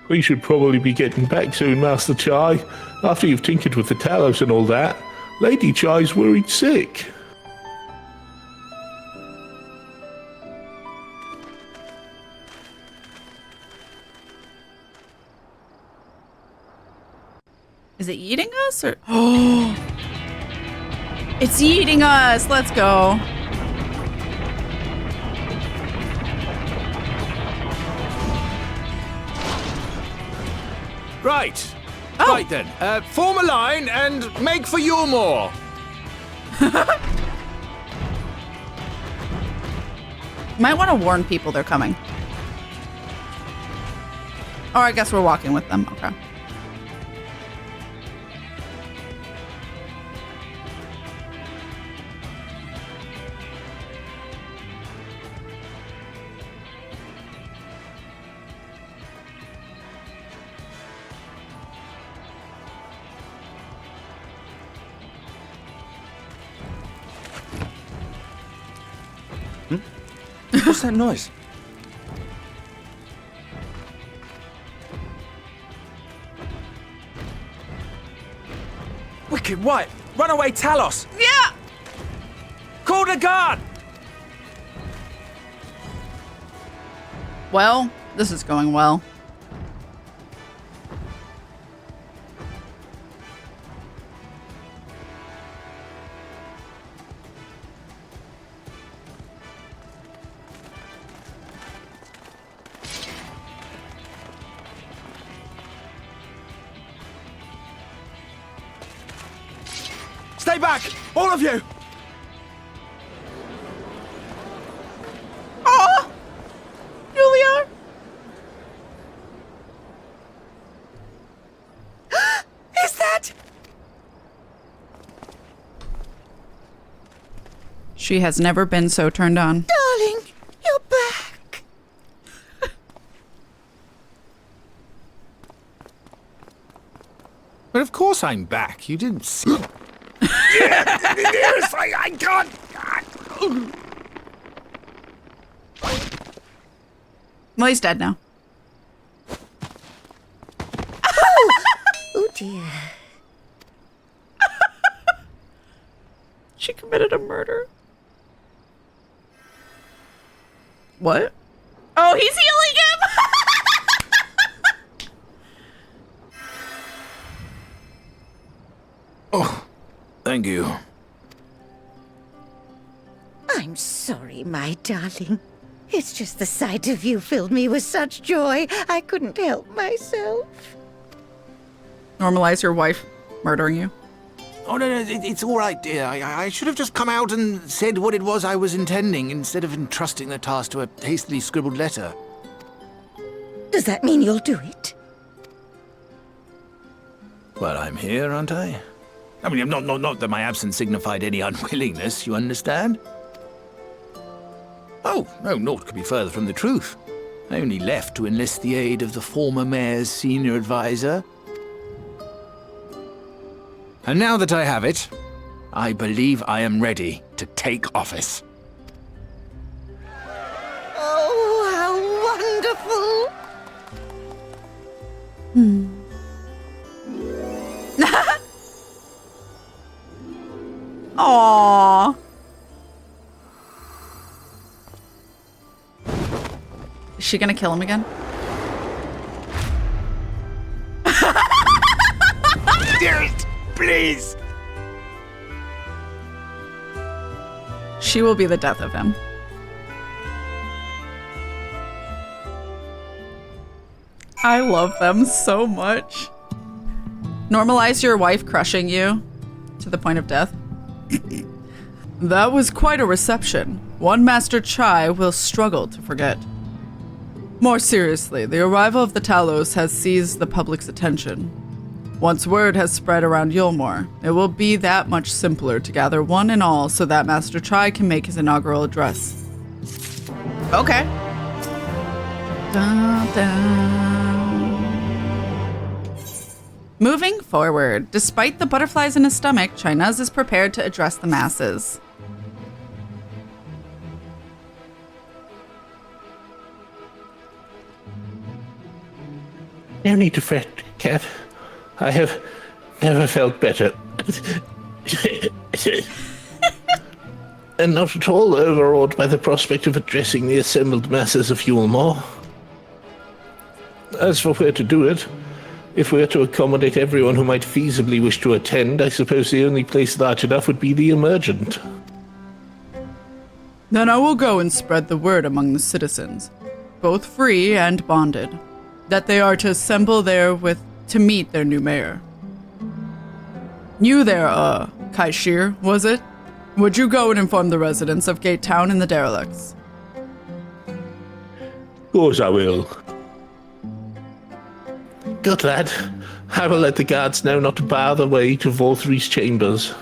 We should probably be getting back soon, Master Chai. After you've tinkered with the Talos and all that, Lady Chai's worried sick. Is it eating us or? Oh, it's eating us. Let's go. Right. Oh. Right then. Form a line and make for Eulmore. Might want to warn people they're coming. Or I guess we're walking with them. Okay. What's that noise? Wicked White! Runaway Talos! Yeah! Call the guard! Well, this is going well. Stay back! All of you! Oh! Julia! Is She has never been so turned on. Darling, you're back. But of course I'm back. You didn't see. Yes, I can't. Well, he's dead now. Oh dear. She committed a murder. What? Oh, he's healing him! Oh, thank you. I'm sorry, my darling. It's just the sight of you filled me with such joy, I couldn't help myself. Normalize your wife murdering you. Oh, no, it's all right, dear. I should have just come out and said what it was I was intending, instead of entrusting the task to a hastily scribbled letter. Does that mean you'll do it? Well, I'm here, aren't I? I mean, not that my absence signified any unwillingness, you understand? Oh, no, naught could be further from the truth. I only left to enlist the aid of the former mayor's senior advisor. And now that I have it, I believe I am ready to take office. Oh, how wonderful! Aww. Is she gonna kill him again? Dearest, please! She will be the death of him. I love them so much. Normalize your wife crushing you to the point of death. That was quite a reception. One Master Chai will struggle to forget. More seriously, the arrival of the Talos has seized the public's attention. Once word has spread around Eulmore, it will be that much simpler to gather one and all so that Master Chai can make his inaugural address. Okay. Dun, dun. Moving forward, despite the butterflies in his stomach, Chai-Nuzz is prepared to address the masses. No need to fret, Cat. I have never felt better. And not at all overawed by the prospect of addressing the assembled masses of Eulmore. As for where to do it, if we're to accommodate everyone who might feasibly wish to attend, I suppose the only place large enough would be the Emergent. Then I will go and spread the word among the citizens, both free and bonded, that they are to assemble there to meet their new mayor. You there, Kaishir, was it? Would you go and inform the residents of Gate Town and the derelicts? Of course I will. Good lad. I will let the guards know not to bar the way to Vorthry's chambers.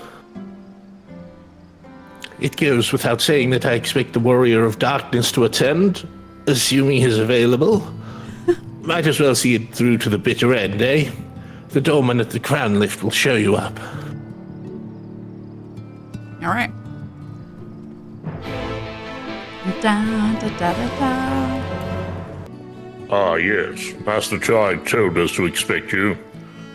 It goes without saying that I expect the Warrior of Darkness to attend, assuming he's available. Might as well see it through to the bitter end, eh? The doorman at the crown lift will show you up. All right. Da, da, da, da, da. Ah, yes. Master Chai told us to expect you.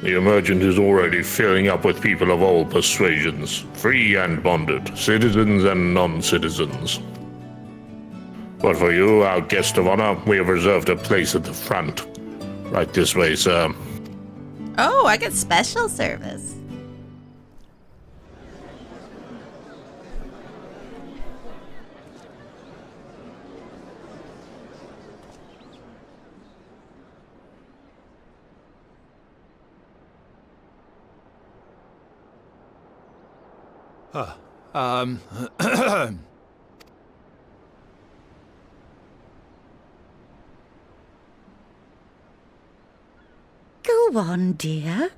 The Emergent is already filling up with people of all persuasions, free and bonded, citizens and non-citizens. But for you, our guest of honor, we have reserved a place at the front. Right this way, sir. Oh, I get special service. Go on, dear.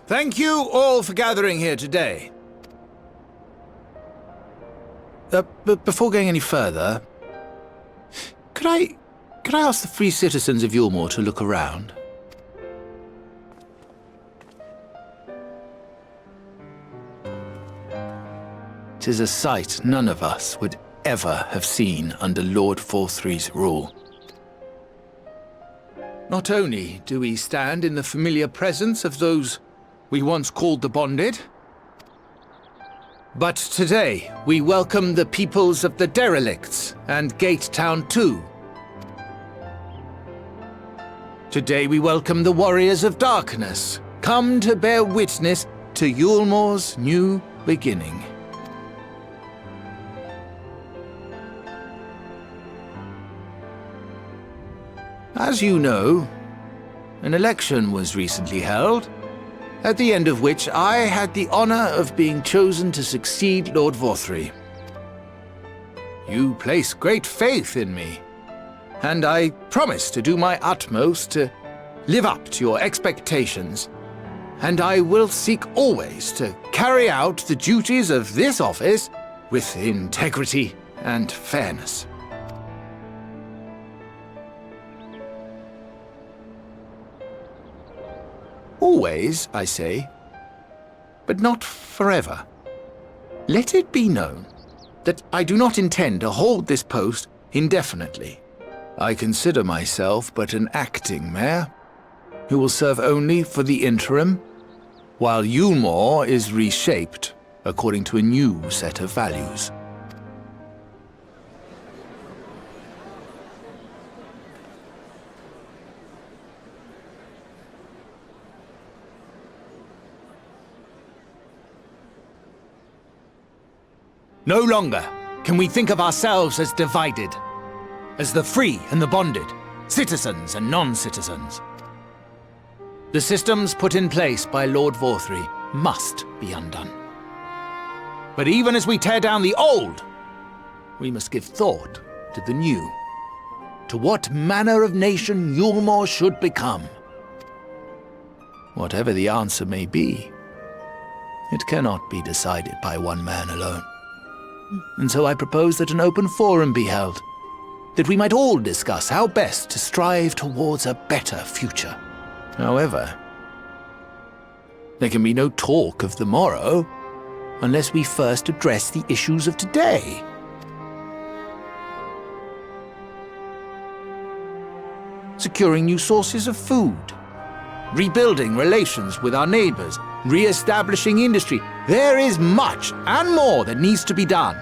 Thank you all for gathering here today. But before going any further, could I ask the free citizens of Eulmore to look around? Tis a sight none of us would ever have seen under Lord Forthry's rule. Not only do we stand in the familiar presence of those we once called the Bonded, but today we welcome the peoples of the Derelicts and Gate Town too. Today we welcome the Warriors of Darkness, come to bear witness to Eulmore's new beginning. As you know, an election was recently held, at the end of which I had the honor of being chosen to succeed Lord Forthry. You place great faith in me, and I promise to do my utmost to live up to your expectations, and I will seek always to carry out the duties of this office with integrity and fairness. Always, I say, but not forever. Let it be known that I do not intend to hold this post indefinitely. I consider myself but an acting mayor, who will serve only for the interim, while Eulmore is reshaped according to a new set of values. No longer can we think of ourselves as divided, as the free and the bonded, citizens and non-citizens. The systems put in place by Lord Forthry must be undone. But even as we tear down the old, we must give thought to the new, to what manner of nation Eulmore should become. Whatever the answer may be, it cannot be decided by one man alone. And so I propose that an open forum be held, that we might all discuss how best to strive towards a better future. However, there can be no talk of the morrow unless we first address the issues of today. Securing new sources of food, rebuilding relations with our neighbors, re-establishing industry. There is much and more that needs to be done.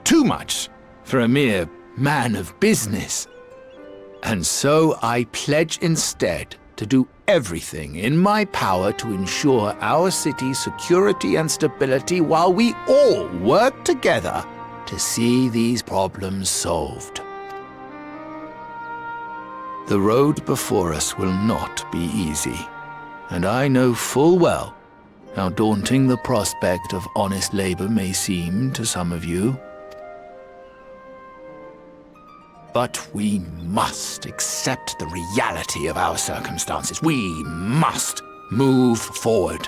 Too much for a mere man of business. And so I pledge instead to do everything in my power to ensure our city's security and stability while we all work together to see these problems solved. The road before us will not be easy, and I know full well how daunting the prospect of honest labor may seem to some of you. But we must accept the reality of our circumstances. We must move forward.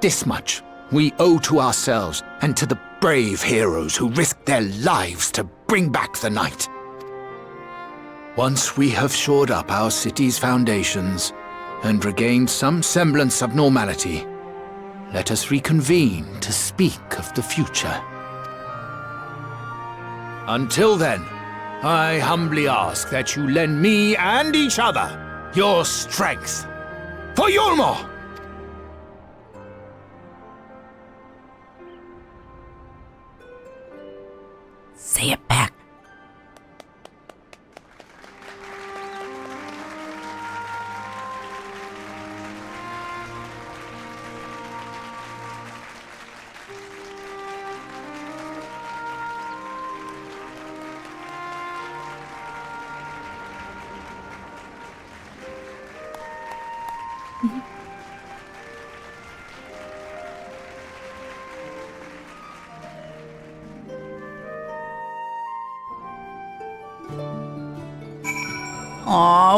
This much we owe to ourselves and to the brave heroes who risked their lives to bring back the night. Once we have shored up our city's foundations and regained some semblance of normality, let us reconvene to speak of the future. Until then, I humbly ask that you lend me and each other your strength for Eulmore! Say it back.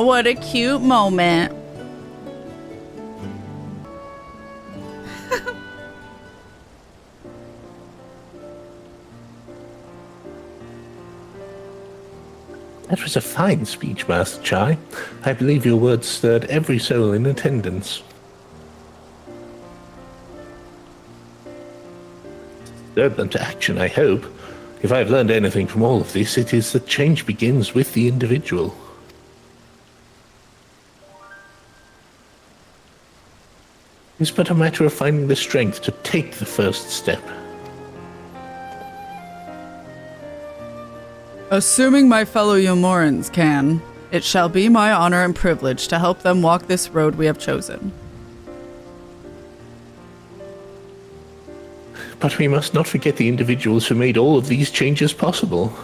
Aw, what a cute moment. That was a fine speech, Master Chai. I believe your words stirred every soul in attendance. Stirred them to action, I hope. If I have learned anything from all of this, it is that change begins with the individual. It's but a matter of finding the strength to take the first step. Assuming my fellow Eulmorans can, it shall be my honor and privilege to help them walk this road we have chosen. But we must not forget the individuals who made all of these changes possible.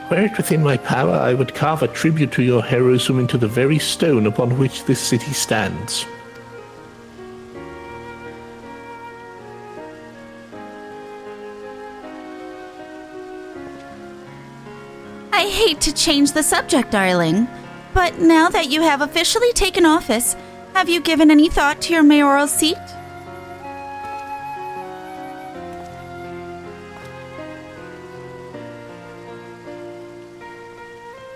Were it within my power, I would carve a tribute to your heroism into the very stone upon which this city stands. I hate to change the subject, darling, but now that you have officially taken office, have you given any thought to your mayoral seat?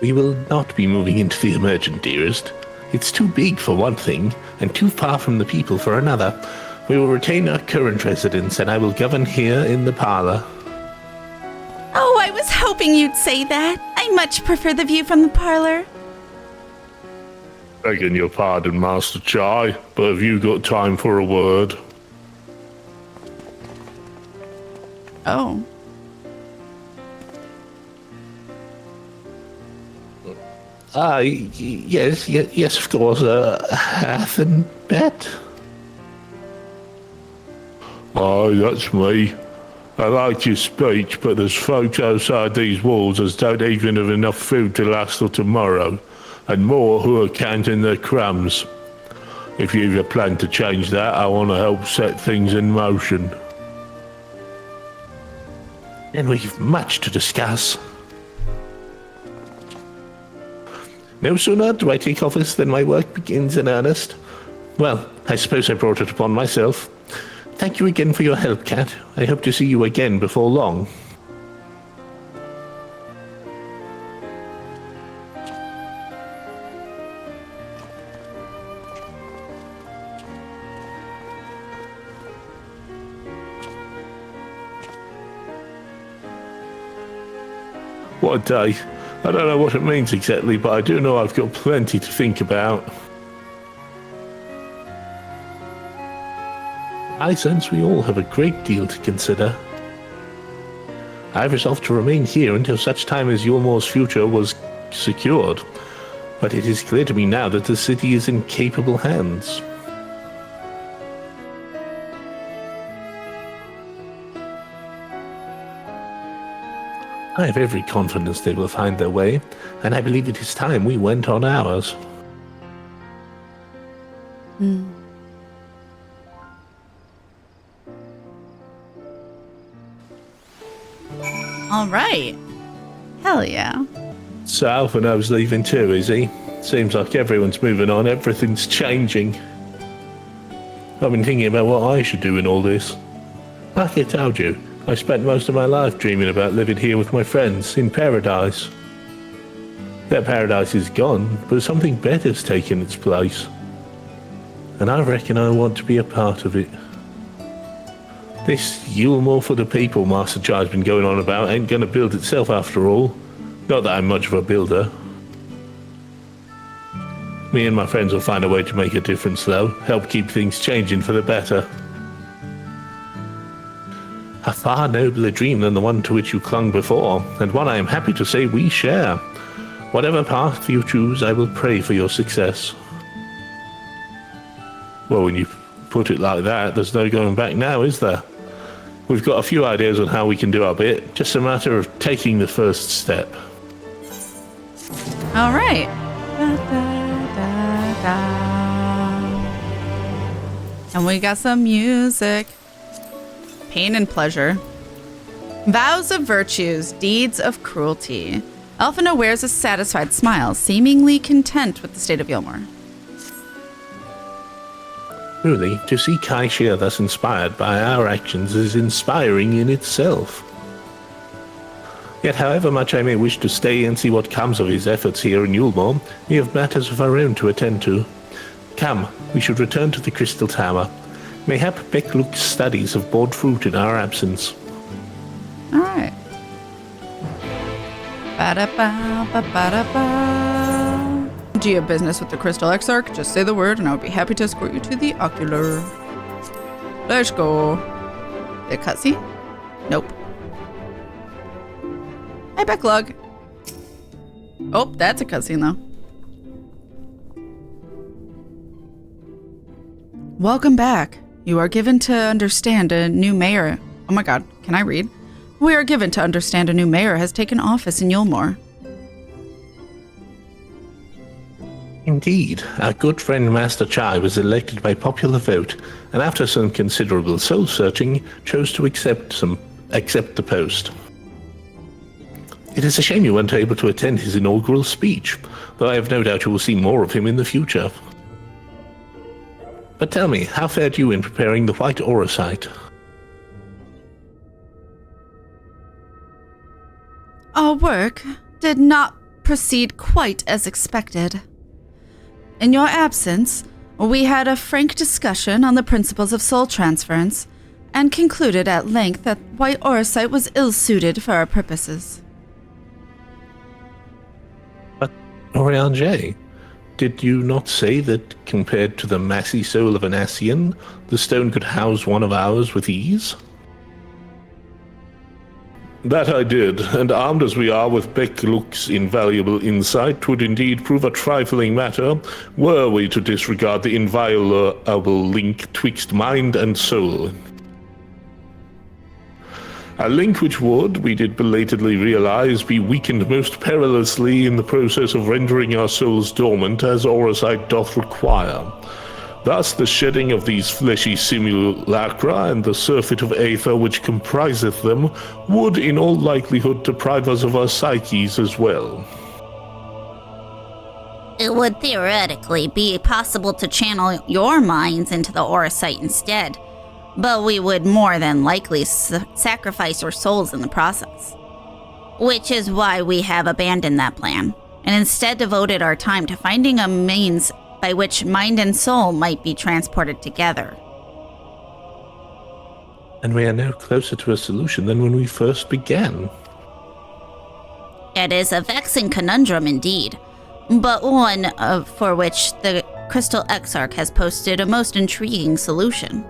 We will not be moving into the emergent, dearest. It's too big for one thing, and too far from the people for another. We will retain our current residence, and I will govern here in the parlor. Oh, I was hoping you'd say that. I much prefer the view from the parlor. Begging your pardon, Master Chai, but have you got time for a word? Oh. Yes, of course. Hath and Bet? Aye, that's me. I like your speech, but there's folks outside these walls as don't even have enough food to last till tomorrow, and more who are counting their crumbs. If you've a plan to change that, I want to help set things in motion. And we've much to discuss. No sooner do I take office than my work begins in earnest. Well, I suppose I brought it upon myself. Thank you again for your help, Kat. I hope to see you again before long. What a day. I don't know what it means exactly, but I do know I've got plenty to think about. I sense we all have a great deal to consider. I've resolved to remain here until such time as Eulmore's future was secured, but it is clear to me now that the city is in capable hands. I have every confidence they will find their way, and I believe it is time we went on ours. All right. Hell yeah. So Alphino's leaving too, is he? Seems like everyone's moving on, everything's changing. I've been thinking about what I should do in all this. Like I told you, I spent most of my life dreaming about living here with my friends, in paradise. That paradise is gone, but something better's taken its place. And I reckon I want to be a part of it. This Eulmore for the people Master Chai's been going on about ain't gonna build itself after all. Not that I'm much of a builder. Me and my friends will find a way to make a difference though, help keep things changing for the better. A far nobler dream than the one to which you clung before, and one I am happy to say we share. Whatever path you choose, I will pray for your success. Well, when you put it like that, there's no going back now, is there? We've got a few ideas on how we can do our bit, just a matter of taking the first step. All right. Da, da, da, da. And we got some music. Pain and pleasure. Vows of Virtues, Deeds of Cruelty. Elfina wears a satisfied smile, seemingly content with the state of Eulmore. Truly, to see Kai-Shir thus inspired by our actions is inspiring in itself. Yet however much I may wish to stay and see what comes of his efforts here in Eulmore, we have matters of our own to attend to. Come, we should return to the Crystal Tower. Mayhap Bekluk's studies have borne fruit in our absence. Alright. Ba-da-ba-ba-ba-da-ba. Do you have business with the Crystal Exarch? Just say the word and I would be happy to escort you to the Ocular. Let's go. The cutscene? Nope. Hey, Becklug. Oh, that's a cutscene though. Welcome back. You are given to understand a new mayor. Oh my god, can I read? We are given to understand a new mayor has taken office in Eulmore. Indeed, our good friend Master Chai was elected by popular vote, and after some considerable soul-searching, chose to accept the post. It is a shame you weren't able to attend his inaugural speech, though I have no doubt you will see more of him in the future. But tell me, how fared you in preparing the White Aura site? Our work did not proceed quite as expected. In your absence, we had a frank discussion on the principles of soul transference and concluded at length that White Aura site was ill-suited for our purposes. But, Oriange, did you not say that compared to the massy soul of an Ascian, the stone could house one of ours with ease? That I did, and armed as we are with Bekluk's invaluable insight, would indeed prove a trifling matter were we to disregard the inviolable link twixt mind and soul. A link which would, we did belatedly realize, be weakened most perilously in the process of rendering our souls dormant as Auracite doth require. Thus the shedding of these fleshy simulacra and the surfeit of aether which compriseth them would in all likelihood deprive us of our psyches as well. It would theoretically be possible to channel your minds into the Auracite instead, but we would more than likely sacrifice your souls in the process. Which is why we have abandoned that plan, and instead devoted our time to finding a means by which mind and soul might be transported together. And we are now closer to a solution than when we first began. It is a vexing conundrum indeed, but one for which the Crystal Exarch has posted a most intriguing solution.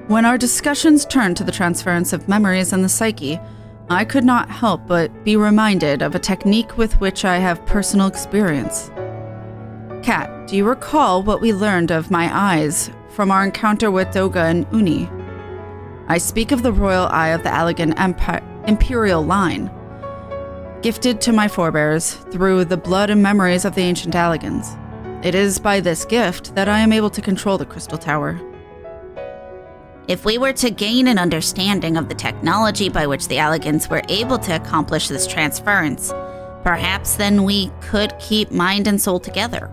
When our discussions turned to the transference of memories and the psyche, I could not help but be reminded of a technique with which I have personal experience. Kat, do you recall what we learned of my eyes from our encounter with Doga and Uni? I speak of the royal eye of the Allegan imperial line, gifted to my forebears through the blood and memories of the ancient Allegans. It is by this gift that I am able to control the Crystal Tower. If we were to gain an understanding of the technology by which the Allegans were able to accomplish this transference, perhaps then we could keep mind and soul together.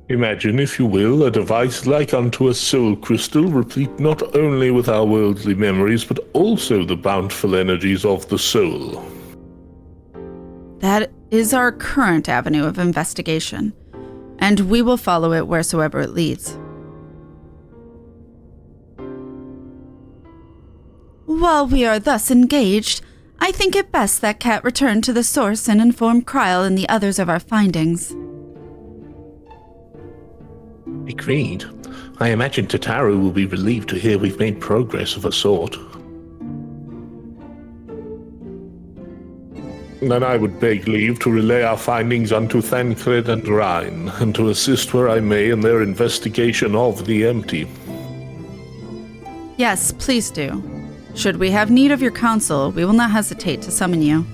Imagine, if you will, a device like unto a soul crystal, replete not only with our worldly memories, but also the bountiful energies of the soul. That is our current avenue of investigation, and we will follow it wheresoever it leads. While we are thus engaged, I think it best that Kat return to the source and inform Kryl and the others of our findings. Agreed. I imagine Tataru will be relieved to hear we've made progress of a sort. Then I would beg leave to relay our findings unto Thancred and Rhine, and to assist where I may in their investigation of the empty. Yes, please do. Should we have need of your counsel, we will not hesitate to summon you.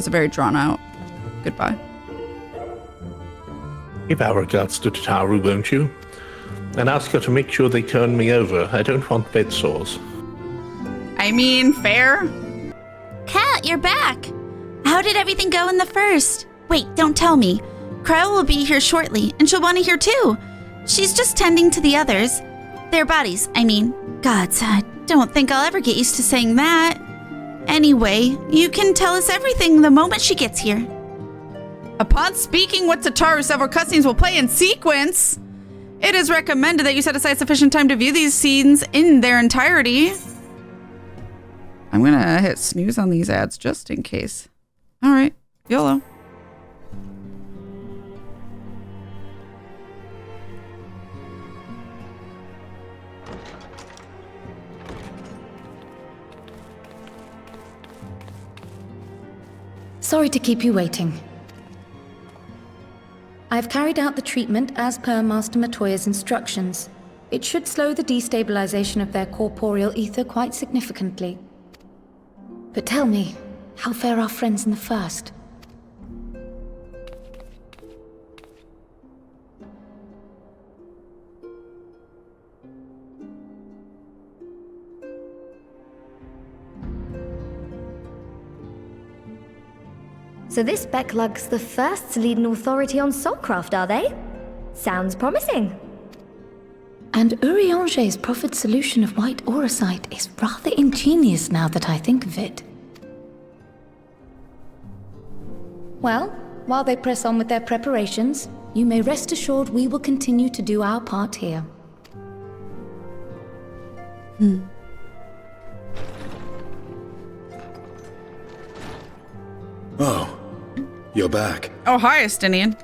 was a very drawn out goodbye. Give our regards to Tataru, won't you? And ask her to make sure they turn me over. I don't want bed sores. I mean, fair. Kat, you're back. How did everything go in the first? Wait, don't tell me. Crow will be here shortly, and she'll want to hear too. She's just tending to the others. Their bodies, I mean. Gods, I don't think I'll ever get used to saying that. Anyway, you can tell us everything the moment she gets here. Upon speaking with Tataru, several cutscenes will play in sequence. It is recommended that you set aside sufficient time to view these scenes in their entirety. I'm gonna hit snooze on these ads just in case. All right, YOLO. Sorry to keep you waiting. I've carried out the treatment as per Master Matoya's instructions. It should slow the destabilization of their corporeal ether quite significantly. But tell me, how fare our friends in the first? So this Becklug's the first to lead an authority on soulcraft, are they? Sounds promising. And Urianger's proffered solution of white auracite is rather ingenious now that I think of it. Well, while they press on with their preparations, you may rest assured we will continue to do our part here. Oh, you're back. Oh, hi, Estinian.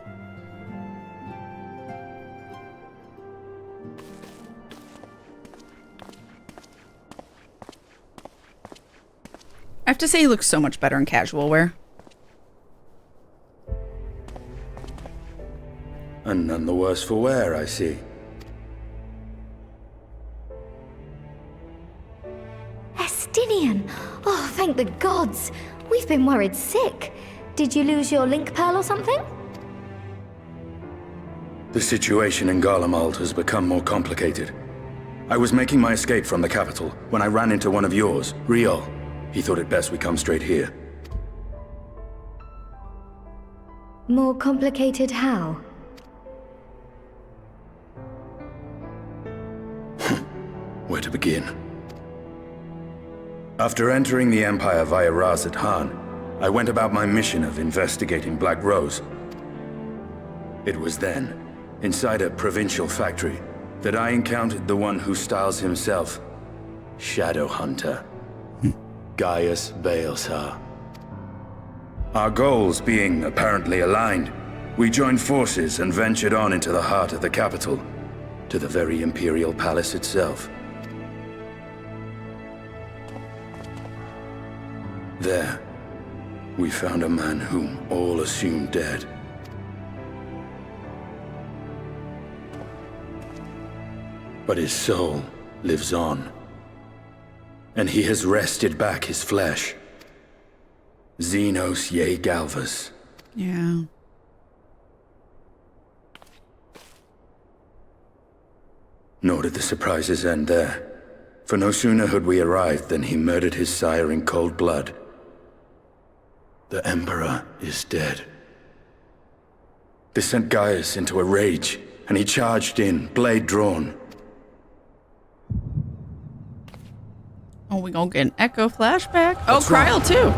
I have to say he looks so much better in casual wear. And none the worse for wear, I see. Estinian! Oh, thank the gods! We've been worried sick. Did you lose your link pearl or something? The situation in Garlemald has become more complicated. I was making my escape from the capital when I ran into one of yours, Riol. He thought it best we come straight here. More complicated how? Where to begin? After entering the Empire via Razat Han, I went about my mission of investigating Black Rose. It was then, inside a provincial factory, that I encountered the one who styles himself Shadow Hunter, Gaius Baelsar. Our goals being apparently aligned, we joined forces and ventured on into the heart of the capital, to the very Imperial Palace itself. There, we found a man whom all assumed dead. But his soul lives on, and he has wrested back his flesh. Xenos Ye Galvas. Yeah. Nor did the surprises end there, for no sooner had we arrived than he murdered his sire in cold blood. The Emperor is dead. This sent Gaius into a rage, and he charged in, blade drawn. Oh, we gonna get an Echo flashback? Oh, Kryl too.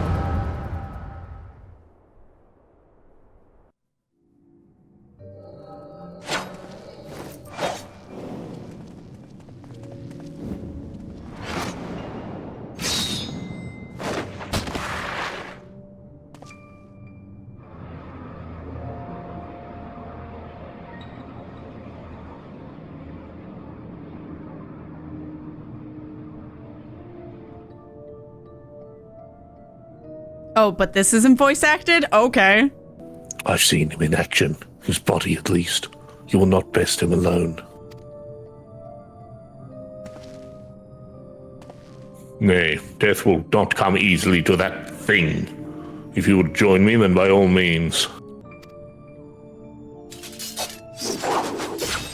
Oh, but this isn't voice acted? Okay. I've seen him in action. His body, at least. You will not best him alone. Nay, death will not come easily to that thing. If you would join me, then by all means.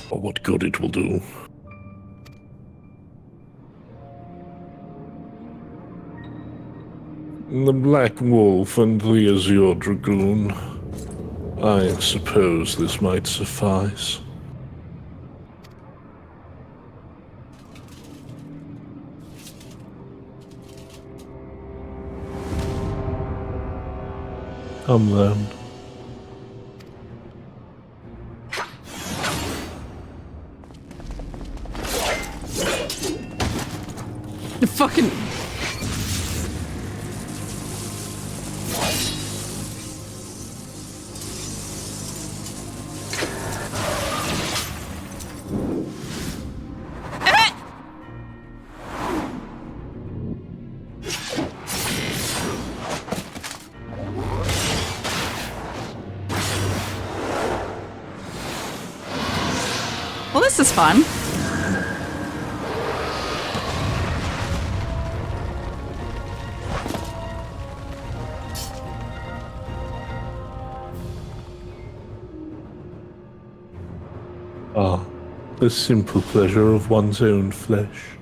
For what good it will do. The Black Wolf and the Azure Dragoon. I suppose this might suffice. Come then. The fucking... Well, this is fun. Ah, the simple pleasure of one's own flesh.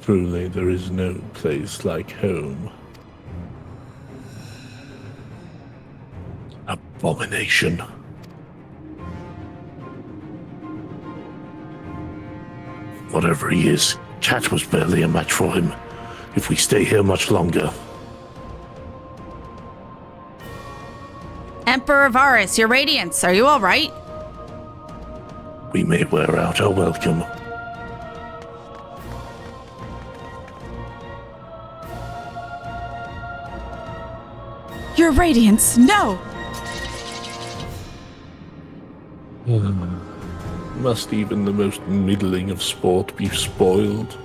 Truly, there is no place like home. Abomination. Whatever he is, Cat was barely a match for him. If we stay here much longer. Emperor Varus, your radiance, are you all right? We may wear out our welcome. Your radiance, no! Must even the most middling of sport be spoiled?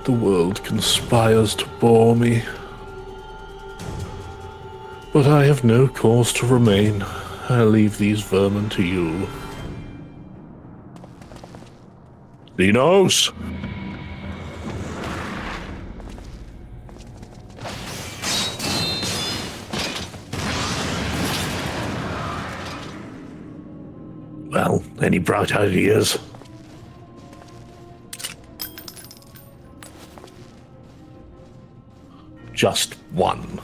The world conspires to bore me. But I have no cause to remain. I leave these vermin to you. Dinos! Well, any bright ideas? Just one.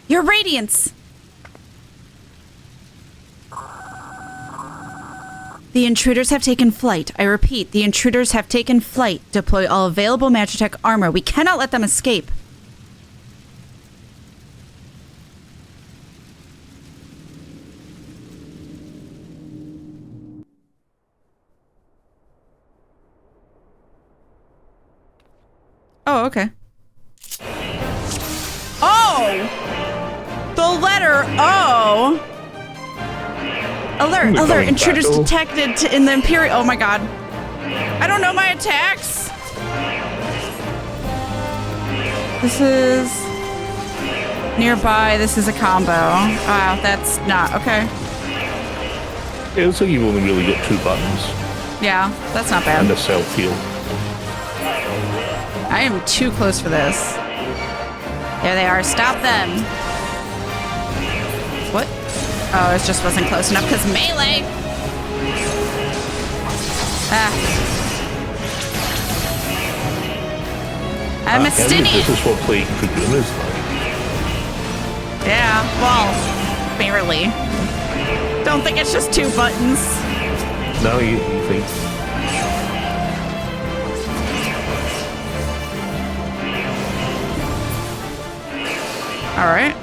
Your radiance! The intruders have taken flight. I repeat, the intruders have taken flight. Deploy all available Magitech armor. We cannot let them escape. Oh, okay. Oh! The letter O! Alert, alert, intruders detected in the Imperial... Oh my god. I don't know my attacks! This is... nearby, this is a combo. Wow, that's not... okay. It looks like you've only really got 2 buttons. Yeah, that's not bad. And a self-heal. I am too close for this. There they are. Stop them. What? Oh, it just wasn't close enough because melee. Ah. I'm a Stinian. This is what playing Dragoon is like. Yeah, well, barely. Don't think it's just 2 buttons. No, you think. All right.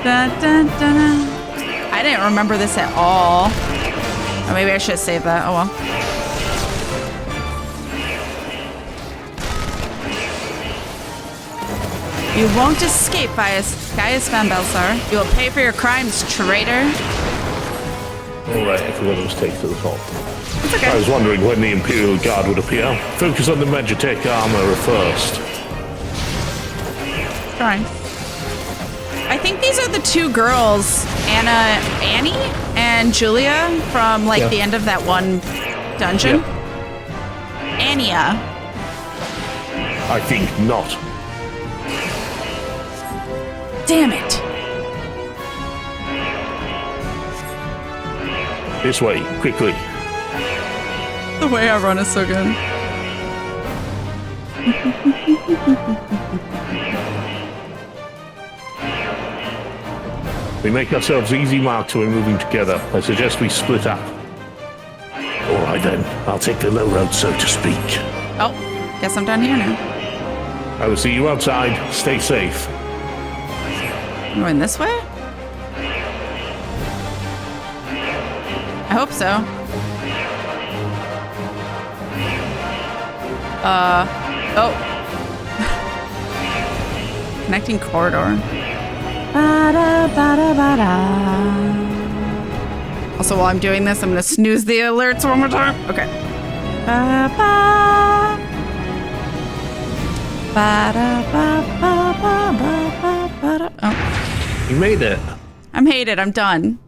Dun, dun, dun, dun. I didn't remember this at all. Or maybe I should save that. Oh well. You won't escape, Gaius Van Belsar. You will pay for your crimes, traitor. Alright, I forgot it was take to the top. It's okay. I was wondering when the Imperial Guard would appear. Focus on the Magitech armor first. Trying. I think these are the two girls, Annie and Julia, from like the end of that one dungeon. Anya. I think not. Damn it. This way, quickly. The way I run is so good. We make ourselves easy mark so we're moving together. I suggest we split up. Alright then, I'll take the low road, so to speak. Oh, guess I'm down here now. I will see you outside. Stay safe. I'm going this way? I hope so. Oh. Connecting corridor. Also, while I'm doing this, I'm gonna snooze the alerts one more time. Okay. Oh. You made it. I'm hated. I'm done.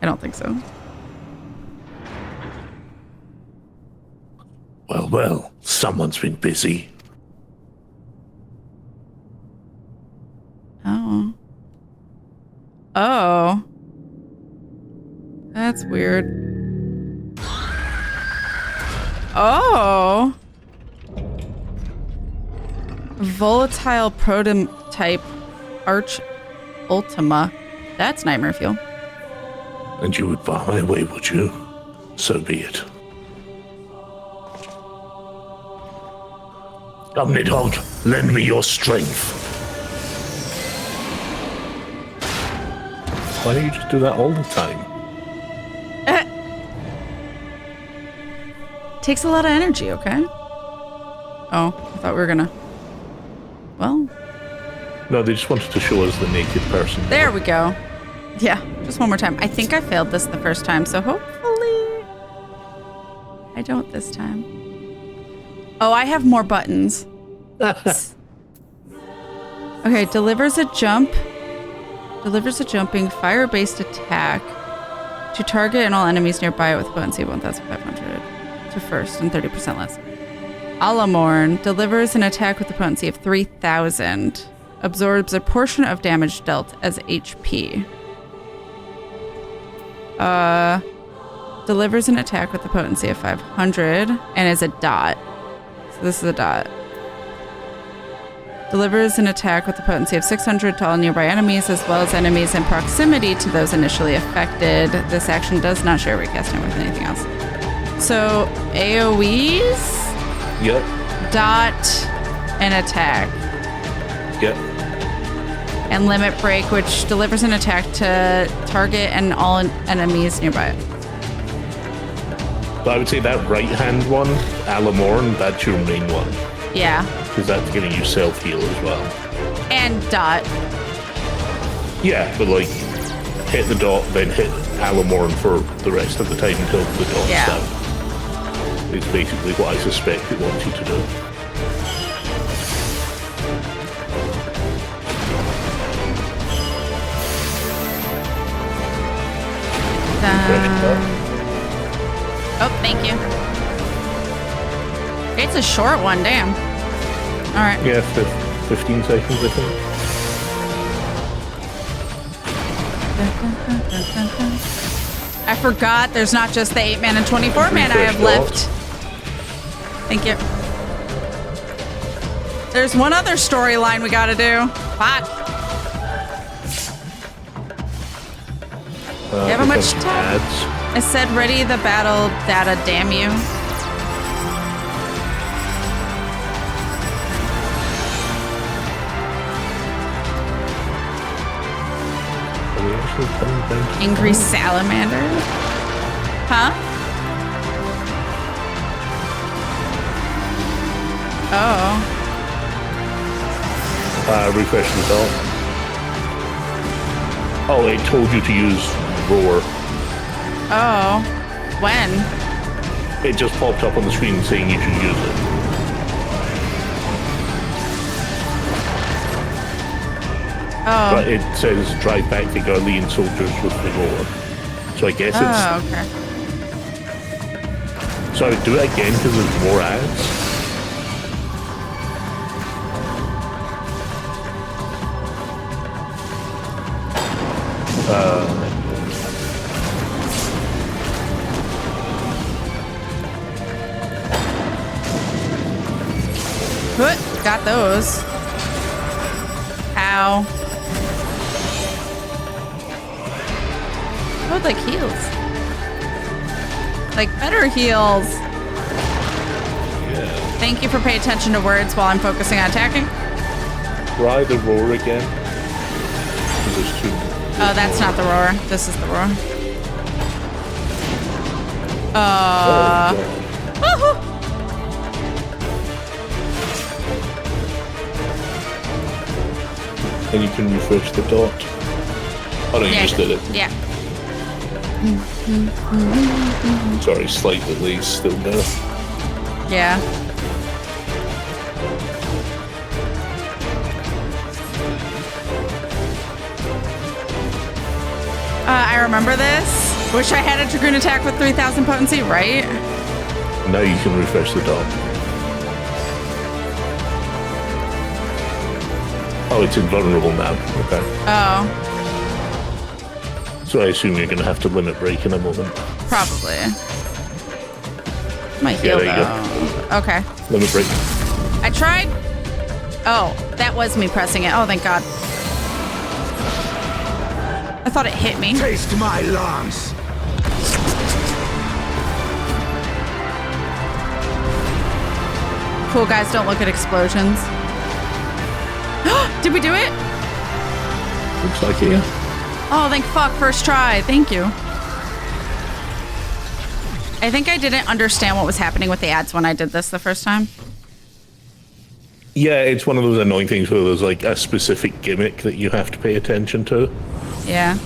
I don't think so. Well, someone's been busy. Oh. Oh. That's weird. Oh. Volatile prototype Arch Ultima. That's nightmare fuel. And you would bar my way, would you? So be it. Omnidog, lend me your strength. Why don't you just do that all the time? Takes a lot of energy, okay? Oh, I thought we were gonna... Well... No, they just wanted to show us the naked person. There we go. Yeah, just one more time. I think I failed this the first time, so hopefully... I don't this time. Oh, I have more buttons. Okay, delivers a jumping fire-based attack to target and all enemies nearby with potency of 1,500 to first and 30% less. Eulmore delivers an attack with a potency of 3,000. Absorbs a portion of damage dealt as HP. Delivers an attack with a potency of 500 and is a dot. So this is a dot. Delivers an attack with a potency of 600 to all nearby enemies, as well as enemies in proximity to those initially affected. This action does not share recast time with anything else. So, AoEs? Yep. Dot and attack. Yep. And limit break, which delivers an attack to target and all enemies nearby. So I would say that right-hand one, Eulmore, that's your main one. Yeah. Because that's giving you self-heal as well. And dot. Yeah, but like, hit the dot, then hit Eulmore for the rest of the time until the dot's down. It's basically what I suspect it wants you to do. Oh, thank you. It's a short one, damn. All right. Yeah, 15 seconds, I think. I forgot there's not just the 8-man and 24-man I have left. Thank you. There's one other storyline we gotta do. Fuck. You have much time? I said ready the battle data, damn you. Angry salamander? Huh? Oh. Refresh the top. Oh, it told you to use roar. Oh. When? It just popped up on the screen saying you should use it. Oh. But it says drive back the Garlean soldiers with the roar. So I guess it's... Oh, okay. So I would do it again because there's more ads. Got those. Ow. Oh, like heals. Like better heals. Yeah. Thank you for paying attention to words while I'm focusing on attacking. Try the roar again. There's two. Oh, that's not the roar. This is the roar. Woohoo! And you can refresh the dot. Oh no, you just did it. Yeah. Sorry, slight delay, still there. Yeah. I remember this. Wish I had a Dragoon attack with 3000 potency, right? Now you can refresh the dot. Oh, it's invulnerable now. Okay. Oh. So I assume you're going to have to limit break in a moment. Probably. My heal there you though. Okay. Limit break. I tried. Oh, that was me pressing it. Oh, thank God. I thought it hit me. Taste my lance. Cool guys don't look at explosions. Did we do it? Looks like it, yeah. Oh, thank fuck. First try. Thank you. I think I didn't understand what was happening with the ads when I did this the first time. Yeah, it's one of those annoying things where there's like a specific gimmick that you have to pay attention to. Yeah.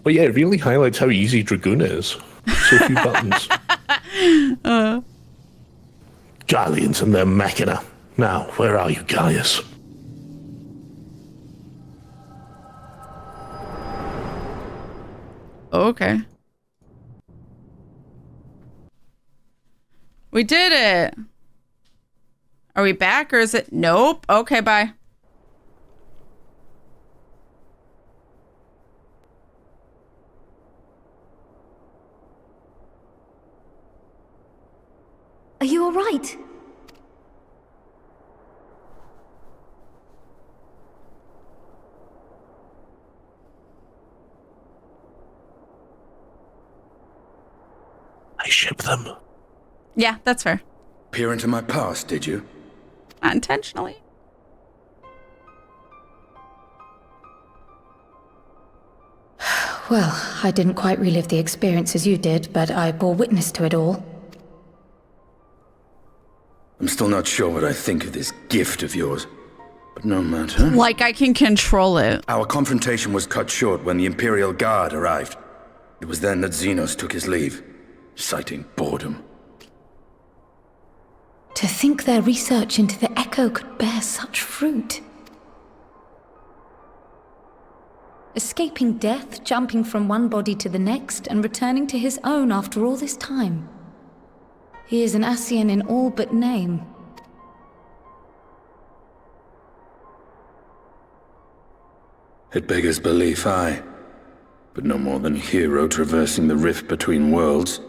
But yeah, it really highlights how easy Dragoon is. So few buttons. Garleans and their machina. Now, where are you, Gaius? Okay. We did it. Are we back or is it? Nope. Okay, bye. Are you all right? I ship them. Yeah, that's fair. Peer into my past, did you? Not intentionally. Well, I didn't quite relive the experience as you did, but I bore witness to it all. I'm still not sure what I think of this gift of yours, but no matter. Like I can control it. Our confrontation was cut short when the Imperial Guard arrived. It was then that Xenos took his leave, citing boredom. To think their research into the Echo could bear such fruit. Escaping death, jumping from one body to the next, and returning to his own after all this time. He is an Ascian in all but name. It beggars belief, aye. But no more than a hero traversing the rift between worlds.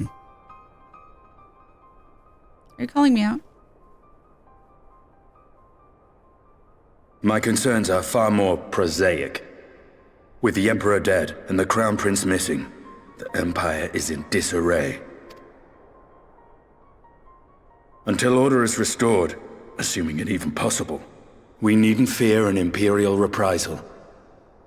Are you calling me out? My concerns are far more prosaic. With the Emperor dead and the Crown Prince missing, the Empire is in disarray. Until order is restored, assuming it even possible, we needn't fear an Imperial reprisal.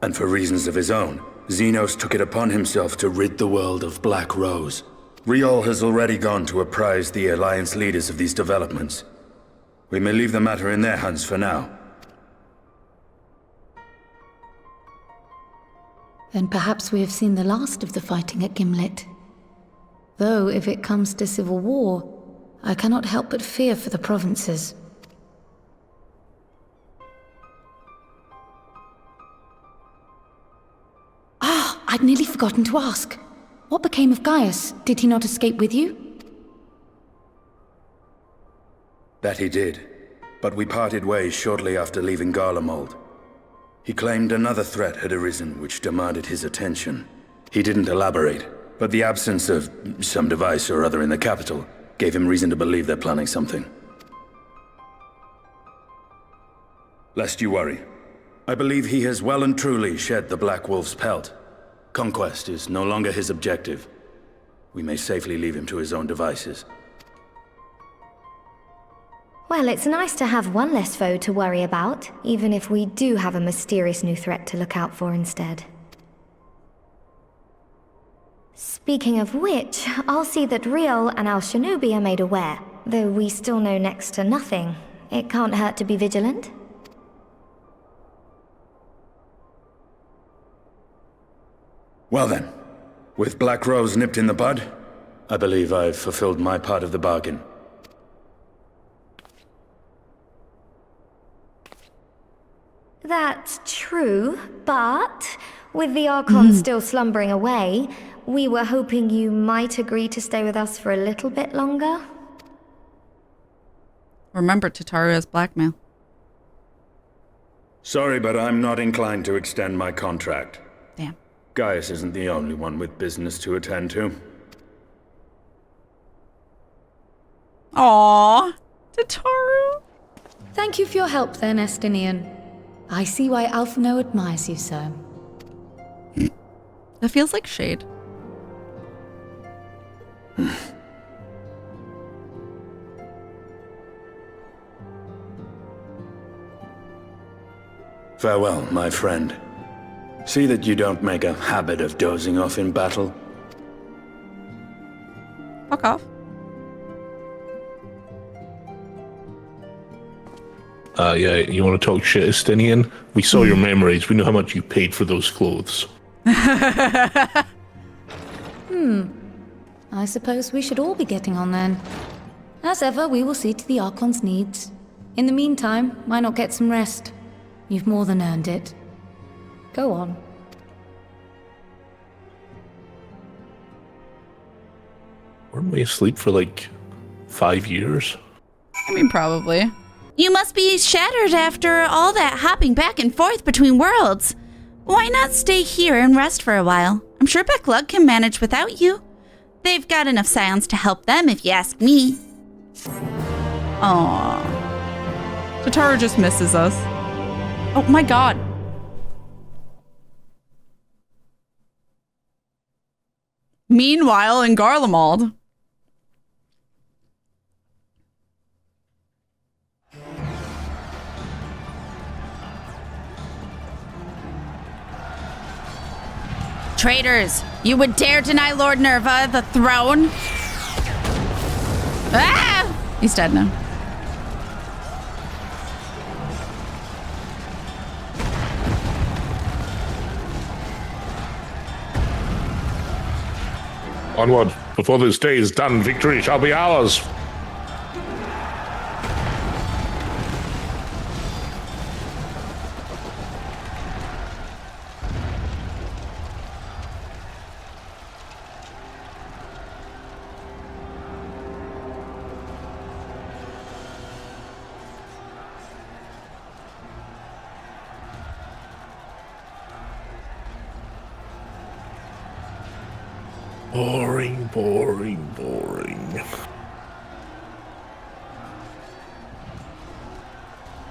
And for reasons of his own, Xenos took it upon himself to rid the world of Black Rose. Riol has already gone to apprise the Alliance leaders of these developments. We may leave the matter in their hands for now. Then perhaps we have seen the last of the fighting at Gimlet. Though, if it comes to civil war, I cannot help but fear for the provinces. I'd nearly forgotten to ask. What became of Gaius? Did he not escape with you? That he did, but we parted ways shortly after leaving Garlemald. He claimed another threat had arisen which demanded his attention. He didn't elaborate, but the absence of some device or other in the capital gave him reason to believe they're planning something. Lest you worry, I believe he has well and truly shed the Black Wolf's pelt. Conquest is no longer his objective. We may safely leave him to his own devices. Well, it's nice to have one less foe to worry about, even if we do have a mysterious new threat to look out for instead. Speaking of which, I'll see that Riol and Al Shinobi are made aware. Though we still know next to nothing, it can't hurt to be vigilant. Well then, with Black Rose nipped in the bud, I believe I've fulfilled my part of the bargain. That's true, but with the Archon still slumbering away, we were hoping you might agree to stay with us for a little bit longer. Remember Tataru's blackmail. Sorry, but I'm not inclined to extend my contract. Damn. Gaius isn't the only one with business to attend to. Aww, Tataru. Thank you for your help then, Estinian. I see why Alphino admires you so. That feels like shade. Farewell, my friend. See that you don't make a habit of dozing off in battle. Fuck off. Yeah, you want to talk shit, Estinian? We saw your memories. We know how much you paid for those clothes. I suppose we should all be getting on then. As ever, we will see to the Archon's needs. In the meantime, why not get some rest? You've more than earned it. Go on. Weren't we asleep for like 5 years? I mean, probably. You must be shattered after all that hopping back and forth between worlds. Why not stay here and rest for a while? I'm sure Becklug can manage without you. They've got enough scions to help them, if you ask me. Aww. Tataru just misses us. Oh my god. Meanwhile, in Garlemald. Traitors, you would dare deny Lord Nerva the throne? Ah! He's dead now. Onward. Before this day is done, victory shall be ours. Boring, boring, boring.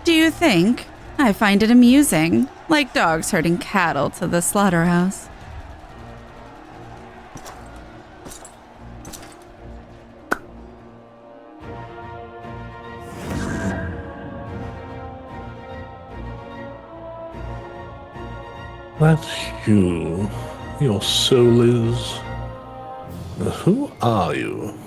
Do you think? I find it amusing, like dogs herding cattle to the slaughterhouse. That's you. Your soul is Who are you?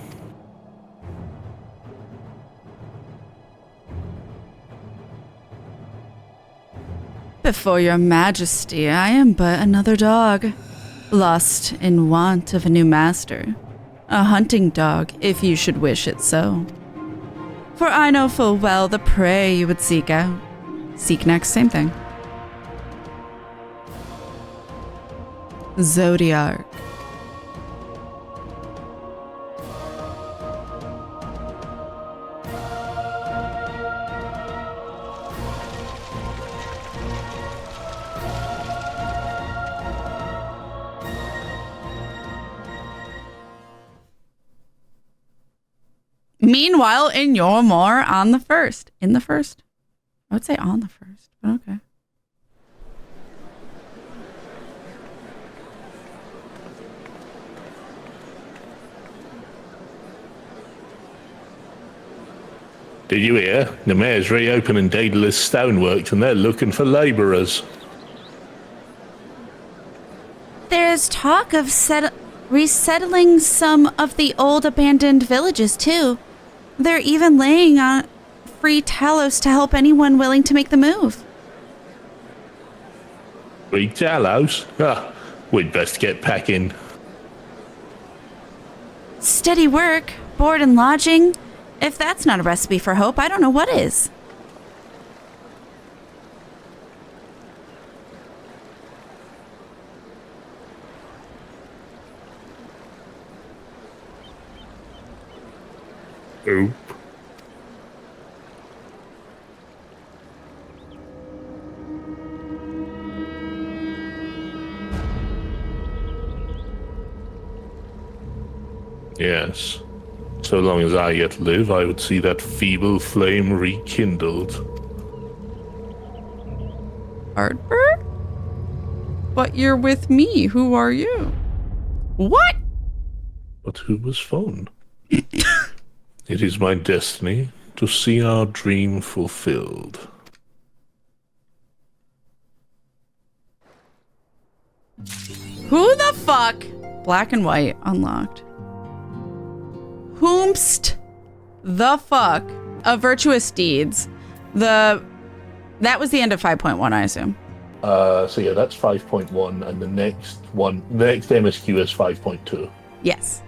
Before your majesty, I am but another dog, lost in want of a new master. A hunting dog, if you should wish it so. For I know full well the prey you would seek out. Seek next, same thing. Zodiac. Meanwhile, in Eulmore on the first. In the first? I would say on the first, but okay. Did you hear? The mayor's reopening Daedalus Stoneworks and they're looking for labourers. There's talk of resettling some of the old abandoned villages, too. They're even laying on free Talos to help anyone willing to make the move. Free Talos? Ah, we'd best get packing. Steady work, board and lodging. If that's not a recipe for hope, I don't know what is. Oop. Yes. So long as I yet live, I would see that feeble flame rekindled. Harper? But you're with me. Who are you? What? But who was phone? It is my destiny to see our dream fulfilled. Who the fuck? Black and white unlocked. Whomst the fuck of virtuous deeds? That was the end of 5.1, I assume. So yeah, that's 5.1, and the next MSQ is 5.2. Yes.